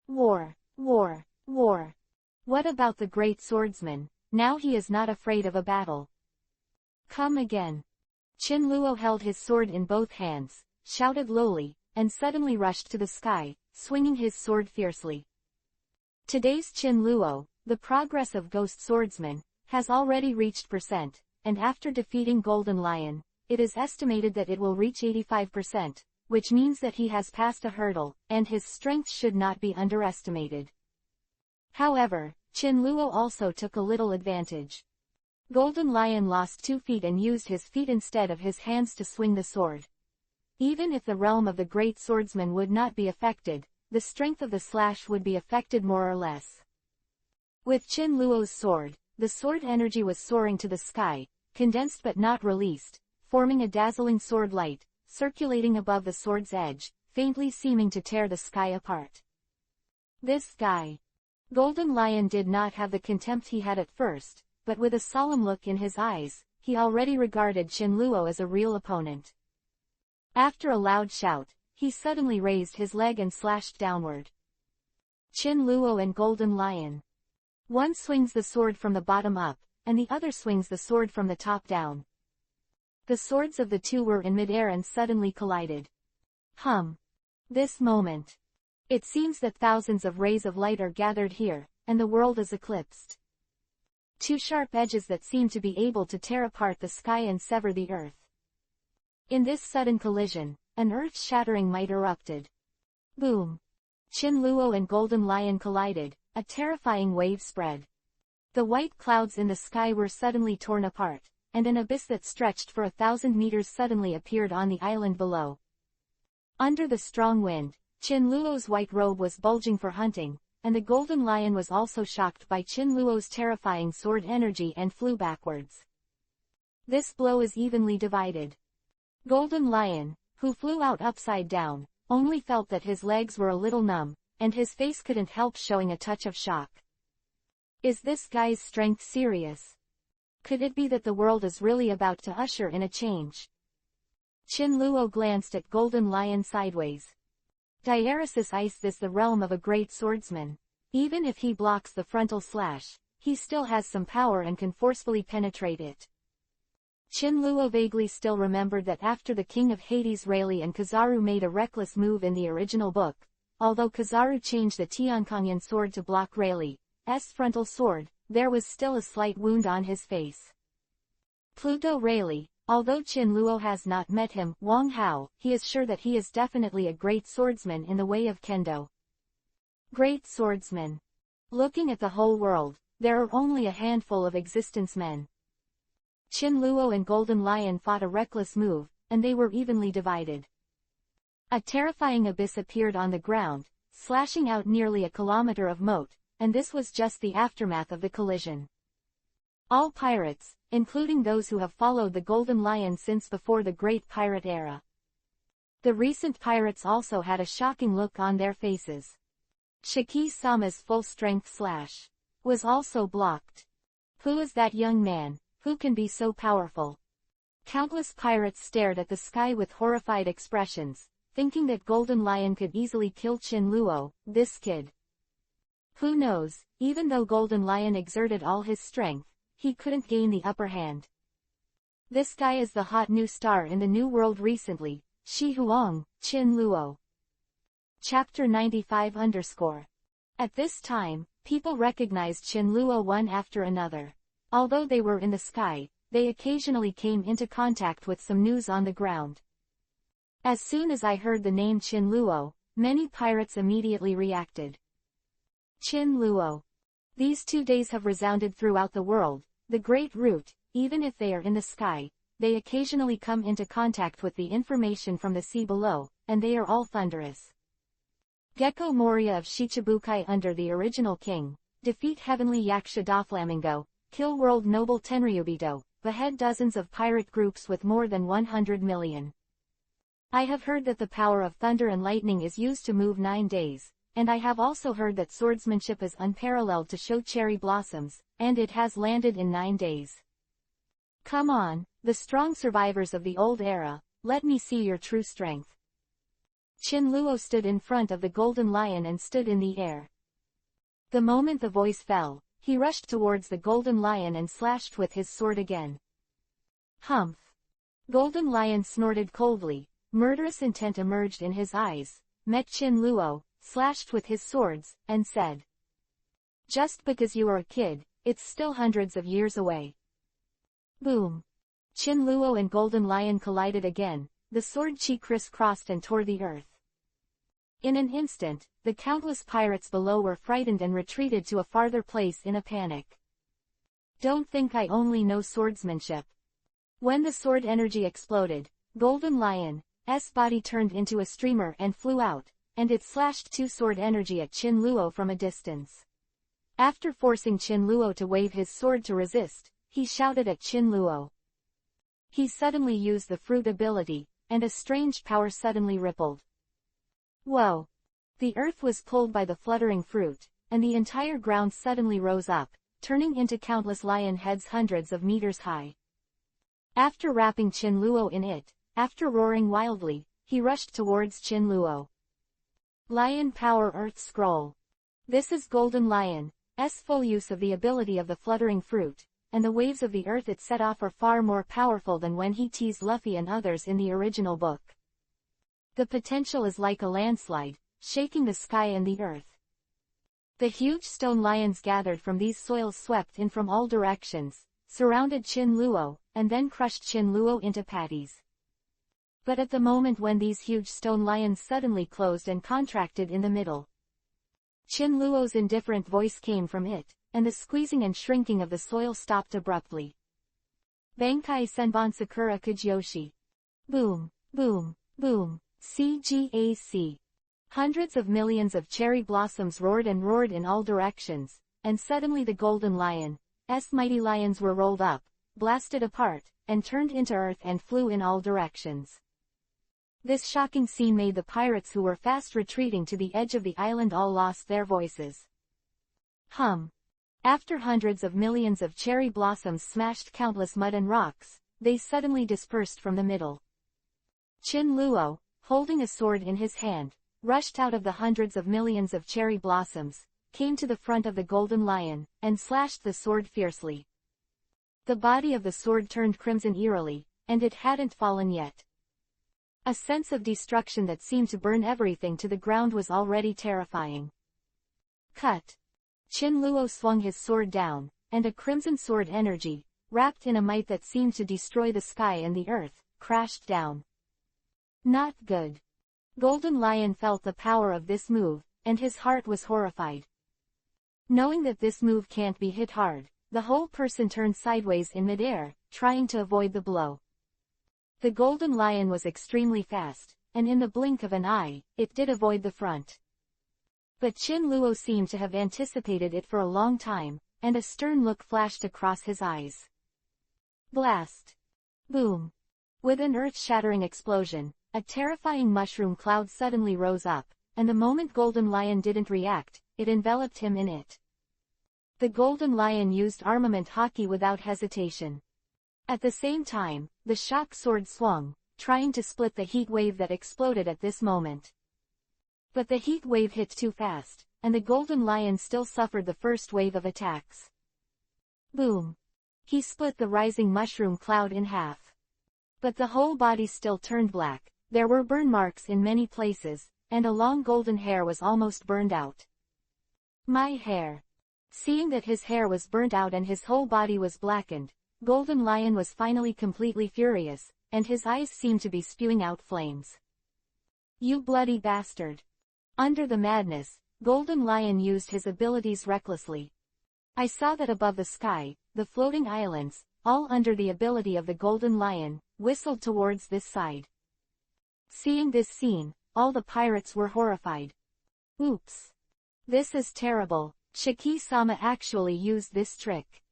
War, war, war. What about the great swordsman? Now he is not afraid of a battle. Come again. Chin-Luo held his sword in both hands, shouted lowly, and suddenly rushed to the sky, swinging his sword fiercely. Today's Chin-Luo, the progress of Ghost Swordsman, has already reached %, and after defeating Golden Lion, it is estimated that it will reach 85%, which means that he has passed a hurdle, and his strength should not be underestimated. However, Chin-Luo also took a little advantage. Golden Lion lost 2 feet and used his feet instead of his hands to swing the sword. Even if the realm of the great swordsman would not be affected, the strength of the slash would be affected more or less. With Chin-Luo's sword, the sword energy was soaring to the sky, condensed but not released, forming a dazzling sword light, circulating above the sword's edge, faintly seeming to tear the sky apart. This guy. Golden Lion did not have the contempt he had at first, but with a solemn look in his eyes, he already regarded Chin-Luo as a real opponent. After a loud shout, he suddenly raised his leg and slashed downward. Chin-Luo and Golden Lion. One swings the sword from the bottom up, and the other swings the sword from the top down. The swords of the two were in midair and suddenly collided. This moment. It seems that thousands of rays of light are gathered here, and the world is eclipsed. Two sharp edges that seem to be able to tear apart the sky and sever the earth. In this sudden collision, an earth-shattering might erupted. Boom! Qin Luo and Golden Lion collided, a terrifying wave spread. The white clouds in the sky were suddenly torn apart, and an abyss that stretched for 1,000 meters suddenly appeared on the island below. Under the strong wind, Qin Luo's white robe was bulging for hunting, and the Golden Lion was also shocked by Qin Luo's terrifying sword energy and flew backwards. This blow is evenly divided. Golden Lion, who flew out upside down, only felt that his legs were a little numb, and his face couldn't help showing a touch of shock. Is this guy's strength serious? Could it be that the world is really about to usher in a change? Qin Luo glanced at Golden Lion sideways. Diaresis ice this the realm of a great swordsman. Even if he blocks the frontal slash, he still has some power and can forcefully penetrate it. Qin Luo vaguely still remembered that after the King of Hades Rayleigh and Kizaru made a reckless move in the original book, although Kizaru changed the Tiankongan sword to block Rayleigh's frontal sword, there was still a slight wound on his face. Pluto Rayleigh, although Qin Luo has not met him, Wang Hao, he is sure that he is definitely a great swordsman in the way of kendo. Great swordsman. Looking at the whole world, there are only a handful of existence men. Qin Luo and Golden Lion fought a reckless move, and they were evenly divided. A terrifying abyss appeared on the ground, slashing out nearly a kilometer of moat, and this was just the aftermath of the collision. All pirates, including those who have followed the Golden Lion since before the Great Pirate Era. The recent pirates also had a shocking look on their faces. Shiki-sama's full-strength slash was also blocked. Who is that young man? Who can be so powerful? Countless pirates stared at the sky with horrified expressions, thinking that Golden Lion could easily kill Qin Luo, this kid. Who knows, even though Golden Lion exerted all his strength, he couldn't gain the upper hand. This guy is the hot new star in the new world recently, Shi Huang, Qin Luo. Chapter 95_. At this time, people recognized Qin Luo one after another. Although they were in the sky, they occasionally came into contact with some news on the ground. As soon as I heard the name Qin Luo, many pirates immediately reacted. Qin Luo. These 2 days have resounded throughout the world, the Great Root, even if they are in the sky, they occasionally come into contact with the information from the sea below, and they are all thunderous. Gecko Moria of Shichibukai under the original king, defeat Heavenly Yaksha Doflamingo, kill World Noble Tenryubito, behead dozens of pirate groups with more than 100 million. I have heard that the power of thunder and lightning is used to move 9 days, and I have also heard that swordsmanship is unparalleled to show cherry blossoms, and it has landed in 9 days. Come on, the strong survivors of the old era, let me see your true strength. Qin Luo stood in front of the Golden Lion and stood in the air. The moment the voice fell, he rushed towards the Golden Lion and slashed with his sword again. Humph! Golden Lion snorted coldly, murderous intent emerged in his eyes, met Qin Luo, slashed with his swords, and said, "Just because you are a kid, it's still hundreds of years away." Boom! Qin Luo and Golden Lion collided again, the sword chi crisscrossed and tore the earth. In an instant, the countless pirates below were frightened and retreated to a farther place in a panic. Don't think I only know swordsmanship. When the sword energy exploded, Golden Lion's body turned into a streamer and flew out, and it slashed 2 sword energy at Qin Luo from a distance. After forcing Qin Luo to wave his sword to resist, he shouted at Qin Luo. He suddenly used the fruit ability, and a strange power suddenly rippled. Whoa! The earth was pulled by the fluttering fruit, and the entire ground suddenly rose up, turning into countless lion heads hundreds of meters high. After wrapping Qin Luo in it, after roaring wildly, he rushed towards Qin Luo. Lion Power Earth Scroll. This is Golden Lion's full use of the ability of the fluttering fruit, and the waves of the earth it set off are far more powerful than when he teased Luffy and others in the original book. The potential is like a landslide, shaking the sky and the earth. The huge stone lions gathered from these soils swept in from all directions, surrounded Chin Luo, and then crushed Chin Luo into patties. But at the moment when these huge stone lions suddenly closed and contracted in the middle, Chin Luo's indifferent voice came from it, and the squeezing and shrinking of the soil stopped abruptly. Bankai Senbon Sakura Kujoshi. Boom, boom, boom, CGAC. Hundreds of millions of cherry blossoms roared and roared in all directions, and suddenly the golden lion's mighty lions were rolled up, blasted apart, and turned into earth and flew in all directions. This shocking scene made the pirates who were fast retreating to the edge of the island all lost their voices. After hundreds of millions of cherry blossoms smashed countless mud and rocks, they suddenly dispersed from the middle. Chin Luo, holding a sword in his hand, rushed out of the hundreds of millions of cherry blossoms, came to the front of the golden lion, and slashed the sword fiercely. The body of the sword turned crimson eerily, and it hadn't fallen yet. A sense of destruction that seemed to burn everything to the ground was already terrifying. Cut. Chin Luo swung his sword down, and a crimson sword energy, wrapped in a might that seemed to destroy the sky and the earth, crashed down. Not good. Golden Lion felt the power of this move, and his heart was horrified. Knowing that this move can't be hit hard, the whole person turned sideways in midair, trying to avoid the blow. The golden lion was extremely fast, and in the blink of an eye, it did avoid the front. But Chin Luo seemed to have anticipated it for a long time, and a stern look flashed across his eyes. Blast! Boom! With an earth-shattering explosion, a terrifying mushroom cloud suddenly rose up, and the moment Golden Lion didn't react, it enveloped him in it. The Golden Lion used armament haki without hesitation. At the same time, the shock sword swung, trying to split the heat wave that exploded at this moment. But the heat wave hit too fast, and the Golden Lion still suffered the first wave of attacks. Boom! He split the rising mushroom cloud in half. But the whole body still turned black, there were burn marks in many places, and a long golden hair was almost burned out. My hair! Seeing that his hair was burnt out and his whole body was blackened, Golden Lion was finally completely furious, and his eyes seemed to be spewing out flames. You bloody bastard! Under the madness, Golden Lion used his abilities recklessly. I saw that above the sky, the floating islands, all under the ability of the Golden Lion, whistled towards this side. Seeing this scene, all the pirates were horrified. Oops! This is terrible, Shiki-sama actually used this trick.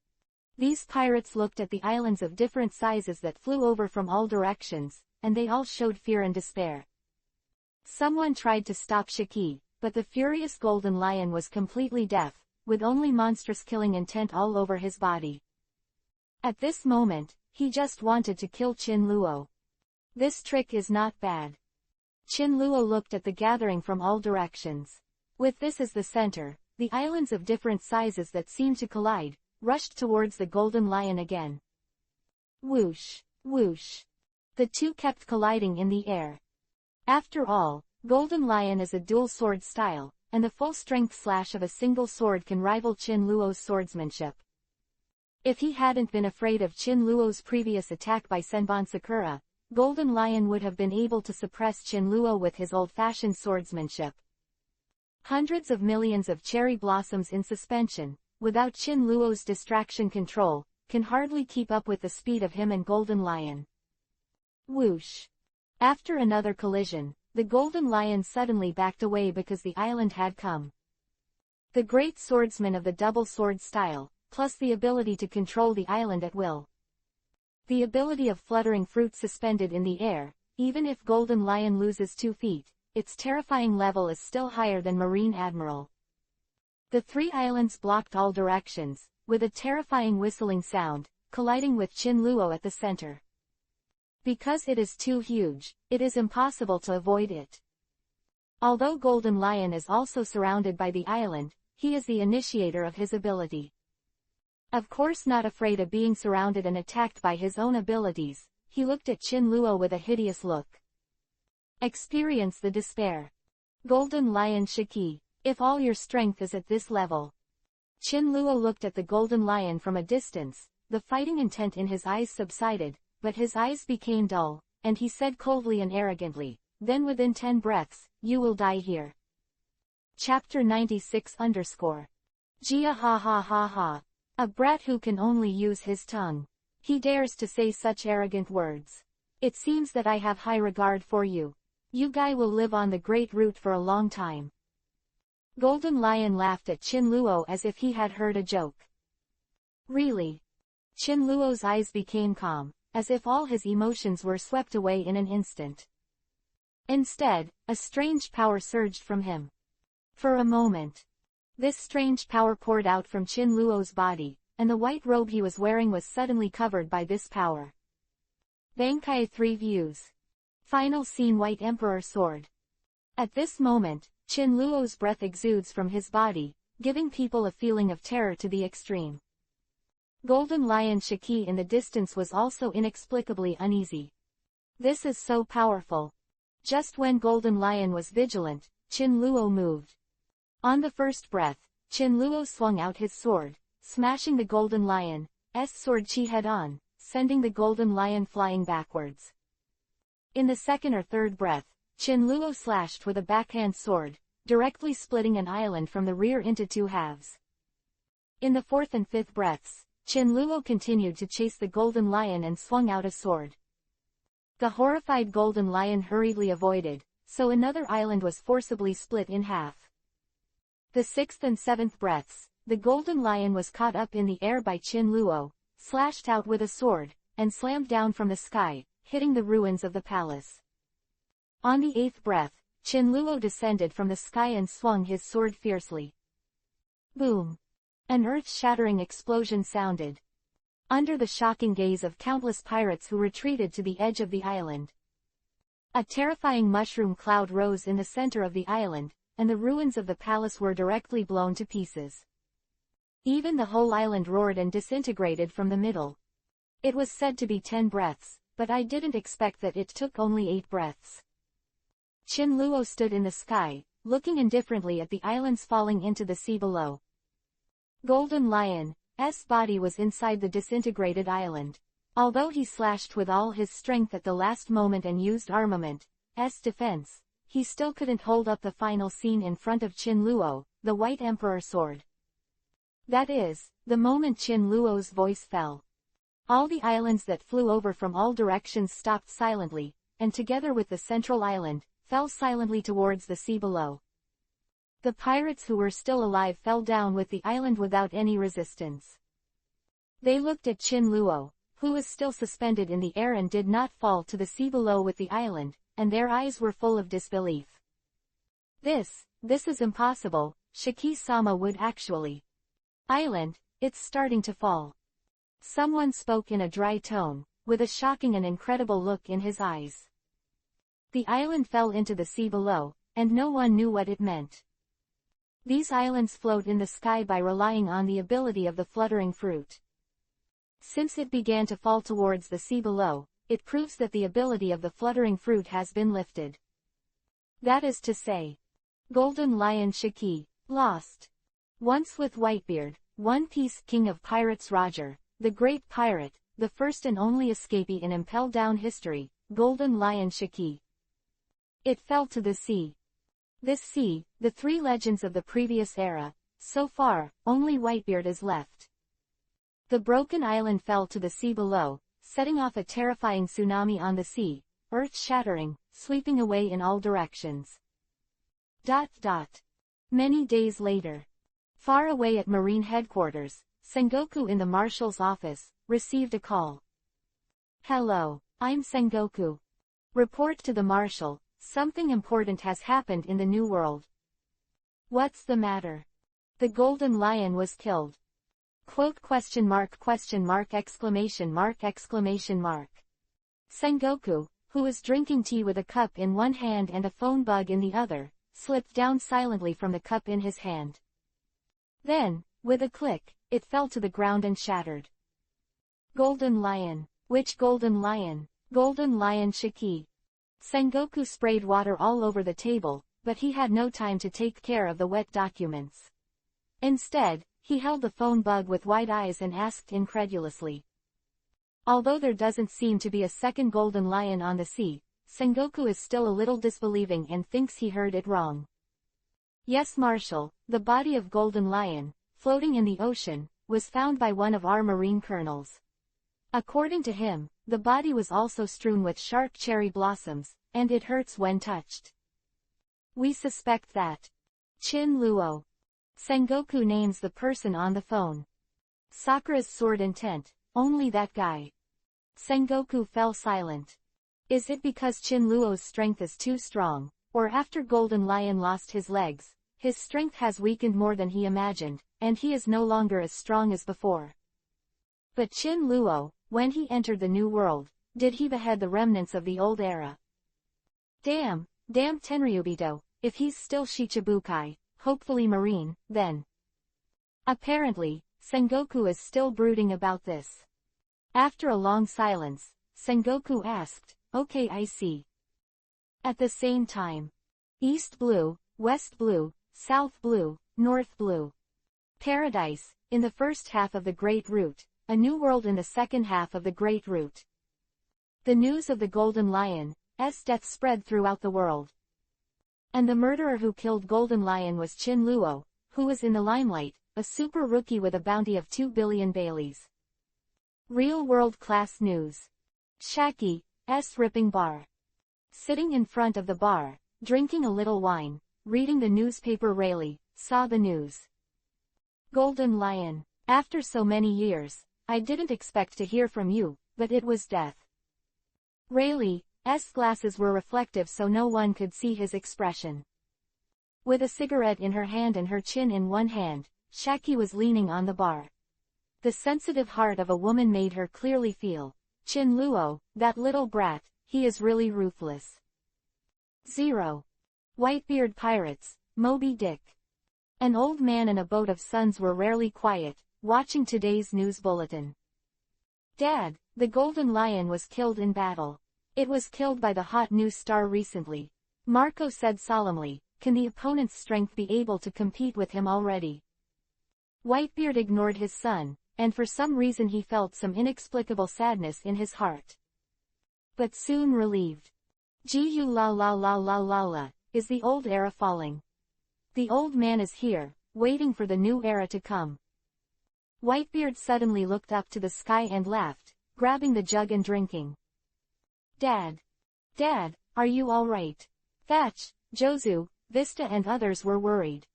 These pirates looked at the islands of different sizes that flew over from all directions, and they all showed fear and despair. Someone tried to stop Shiki, but the furious Golden Lion was completely deaf, with only monstrous killing intent all over his body. At this moment, he just wanted to kill Chin Luo. This trick is not bad. Chin Luo looked at the gathering from all directions. With this as the center, the islands of different sizes that seemed to collide, rushed towards the Golden Lion again. Whoosh, whoosh. The two kept colliding in the air. After all, Golden Lion is a dual sword style, and the full-strength slash of a single sword can rival Chin Luo's swordsmanship. If he hadn't been afraid of Chin Luo's previous attack by Senbon Sakura, Golden Lion would have been able to suppress Chin Luo with his old-fashioned swordsmanship. Hundreds of millions of cherry blossoms in suspension, without Chin Luo's distraction control, can hardly keep up with the speed of him and Golden Lion. Whoosh! After another collision, the Golden Lion suddenly backed away because the island had come. The great swordsman of the double sword style, plus the ability to control the island at will. The ability of fluttering fruit suspended in the air, even if Golden Lion loses 2 feet, its terrifying level is still higher than Marine Admiral. The 3 islands blocked all directions, with a terrifying whistling sound, colliding with Chin Luo at the center. Because it is too huge, it is impossible to avoid it. Although Golden Lion is also surrounded by the island, he is the initiator of his ability. Of course not afraid of being surrounded and attacked by his own abilities, he looked at Qin Luo with a hideous look. Experience the despair. Golden Lion Shiki, if all your strength is at this level. Qin Luo looked at the Golden Lion from a distance, the fighting intent in his eyes subsided, but his eyes became dull, and he said coldly and arrogantly, then within 10 breaths, you will die here. Chapter 96_. Jia ha ha ha ha. A brat who can only use his tongue. He dares to say such arrogant words. It seems that I have high regard for you. You guy will live on the great root for a long time. Golden Lion laughed at Qin Luo as if he had heard a joke. Really? Qin Luo's eyes became calm, as if all his emotions were swept away in an instant. Instead, a strange power surged from him. For a moment, this strange power poured out from Qin Luo's body, and the white robe he was wearing was suddenly covered by this power. Bankai 3 views. Final scene: White Emperor Sword. At this moment, Qin Luo's breath exudes from his body, giving people a feeling of terror to the extreme. Golden Lion Shiki in the distance was also inexplicably uneasy. This is so powerful. Just when Golden Lion was vigilant, Qin Luo moved. On the first breath, Qin Luo swung out his sword, smashing the Golden Lion's sword chi head-on, sending the Golden Lion flying backwards. In the second or third breath, Qin Luo slashed with a backhand sword, directly splitting an island from the rear into 2 halves. In the fourth and fifth breaths, Qin Luo continued to chase the Golden Lion and swung out a sword. The horrified Golden Lion hurriedly avoided, so another island was forcibly split in half. The sixth and seventh breaths, the Golden Lion was caught up in the air by Qin Luo, slashed out with a sword, and slammed down from the sky, hitting the ruins of the palace. On the eighth breath, Qin Luo descended from the sky and swung his sword fiercely. Boom! An earth-shattering explosion sounded. Under the shocking gaze of countless pirates who retreated to the edge of the island. A terrifying mushroom cloud rose in the center of the island, and the ruins of the palace were directly blown to pieces. Even the whole island roared and disintegrated from the middle. It was said to be 10 breaths, but I didn't expect that it took only 8 breaths. Qin Luo stood in the sky, looking indifferently at the islands falling into the sea below. Golden Lion's body was inside the disintegrated island. Although he slashed with all his strength at the last moment and used armament's defense, he still couldn't hold up the final scene in front of Qin Luo, the White Emperor Sword. That is, the moment Qin Luo's voice fell. All the islands that flew over from all directions stopped silently, and together with the central island, fell silently towards the sea below. The pirates who were still alive fell down with the island without any resistance. They looked at Qin Luo, who was still suspended in the air and did not fall to the sea below with the island, and their eyes were full of disbelief. This is impossible, Shiki-sama would actually. Island, it's starting to fall. Someone spoke in a dry tone, with a shocking and incredible look in his eyes. The island fell into the sea below, and no one knew what it meant. These islands float in the sky by relying on the ability of the fluttering fruit. Since it began to fall towards the sea below, it proves that the ability of the fluttering fruit has been lifted. That is to say, Golden Lion Shiki, lost. Once with Whitebeard, One Piece King of Pirates Roger, the Great Pirate, the first and only escapee in Impel Down history, Golden Lion Shiki. It fell to the sea. This sea, the 3 legends of the previous era, so far, only Whitebeard is left. The broken island fell to the sea below, setting off a terrifying tsunami on the sea, earth-shattering, sweeping away in all directions. Many days later. Far away at Marine Headquarters, Sengoku in the Marshal's office, received a call. Hello, I'm Sengoku. Report to the Marshal, something important has happened in the New World. What's the matter? The Golden Lion was killed. Quote ? Sengoku, who was drinking tea with a cup in one hand and a phone bug in the other, slipped down silently from the cup in his hand. Then, with a click, it fell to the ground and shattered. Golden Lion. Which Golden Lion? Golden Lion Shiki. Sengoku sprayed water all over the table, but he had no time to take care of the wet documents. Instead, he held the phone bug with wide eyes and asked incredulously. Although there doesn't seem to be a second Golden Lion on the sea, Sengoku is still a little disbelieving and thinks he heard it wrong. Yes, Marshal, the body of Golden Lion, floating in the ocean, was found by one of our marine colonels. According to him, the body was also strewn with sharp cherry blossoms, and it hurts when touched. We suspect that. Chin Luo. Sengoku names the person on the phone. Sakura's sword intent, only that guy. Sengoku fell silent. Is it because Chin Luo's strength is too strong, or after Golden Lion lost his legs, his strength has weakened more than he imagined, and he is no longer as strong as before? But Chin Luo, when he entered the new world, did he behead the remnants of the old era? Damn Tenryubito, if he's still Shichibukai, hopefully marine, then. Apparently, Sengoku is still brooding about this. After a long silence, Sengoku asked, okay, I see. At the same time. East blue, west blue, south blue, north blue. Paradise, in the first half of the Great Route, a new world in the second half of the Great Route. The news of the Golden Lion's death spread throughout the world. And the murderer who killed Golden Lion was Chin Luo, who was in the limelight, a super rookie with a bounty of 2 billion Baileys. Real world-class news. Shaki's ripping bar. Sitting in front of the bar, drinking a little wine, reading the newspaper, Rayleigh saw the news. Golden Lion. After so many years, I didn't expect to hear from you, but it was death. Rayleigh's glasses were reflective so no one could see his expression. With a cigarette in her hand and her chin in one hand, Shaki was leaning on the bar. The sensitive heart of a woman made her clearly feel, Chin Luo, that little brat, he is really ruthless. 0. Whitebeard Pirates, Moby Dick. An old man and a boat of sons were rarely quiet, watching today's news bulletin. Dad, the Golden Lion was killed in battle. It was killed by the hot new star recently. Marco said solemnly, can the opponent's strength be able to compete with him already? Whitebeard ignored his son, and for some reason he felt some inexplicable sadness in his heart. But soon relieved. Jiu la la la la la la, is the old era falling? The old man is here, waiting for the new era to come. Whitebeard suddenly looked up to the sky and laughed, grabbing the jug and drinking. Dad, are you all right? Thatch, Jozu, Vista and others were worried.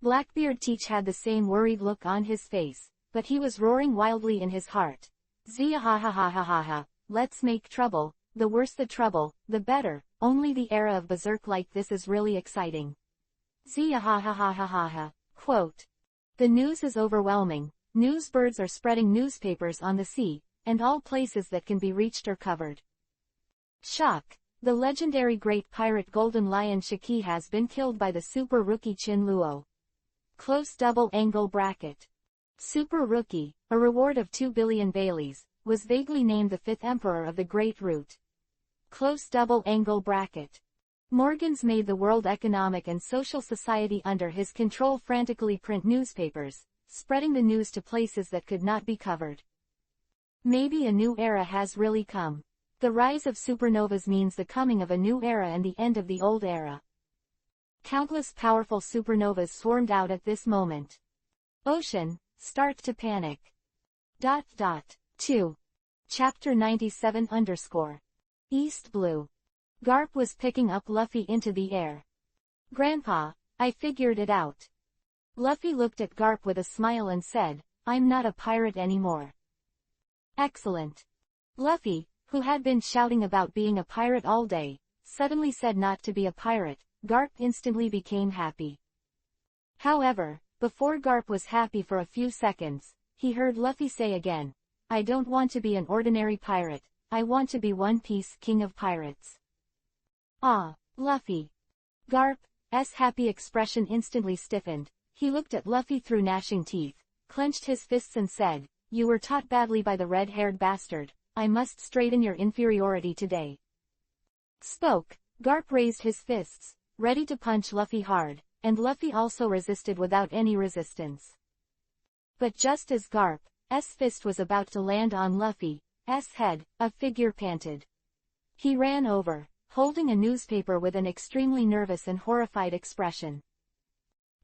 Blackbeard Teach had the same worried look on his face, but he was roaring wildly in his heart. Zia ha ha ha ha ha ha, let's make trouble, the worse the trouble, the better, only the era of berserk like this is really exciting. Zia ha ha ha ha ha ha. Quote. The news is overwhelming, newsbirds are spreading newspapers on the sea, and all places that can be reached are covered. Shock. The legendary great pirate Golden Lion Shiki has been killed by the super rookie Chin Luo. Close double angle bracket. Super Rookie, a reward of 2 billion Baileys, was vaguely named the 5th Emperor of the Great Route. Close double angle bracket. Morgans made the World Economic and Social Society under his control frantically print newspapers, spreading the news to places that could not be covered. Maybe a new era has really come. The rise of supernovas means the coming of a new era and the end of the old era. Countless powerful supernovas swarmed out at this moment. Ocean, start to panic. 2. Chapter-87 East Blue. Garp was picking up Luffy into the air. Grandpa, I figured it out. Luffy looked at Garp with a smile and said, I'm not a pirate anymore. Excellent. Luffy, who had been shouting about being a pirate all day, suddenly said not to be a pirate. Garp instantly became happy. However, before Garp was happy for a few seconds, he heard Luffy say again, I don't want to be an ordinary pirate, I want to be One Piece King of Pirates. Ah, Luffy. Garp's happy expression instantly stiffened. He looked at Luffy through gnashing teeth, clenched his fists and said, "You were taught badly by the red-haired bastard. I must straighten your inferiority today." Spoke, Garp raised his fists, ready to punch Luffy hard, and Luffy also resisted without any resistance. But just as Garp's fist was about to land on Luffy's head, a figure panted. He ran over, holding a newspaper with an extremely nervous and horrified expression.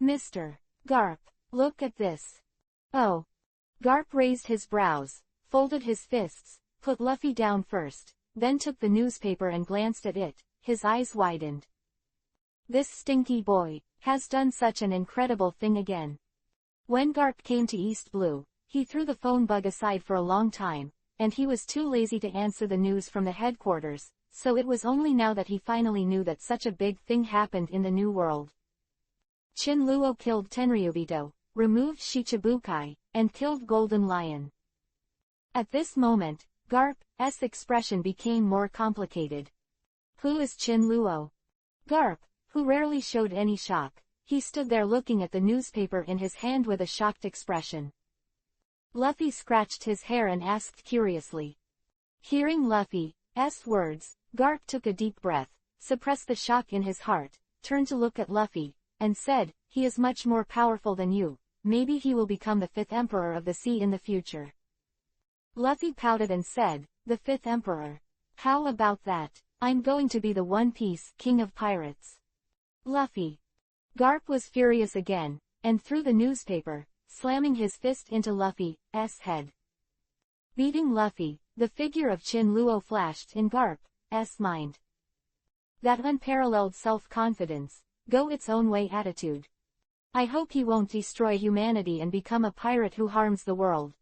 "Mr. Garp, look at this." "Oh." Garp raised his brows, folded his fists, put Luffy down first, then took the newspaper and glanced at it, his eyes widened. "This stinky boy has done such an incredible thing again." When Garp came to East Blue, he threw the phone bug aside for a long time, and he was too lazy to answer the news from the headquarters, so it was only now that he finally knew that such a big thing happened in the New World. Shinluo killed Tenryubito, removed Shichibukai, and killed Golden Lion. At this moment, Garp's expression became more complicated. Who is Shinluo? Garp, who rarely showed any shock, he stood there looking at the newspaper in his hand with a shocked expression. Luffy scratched his hair and asked curiously. Hearing Luffy's words, Garp took a deep breath, suppressed the shock in his heart, turned to look at Luffy, and said, "He is much more powerful than you. Maybe he will become the 5th Emperor of the Sea in the future." Luffy pouted and said, "The 5th Emperor? How about that? I'm going to be the One Piece King of Pirates." Luffy. Garp was furious again, and threw the newspaper, slamming his fist into Luffy's head. Beating Luffy, the figure of Shinluo flashed in Garp's mind. That unparalleled self-confidence, go its own way attitude. I hope he won't destroy humanity and become a pirate who harms the world.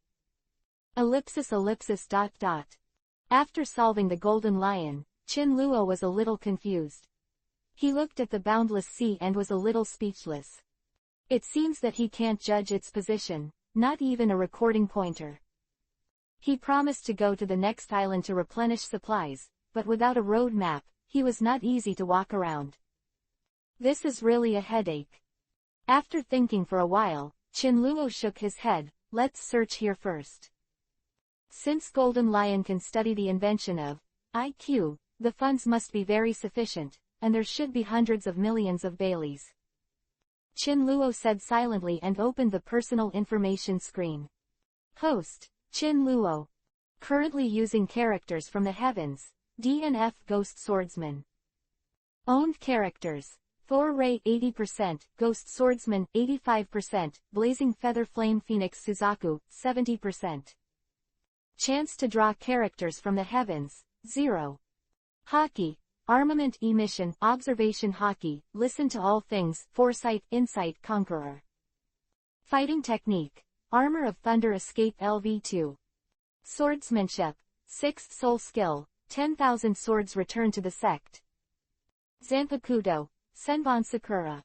After solving the Golden Lion, Shinluo was a little confused. He looked at the boundless sea and was a little speechless. It seems that he can't judge its position, not even a recording pointer. He promised to go to the next island to replenish supplies, but without a road map, he was not easy to walk around. This is really a headache. After thinking for a while, Shinluo shook his head. Let's search here first. Since Golden Lion can study the invention of IQ, the funds must be very sufficient, and there should be hundreds of millions of Baileys. Shinluo said silently and opened the personal information screen. Host, Shinluo. Currently using characters from the heavens, DNF Ghost Swordsman. Owned characters, Thor Rey 80%, Ghost Swordsman 85%, Blazing Feather Flame Phoenix Suzaku 70%. Chance to draw characters from the heavens, 0. Hockey, Armament Emission, Observation Hockey, Listen to All Things, Foresight, Insight, Conqueror. Fighting Technique, Armor of Thunder Escape LV2. Swordsmanship, 6th Soul Skill, 10,000 swords return to the sect. Zanpakuto, Senbon Sakura.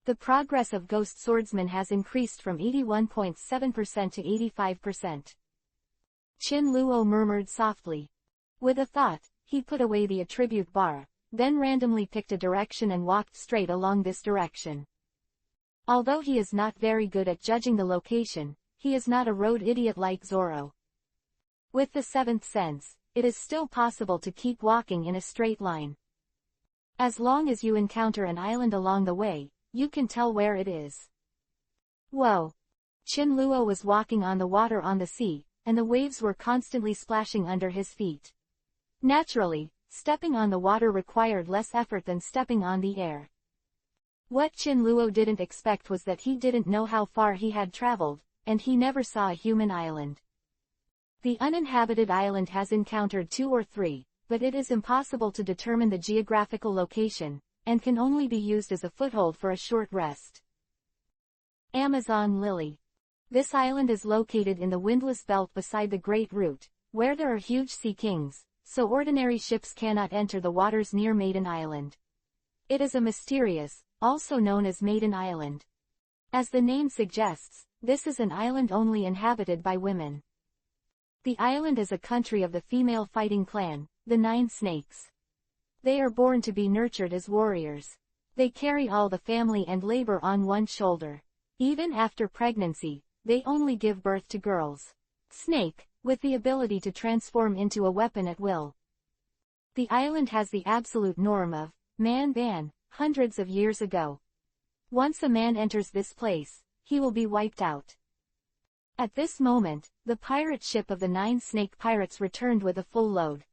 The progress of Ghost Swordsman has increased from 81.7% to 85%. Shinluo murmured softly. With a thought, he put away the attribute bar, then randomly picked a direction and walked straight along this direction. Although he is not very good at judging the location, he is not a road idiot like Zoro. With the 7th sense, it is still possible to keep walking in a straight line. As long as you encounter an island along the way, you can tell where it is. Whoa! Shinluo was walking on the water on the sea, and the waves were constantly splashing under his feet. Naturally, stepping on the water required less effort than stepping on the air. What Shinluo didn't expect was that he didn't know how far he had traveled, and he never saw a human island. The uninhabited island has encountered 2 or 3, but it is impossible to determine the geographical location, and can only be used as a foothold for a short rest. Amazon Lily. This island is located in the windless belt beside the Great Route, where there are huge sea kings, so ordinary ships cannot enter the waters near Maiden Island. It is a mysterious, also known as Maiden Island. As the name suggests, this is an island only inhabited by women. The island is a country of the female fighting clan, the 9 Snakes. They are born to be nurtured as warriors. They carry all the family and labor on one shoulder. Even after pregnancy, they only give birth to girls. Snake, with the ability to transform into a weapon at will. The island has the absolute norm of man ban, hundreds of years ago. Once a man enters this place, he will be wiped out. At this moment, the pirate ship of the 9 snake pirates returned with a full load.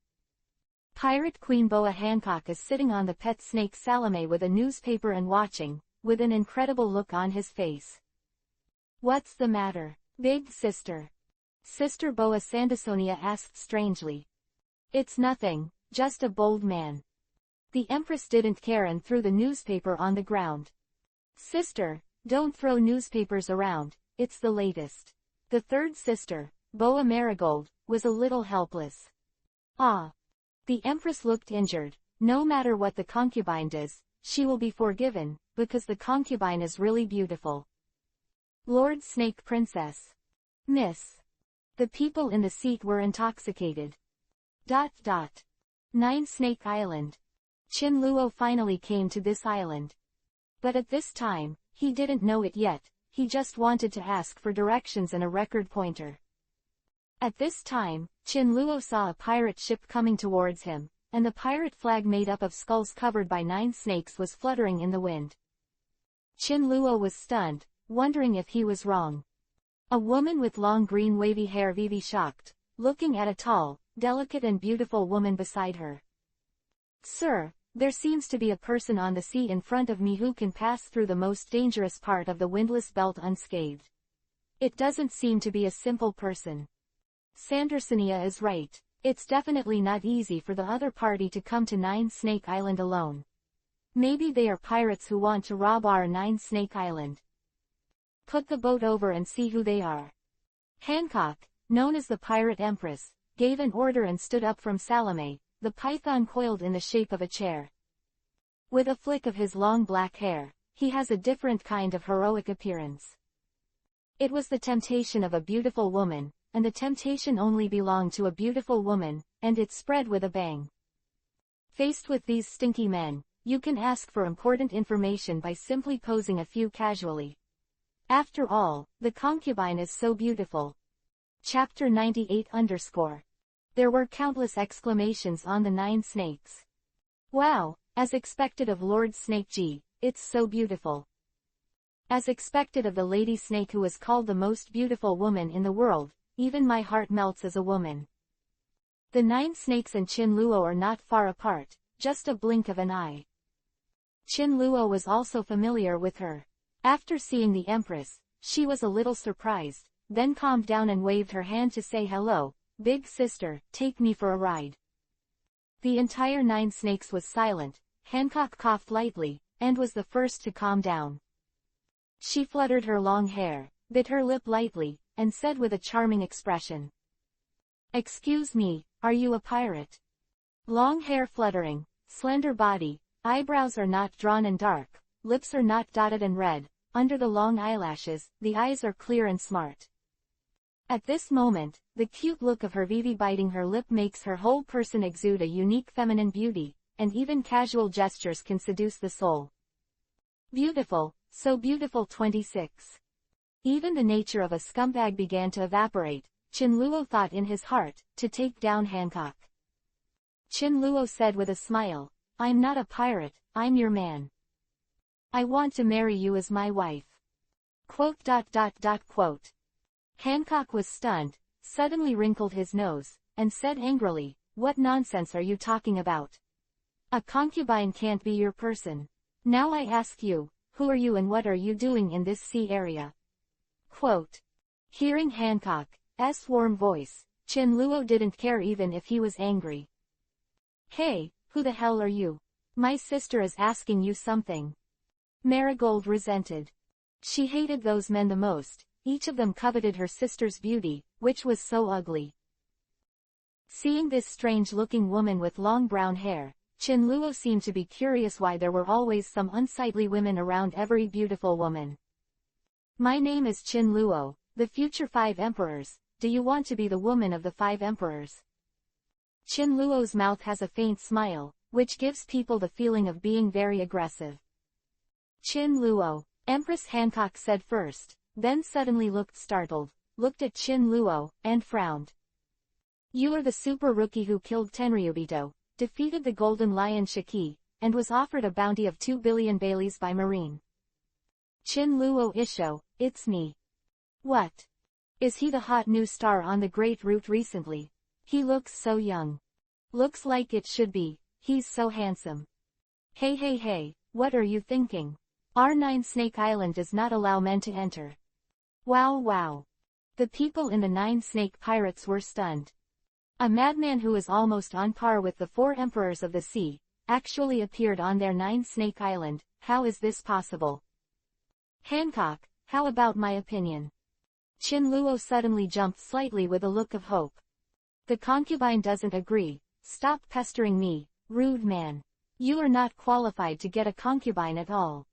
Pirate Queen Boa Hancock is sitting on the pet snake Salome with a newspaper and watching, with an incredible look on his face. "What's the matter, big sister?" Sister Boa Sandasonia asked strangely. "It's nothing, just a bold man." The Empress didn't care and threw the newspaper on the ground. "Sister, don't throw newspapers around, it's the latest." The third sister, Boa Marigold, was a little helpless. "Ah." The Empress looked injured. No matter what the concubine does, she will be forgiven, because the concubine is really beautiful. Lord Snake Princess. Miss. The people in the seat were intoxicated. 9 Snake Island. Chin Luo finally came to this island. But at this time, he didn't know it yet, he just wanted to ask for directions and a record pointer. At this time, Chin Luo saw a pirate ship coming towards him, and the pirate flag made up of skulls covered by 9 snakes was fluttering in the wind. Chin Luo was stunned, wondering if he was wrong. A woman with long green wavy hair Vivi shocked, looking at a tall, delicate and beautiful woman beside her. "Sir, there seems to be a person on the sea in front of me who can pass through the most dangerous part of the windless belt unscathed. It doesn't seem to be a simple person." Sandersonia is right. It's definitely not easy for the other party to come to 9 Snake Island alone. Maybe they are pirates who want to rob our 9 Snake Island. Put the boat over and see who they are. Hancock, known as the Pirate Empress, gave an order and stood up from Salome, the python coiled in the shape of a chair. With a flick of his long black hair, he has a different kind of heroic appearance. It was the temptation of a beautiful woman, and the temptation only belonged to a beautiful woman, and it spread with a bang. Faced with these stinky men, you can ask for important information by simply posing a few casually. After all, the concubine is so beautiful. Chapter 98_. There were countless exclamations on the 9 snakes. "Wow, as expected of Lord Snake G, it's so beautiful." As expected of the Lady Snake who is called the most beautiful woman in the world, even my heart melts as a woman. The 9 snakes and Chin Luo are not far apart, just a blink of an eye. Chin Luo was also familiar with her. After seeing the Empress, she was a little surprised, then calmed down and waved her hand to say hello, "Big sister, take me for a ride." The entire 9 snakes was silent. Hancock coughed lightly, and was the first to calm down. She fluttered her long hair, bit her lip lightly, and said with a charming expression, "Excuse me, are you a pirate?" Long hair fluttering, slender body, eyebrows are not drawn and dark, lips are not dotted and red, under the long eyelashes, the eyes are clear and smart. At this moment, the cute look of her Vivi biting her lip makes her whole person exude a unique feminine beauty, and even casual gestures can seduce the soul. Beautiful, so beautiful. 26. Even the nature of a scumbag began to evaporate. Chin Luo thought in his heart, to take down Hancock. Chin Luo said with a smile, "I'm not a pirate, I'm your man. I want to marry you as my wife." Quote. Hancock was stunned, suddenly wrinkled his nose, and said angrily, "What nonsense are you talking about? A concubine can't be your person. Now I ask you, who are you and what are you doing in this sea area?" Quote. Hearing Hancock's warm voice, Chin Luo didn't care even if he was angry. "Hey, who the hell are you? My sister is asking you something." Marigold resented. She hated those men the most, each of them coveted her sister's beauty, which was so ugly. Seeing this strange-looking woman with long brown hair, Chin Luo seemed to be curious why there were always some unsightly women around every beautiful woman. "My name is Chin Luo, the future 5 emperors, do you want to be the woman of the 5 emperors?" Chin Luo's mouth has a faint smile, which gives people the feeling of being very aggressive. "Chin Luo," Empress Hancock said first, then suddenly looked startled, looked at Chin Luo, and frowned. You are the super rookie who killed Tenryubito, defeated the Golden Lion Shiki, and was offered a bounty of 2 billion Baileys by Marine. Chin Luo Isho, it's me. What? Is he the hot new star on the Great Route recently? He looks so young. Looks like it should be, he's so handsome. Hey, what are you thinking? R9 Snake Island does not allow men to enter. Wow. The people in the 9 Snake Pirates were stunned. A madman who is almost on par with the 4 emperors of the sea, actually appeared on their 9 Snake Island. How is this possible? Hancock, how about my opinion? Chin Luo suddenly jumped slightly with a look of hope. The concubine doesn't agree. Stop pestering me, rude man. You are not qualified to get a concubine at all.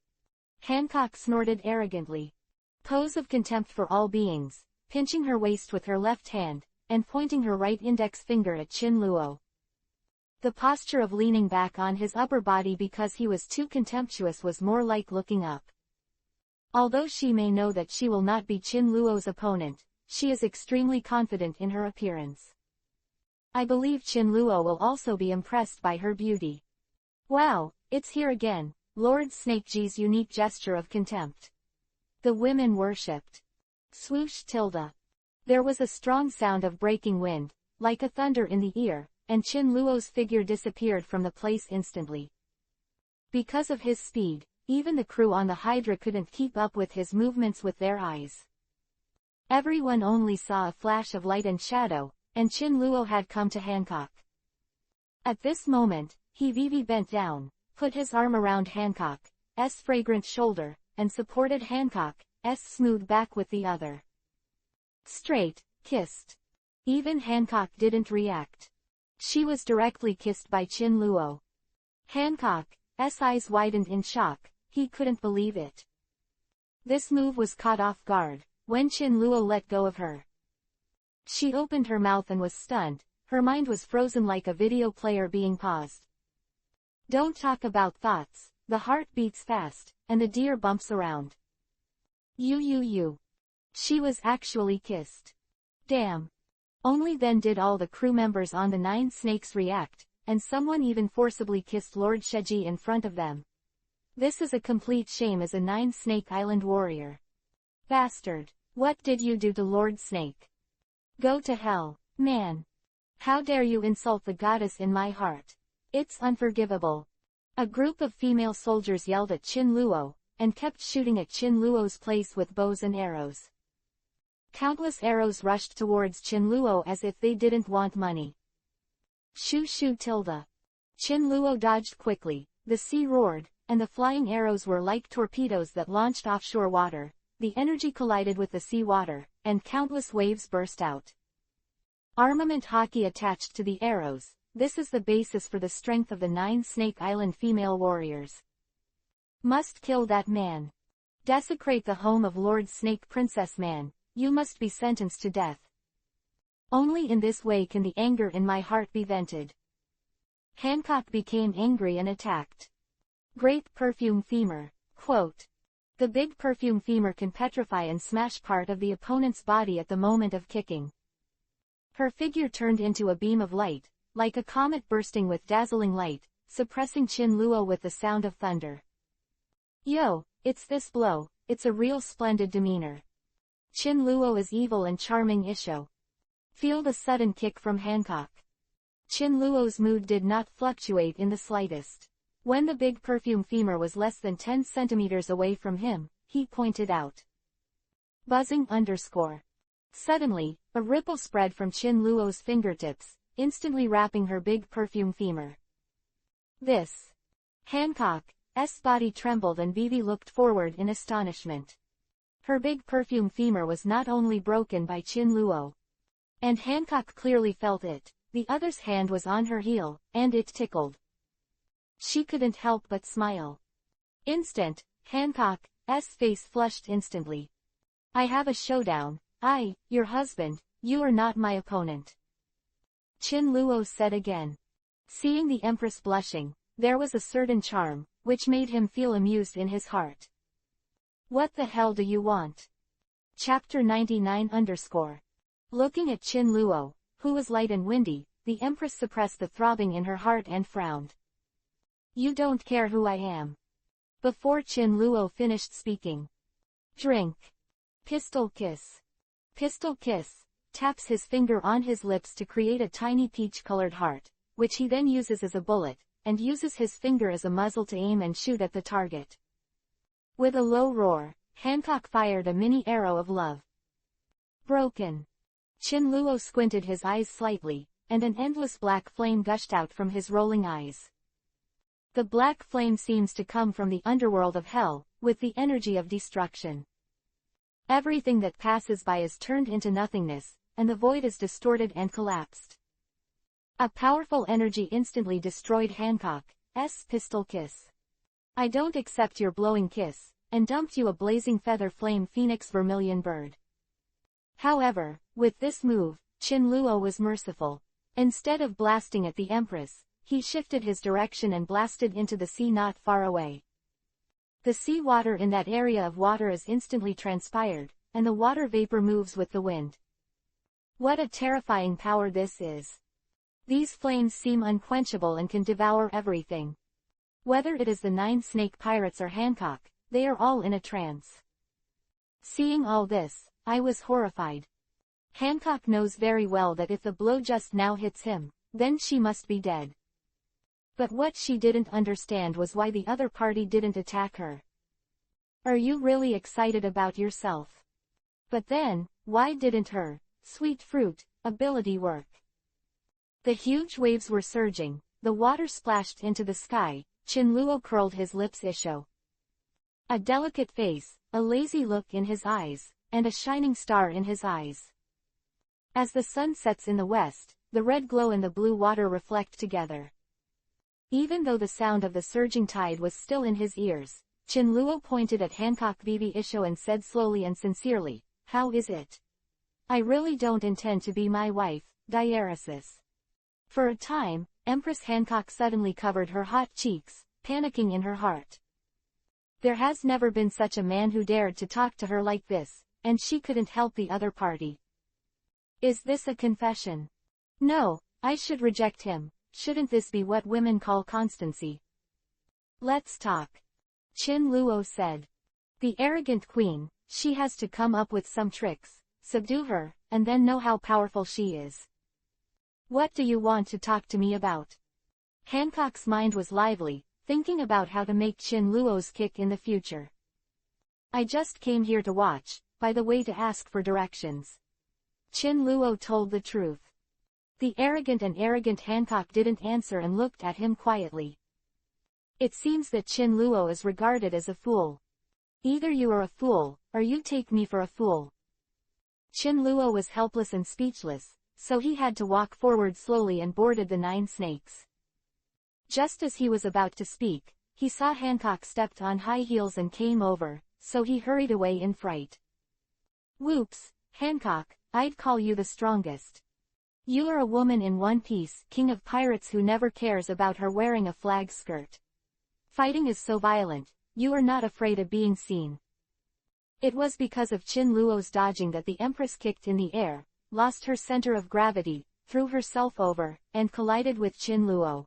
Hancock snorted arrogantly. Pose of contempt for all beings, pinching her waist with her left hand, and pointing her right index finger at Chin Luo. The posture of leaning back on his upper body because he was too contemptuous was more like looking up. Although she may know that she will not be Chin Luo's opponent, she is extremely confident in her appearance. I believe Chin Luo will also be impressed by her beauty. Wow, it's here again, Lord Snake G's unique gesture of contempt. The women worshipped. Swoosh tilde. There was a strong sound of breaking wind, like a thunder in the ear, and Chin Luo's figure disappeared from the place instantly. Because of his speed, even the crew on the Hydra couldn't keep up with his movements with their eyes. Everyone only saw a flash of light and shadow, and Chin Luo had come to Hancock. At this moment, he bent down, put his arm around Hancock's fragrant shoulder, and supported Hancock's smooth back with the other. Straight, kissed. Even Hancock didn't react. She was directly kissed by Chin Luo. Hancock's eyes widened in shock, he couldn't believe it. This move was caught off guard, when Chin Luo let go of her. She opened her mouth and was stunned, her mind was frozen like a video player being paused. Don't talk about thoughts, the heart beats fast, and the deer bumps around. You. She was actually kissed. Damn. Only then did all the crew members on the 9 Snakes react, and someone even forcibly kissed Lord Sheji in front of them. This is a complete shame as a 9 Snake Island warrior. Bastard. What did you do to Lord Snake? Go to hell, man. How dare you insult the goddess in my heart? It's unforgivable. A group of female soldiers yelled at Chin Luo, and kept shooting at Chin Luo's place with bows and arrows. Countless arrows rushed towards Chin Luo as if they didn't want money. Shoo tilde. Chin Luo dodged quickly, the sea roared, and the flying arrows were like torpedoes that launched offshore water. The energy collided with the sea water, and countless waves burst out. Armament hockey attached to the arrows, this is the basis for the strength of the 9 Snake Island female warriors. Must kill that man. Desecrate the home of Lord Snake Princess Man, you must be sentenced to death. Only in this way can the anger in my heart be vented. Hancock became angry and attacked. Great perfume femur, quote. The big perfume femur can petrify and smash part of the opponent's body at the moment of kicking. Her figure turned into a beam of light, like a comet bursting with dazzling light, suppressing Chin Luo with the sound of thunder. Yo, it's this blow, it's a real splendid demeanor. Chin Luo is evil and charming Isho. Feel the sudden kick from Hancock. Chin Luo's mood did not fluctuate in the slightest. When the big perfume femur was less than 10 centimeters away from him, he pointed out. Buzzing _. Suddenly, a ripple spread from Chin Luo's fingertips, instantly wrapping her big perfume femur. This. Hancock's body trembled and Vivi looked forward in astonishment. Her big perfume femur was not only broken by Chin Luo. And Hancock clearly felt it, the other's hand was on her heel, and it tickled. She couldn't help but smile. Hancock's face flushed instantly. I have a showdown, your husband, you are not my opponent. Chin Luo said again. Seeing the Empress blushing, there was a certain charm, which made him feel amused in his heart. What the hell do you want? Chapter 99 _ Looking at Qin Luo, who was light and windy, the Empress suppressed the throbbing in her heart and frowned. You don't care who I am. Before Qin Luo finished speaking. Drink. Pistol kiss. Pistol kiss. Taps his finger on his lips to create a tiny peach-colored heart, which he then uses as a bullet, and uses his finger as a muzzle to aim and shoot at the target. With a low roar, Hancock fired a mini arrow of love. Broken. Qin Luo squinted his eyes slightly, and an endless black flame gushed out from his rolling eyes. The black flame seems to come from the underworld of hell, with the energy of destruction. Everything that passes by is turned into nothingness, and the void is distorted and collapsed. A powerful energy instantly destroyed Hancock's pistol kiss. I don't accept your blowing kiss, and dumped you a blazing feather flame phoenix vermilion bird. However, with this move, Qin Luo was merciful. Instead of blasting at the Empress, he shifted his direction and blasted into the sea not far away. The sea water in that area of water is instantly transpired, and the water vapor moves with the wind. What a terrifying power this is. These flames seem unquenchable and can devour everything. Whether it is the 9 snake pirates or Hancock, they are all in a trance. Seeing all this, I was horrified. Hancock knows very well that if the blow just now hits him, then she must be dead. But what she didn't understand was why the other party didn't attack her. Are you really excited about yourself? But then, why didn't her sweet fruit ability work? The huge waves were surging, the water splashed into the sky, Qin Luo curled his lips isho. A delicate face, a lazy look in his eyes, and a shining star in his eyes. As the sun sets in the west, the red glow and the blue water reflect together. Even though the sound of the surging tide was still in his ears, Qin Luo pointed at Hancock Bibi Isho and said slowly and sincerely, How is it? I really don't intend to be my wife, Diaresis. For a time, Empress Hancock suddenly covered her hot cheeks, panicking in her heart. There has never been such a man who dared to talk to her like this, and she couldn't help the other party. Is this a confession? No, I should reject him. Shouldn't this be what women call constancy? Let's talk. Qin Luo said. The arrogant queen, she has to come up with some tricks, subdue her, and then know how powerful she is. What do you want to talk to me about? Hancock's mind was lively, thinking about how to make Qin Luo's kick in the future. I just came here to watch, by the way, to ask for directions. Qin Luo told the truth. The arrogant Hancock didn't answer and looked at him quietly. It seems that Qin Luo is regarded as a fool. Either you are a fool, or you take me for a fool. Qin Luo was helpless and speechless, so he had to walk forward slowly and boarded the 9 snakes. Just as he was about to speak, he saw Hancock stepped on high heels and came over, so he hurried away in fright. Whoops, Hancock, I'd call you the strongest. You are a woman in one piece, king of pirates who never cares about her wearing a flag skirt. Fighting is so violent, you are not afraid of being seen. It was because of Qin Luo's dodging that the Empress kicked in the air, lost her center of gravity, threw herself over, and collided with Qin Luo.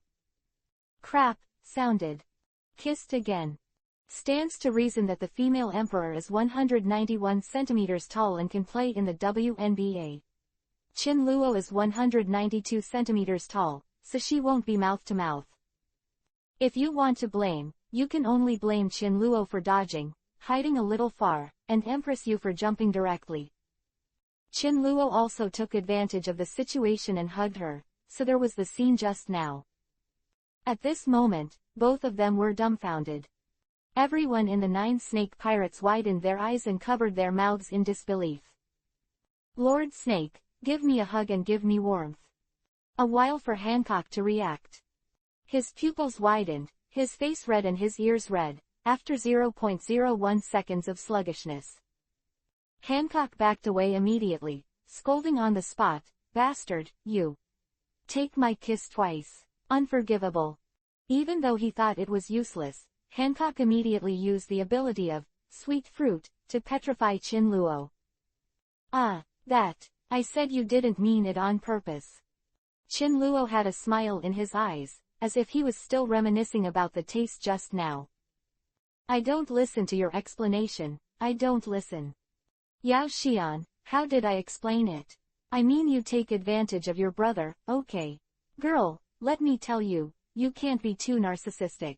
Crap, sounded. Kissed again. Stands to reason that the female emperor is 191 centimeters tall and can play in the WNBA. Qin Luo is 192 centimeters tall, so she won't be mouth to mouth. If you want to blame, you can only blame Qin Luo for dodging, hiding a little far, and Empress you for jumping directly. Qin Luo also took advantage of the situation and hugged her, so there was the scene just now. At this moment, both of them were dumbfounded. Everyone in the 9 snake pirates widened their eyes and covered their mouths in disbelief. Lord Snake, give me a hug and give me warmth. A while for Hancock to react. His pupils widened, his face red and his ears red, after 0.01 seconds of sluggishness. Hancock backed away immediately, scolding on the spot, Bastard, you. Take my kiss twice. Unforgivable. Even though he thought it was useless, Hancock immediately used the ability of Sweet Fruit to petrify Qin Luo. Ah, that. I said you didn't mean it on purpose. Chin Luo had a smile in his eyes, as if he was still reminiscing about the taste just now. I don't listen to your explanation, I don't listen. Yao Xian, how did I explain it? I mean you take advantage of your brother, okay. Girl, let me tell you, you can't be too narcissistic.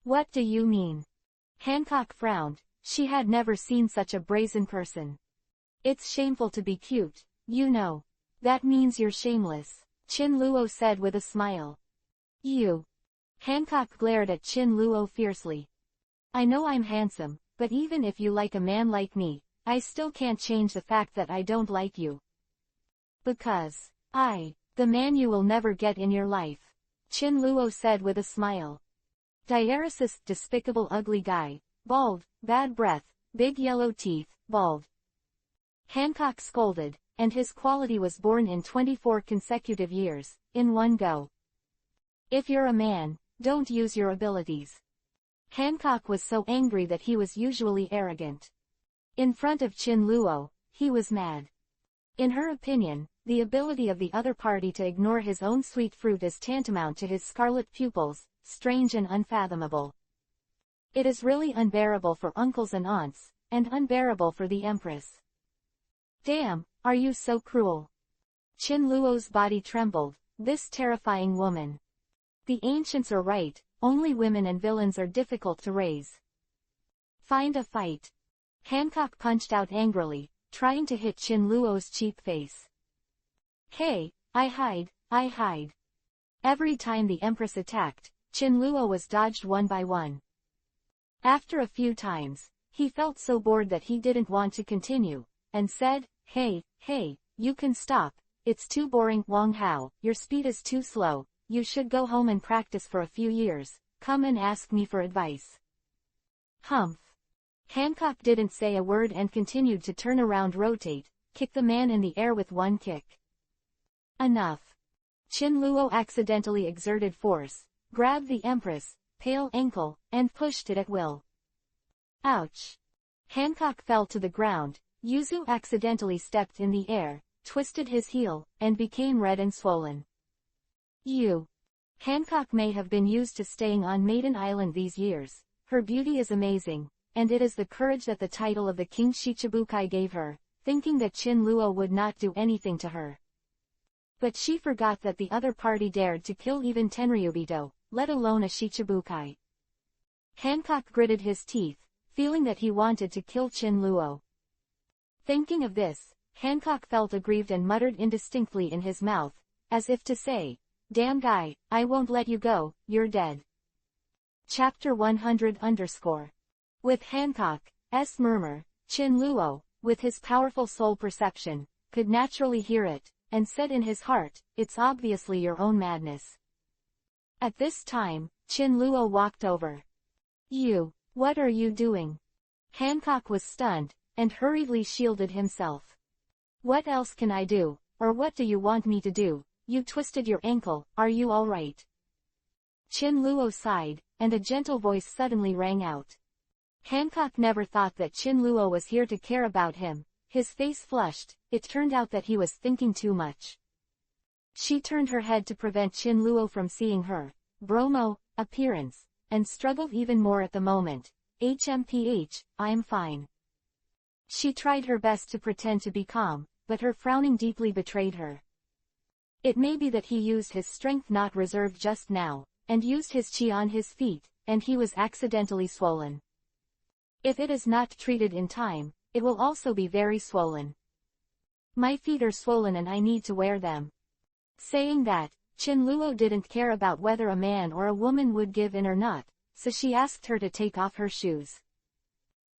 What do you mean? Hancock frowned, she had never seen such a brazen person. It's shameful to be cute, you know. That means you're shameless, Chin Luo said with a smile. You. Hancock glared at Chin Luo fiercely. I know I'm handsome, but even if you like a man like me, I still can't change the fact that I don't like you. Because, the man you will never get in your life, Chin Luo said with a smile. Diaresis, despicable ugly guy, bald, bad breath, big yellow teeth, bald. Hancock scolded, and his quality was born in 24 consecutive years, in one go. If you're a man, don't use your abilities. Hancock was so angry that he was usually arrogant. In front of Chin Luo, he was mad. In her opinion, the ability of the other party to ignore his own sweet fruit is tantamount to his scarlet pupils, strange and unfathomable. It is really unbearable for uncles and aunts, and unbearable for the Empress. Damn, are you so cruel? Chin Luo's body trembled, this terrifying woman. The ancients are right, only women and villains are difficult to raise. Find a fight. Hancock punched out angrily, trying to hit Chin Luo's cheap face. Hey, I hide. Every time the Empress attacked, Chin Luo was dodged one by one. After a few times, he felt so bored that he didn't want to continue, and said, Hey, you can stop, it's too boring. Wang Hao, your speed is too slow, you should go home and practice for a few years, come and ask me for advice. Humph. Hancock didn't say a word and continued to turn around, rotate, kick the man in the air with one kick. Enough. Chin Luo accidentally exerted force, grabbed the Empress' pale ankle, and pushed it at will. Ouch. Hancock fell to the ground. Yuzu accidentally stepped in the air, twisted his heel, and became red and swollen. Hancock may have been used to staying on Maiden Island these years. Her beauty is amazing, and it is the courage that the title of the King Shichibukai gave her, thinking that Chin Luo would not do anything to her. But she forgot that the other party dared to kill even Tenryubido, let alone a Shichibukai. Hancock gritted his teeth, feeling that he wanted to kill Chin Luo. Thinking of this, Hancock felt aggrieved and muttered indistinctly in his mouth, as if to say, Damn guy, I won't let you go, you're dead. Chapter 100_. With Hancock's murmur, Chin Luo, with his powerful soul perception, could naturally hear it, and said in his heart, It's obviously your own madness. At this time, Chin Luo walked over. What are you doing? Hancock was stunned, and hurriedly shielded himself. What else can I do, or what do you want me to do? You twisted your ankle, are you all right? Chin Luo sighed, and a gentle voice suddenly rang out. Hancock never thought that Chin Luo was here to care about him. His face flushed, it turned out that he was thinking too much. She turned her head to prevent Chin Luo from seeing her bromo appearance, and struggled even more at the moment. HMPH, I'm fine. She tried her best to pretend to be calm, but her frowning deeply betrayed her. It may be that he used his strength not reserved just now, and used his chi on his feet, and he was accidentally swollen. If it is not treated in time, it will also be very swollen. My feet are swollen and I need to wear them. Saying that, Chin Luo didn't care about whether a man or a woman would give in or not, so she asked her to take off her shoes.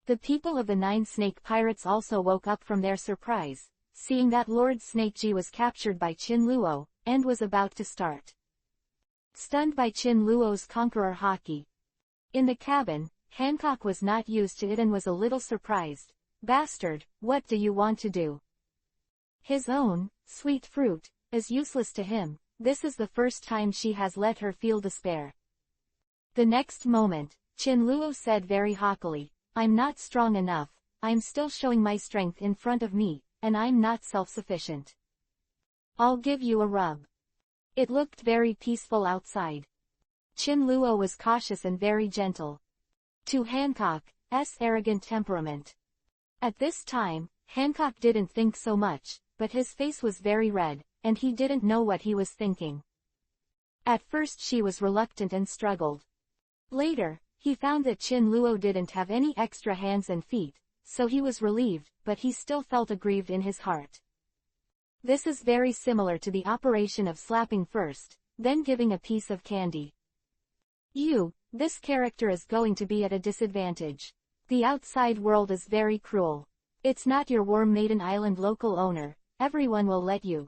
The people of the 9 Snake Pirates also woke up from their surprise, seeing that Lord Snakeji was captured by Chin Luo, and was about to start. Stunned by Chin Luo's conqueror haki. In the cabin, Hancock was not used to it and was a little surprised. Bastard, what do you want to do? His own sweet fruit is useless to him. This is the first time she has let her feel despair. The next moment, Chin Luo said very haughtily, I'm not strong enough, I'm still showing my strength in front of me, and I'm not self-sufficient. I'll give you a rub. It looked very peaceful outside. Chin Luo was cautious and very gentle. To Hancock's arrogant temperament. At this time, Hancock didn't think so much, but his face was very red, and he didn't know what he was thinking. At first she was reluctant and struggled. Later, he found that Chin Luo didn't have any extra hands and feet, so he was relieved, but he still felt aggrieved in his heart. This is very similar to the operation of slapping first, then giving a piece of candy. This character is going to be at a disadvantage. The outside world is very cruel. It's not your warm Maiden Island local owner, everyone will let you.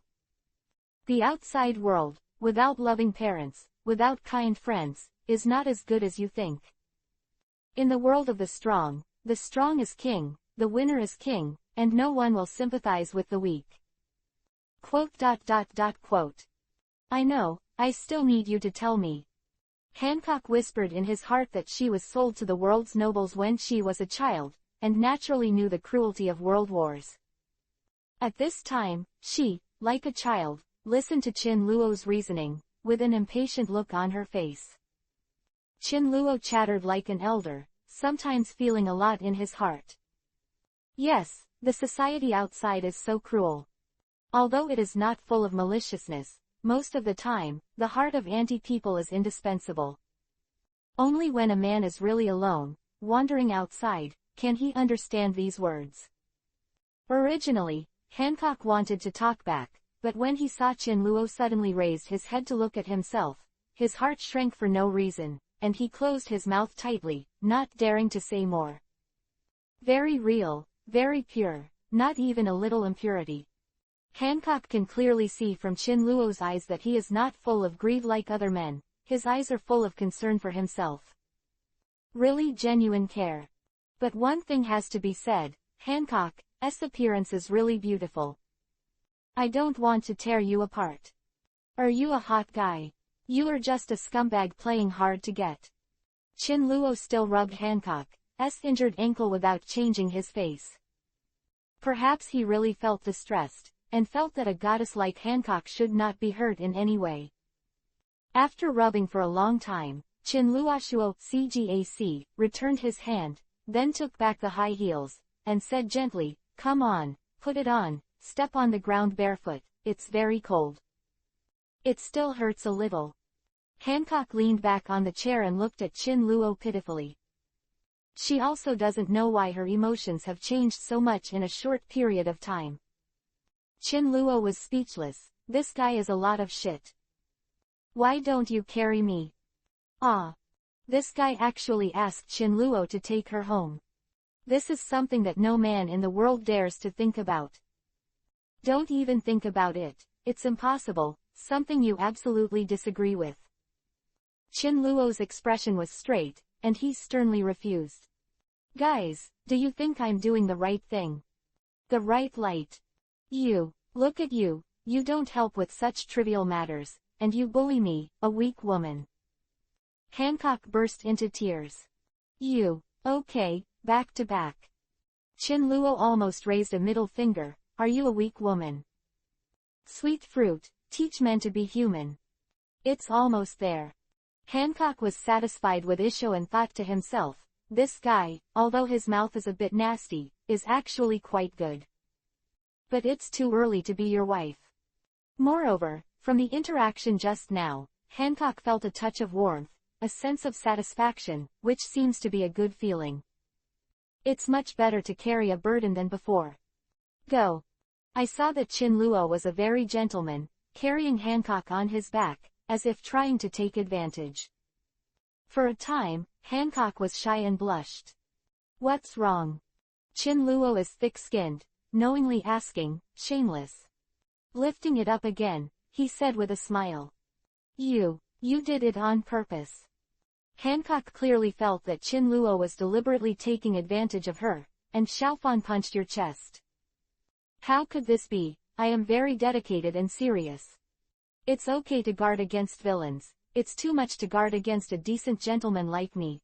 The outside world, without loving parents, without kind friends, is not as good as you think. In the world of the strong is king, the winner is king, and no one will sympathize with the weak. Quote. I know, I still need you to tell me. Hancock whispered in his heart that she was sold to the world's nobles when she was a child, and naturally knew the cruelty of world wars. At this time, she, like a child, listened to Chin Luo's reasoning, with an impatient look on her face. Chin Luo chattered like an elder, sometimes feeling a lot in his heart. Yes, the society outside is so cruel. Although it is not full of maliciousness, most of the time, the heart of anti-people is indispensable. Only when a man is really alone, wandering outside, can he understand these words. Originally, Hancock wanted to talk back, but when he saw Chin Luo suddenly raised his head to look at himself, his heart shrank for no reason, and he closed his mouth tightly, not daring to say more. Very real, very pure, not even a little impurity. Hancock can clearly see from Chin Luo's eyes that he is not full of greed like other men, his eyes are full of concern for himself. Really genuine care. But one thing has to be said, Hancock's appearance is really beautiful. I don't want to tear you apart. Are you a hot guy? You are just a scumbag playing hard to get. Chin Luo still rubbed Hancock's injured ankle without changing his face. Perhaps he really felt distressed, and felt that a goddess like Hancock should not be hurt in any way. After rubbing for a long time, Chin Luoshuo returned his hand, then took back the high heels, and said gently, "Come on, put it on, step on the ground barefoot, it's very cold." It still hurts a little. Hancock leaned back on the chair and looked at Chin Luo pitifully. She also doesn't know why her emotions have changed so much in a short period of time. Chin Luo was speechless. This guy is a lot of shit. Why don't you carry me? Ah. This guy actually asked Chin Luo to take her home. This is something that no man in the world dares to think about. Don't even think about it. It's impossible, something you absolutely disagree with. Chin Luo's expression was straight, and he sternly refused. Guys, do you think I'm doing the right thing? The right light? Look at you, you don't help with such trivial matters, and you bully me, a weak woman. Hancock burst into tears. Okay, back to back. Chin Luo almost raised a middle finger, are you a weak woman? Sweet fruit, teach men to be human. It's almost there. Hancock was satisfied with Isho and thought to himself, this guy, although his mouth is a bit nasty, is actually quite good. But it's too early to be your wife. Moreover, from the interaction just now, Hancock felt a touch of warmth, a sense of satisfaction, which seems to be a good feeling. It's much better to carry a burden than before. Go. I saw that Chin Luo was a very gentleman, carrying Hancock on his back, as if trying to take advantage. For a time, Hancock was shy and blushed. What's wrong? Chin Luo is thick-skinned, knowingly asking, shameless. Lifting it up again, he said with a smile. You did it on purpose. Hancock clearly felt that Chin Luo was deliberately taking advantage of her, and Xiaofan punched your chest. How could this be? I am very dedicated and serious. It's okay to guard against villains, it's too much to guard against a decent gentleman like me.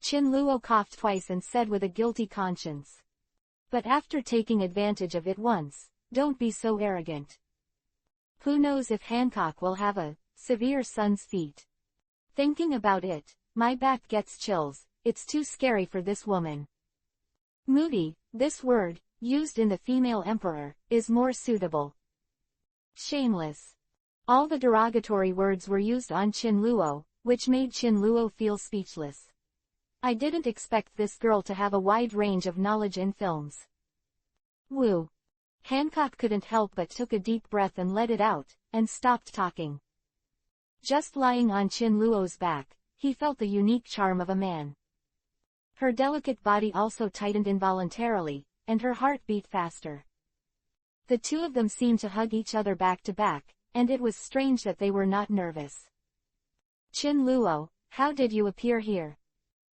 Chin Luo coughed twice and said with a guilty conscience. But after taking advantage of it once, don't be so arrogant. Who knows if Hancock will have a severe sun's feet. Thinking about it, my back gets chills, it's too scary for this woman. Moody, this word, used in the female emperor, is more suitable. Shameless. All the derogatory words were used on Chin Luo, which made Chin Luo feel speechless. I didn't expect this girl to have a wide range of knowledge in films. Woo. Hancock couldn't help but took a deep breath and let it out, and stopped talking. Just lying on Chin Luo's back, he felt the unique charm of a man. Her delicate body also tightened involuntarily, and her heart beat faster. The two of them seemed to hug each other back to back, and it was strange that they were not nervous. Chin Luo, how did you appear here?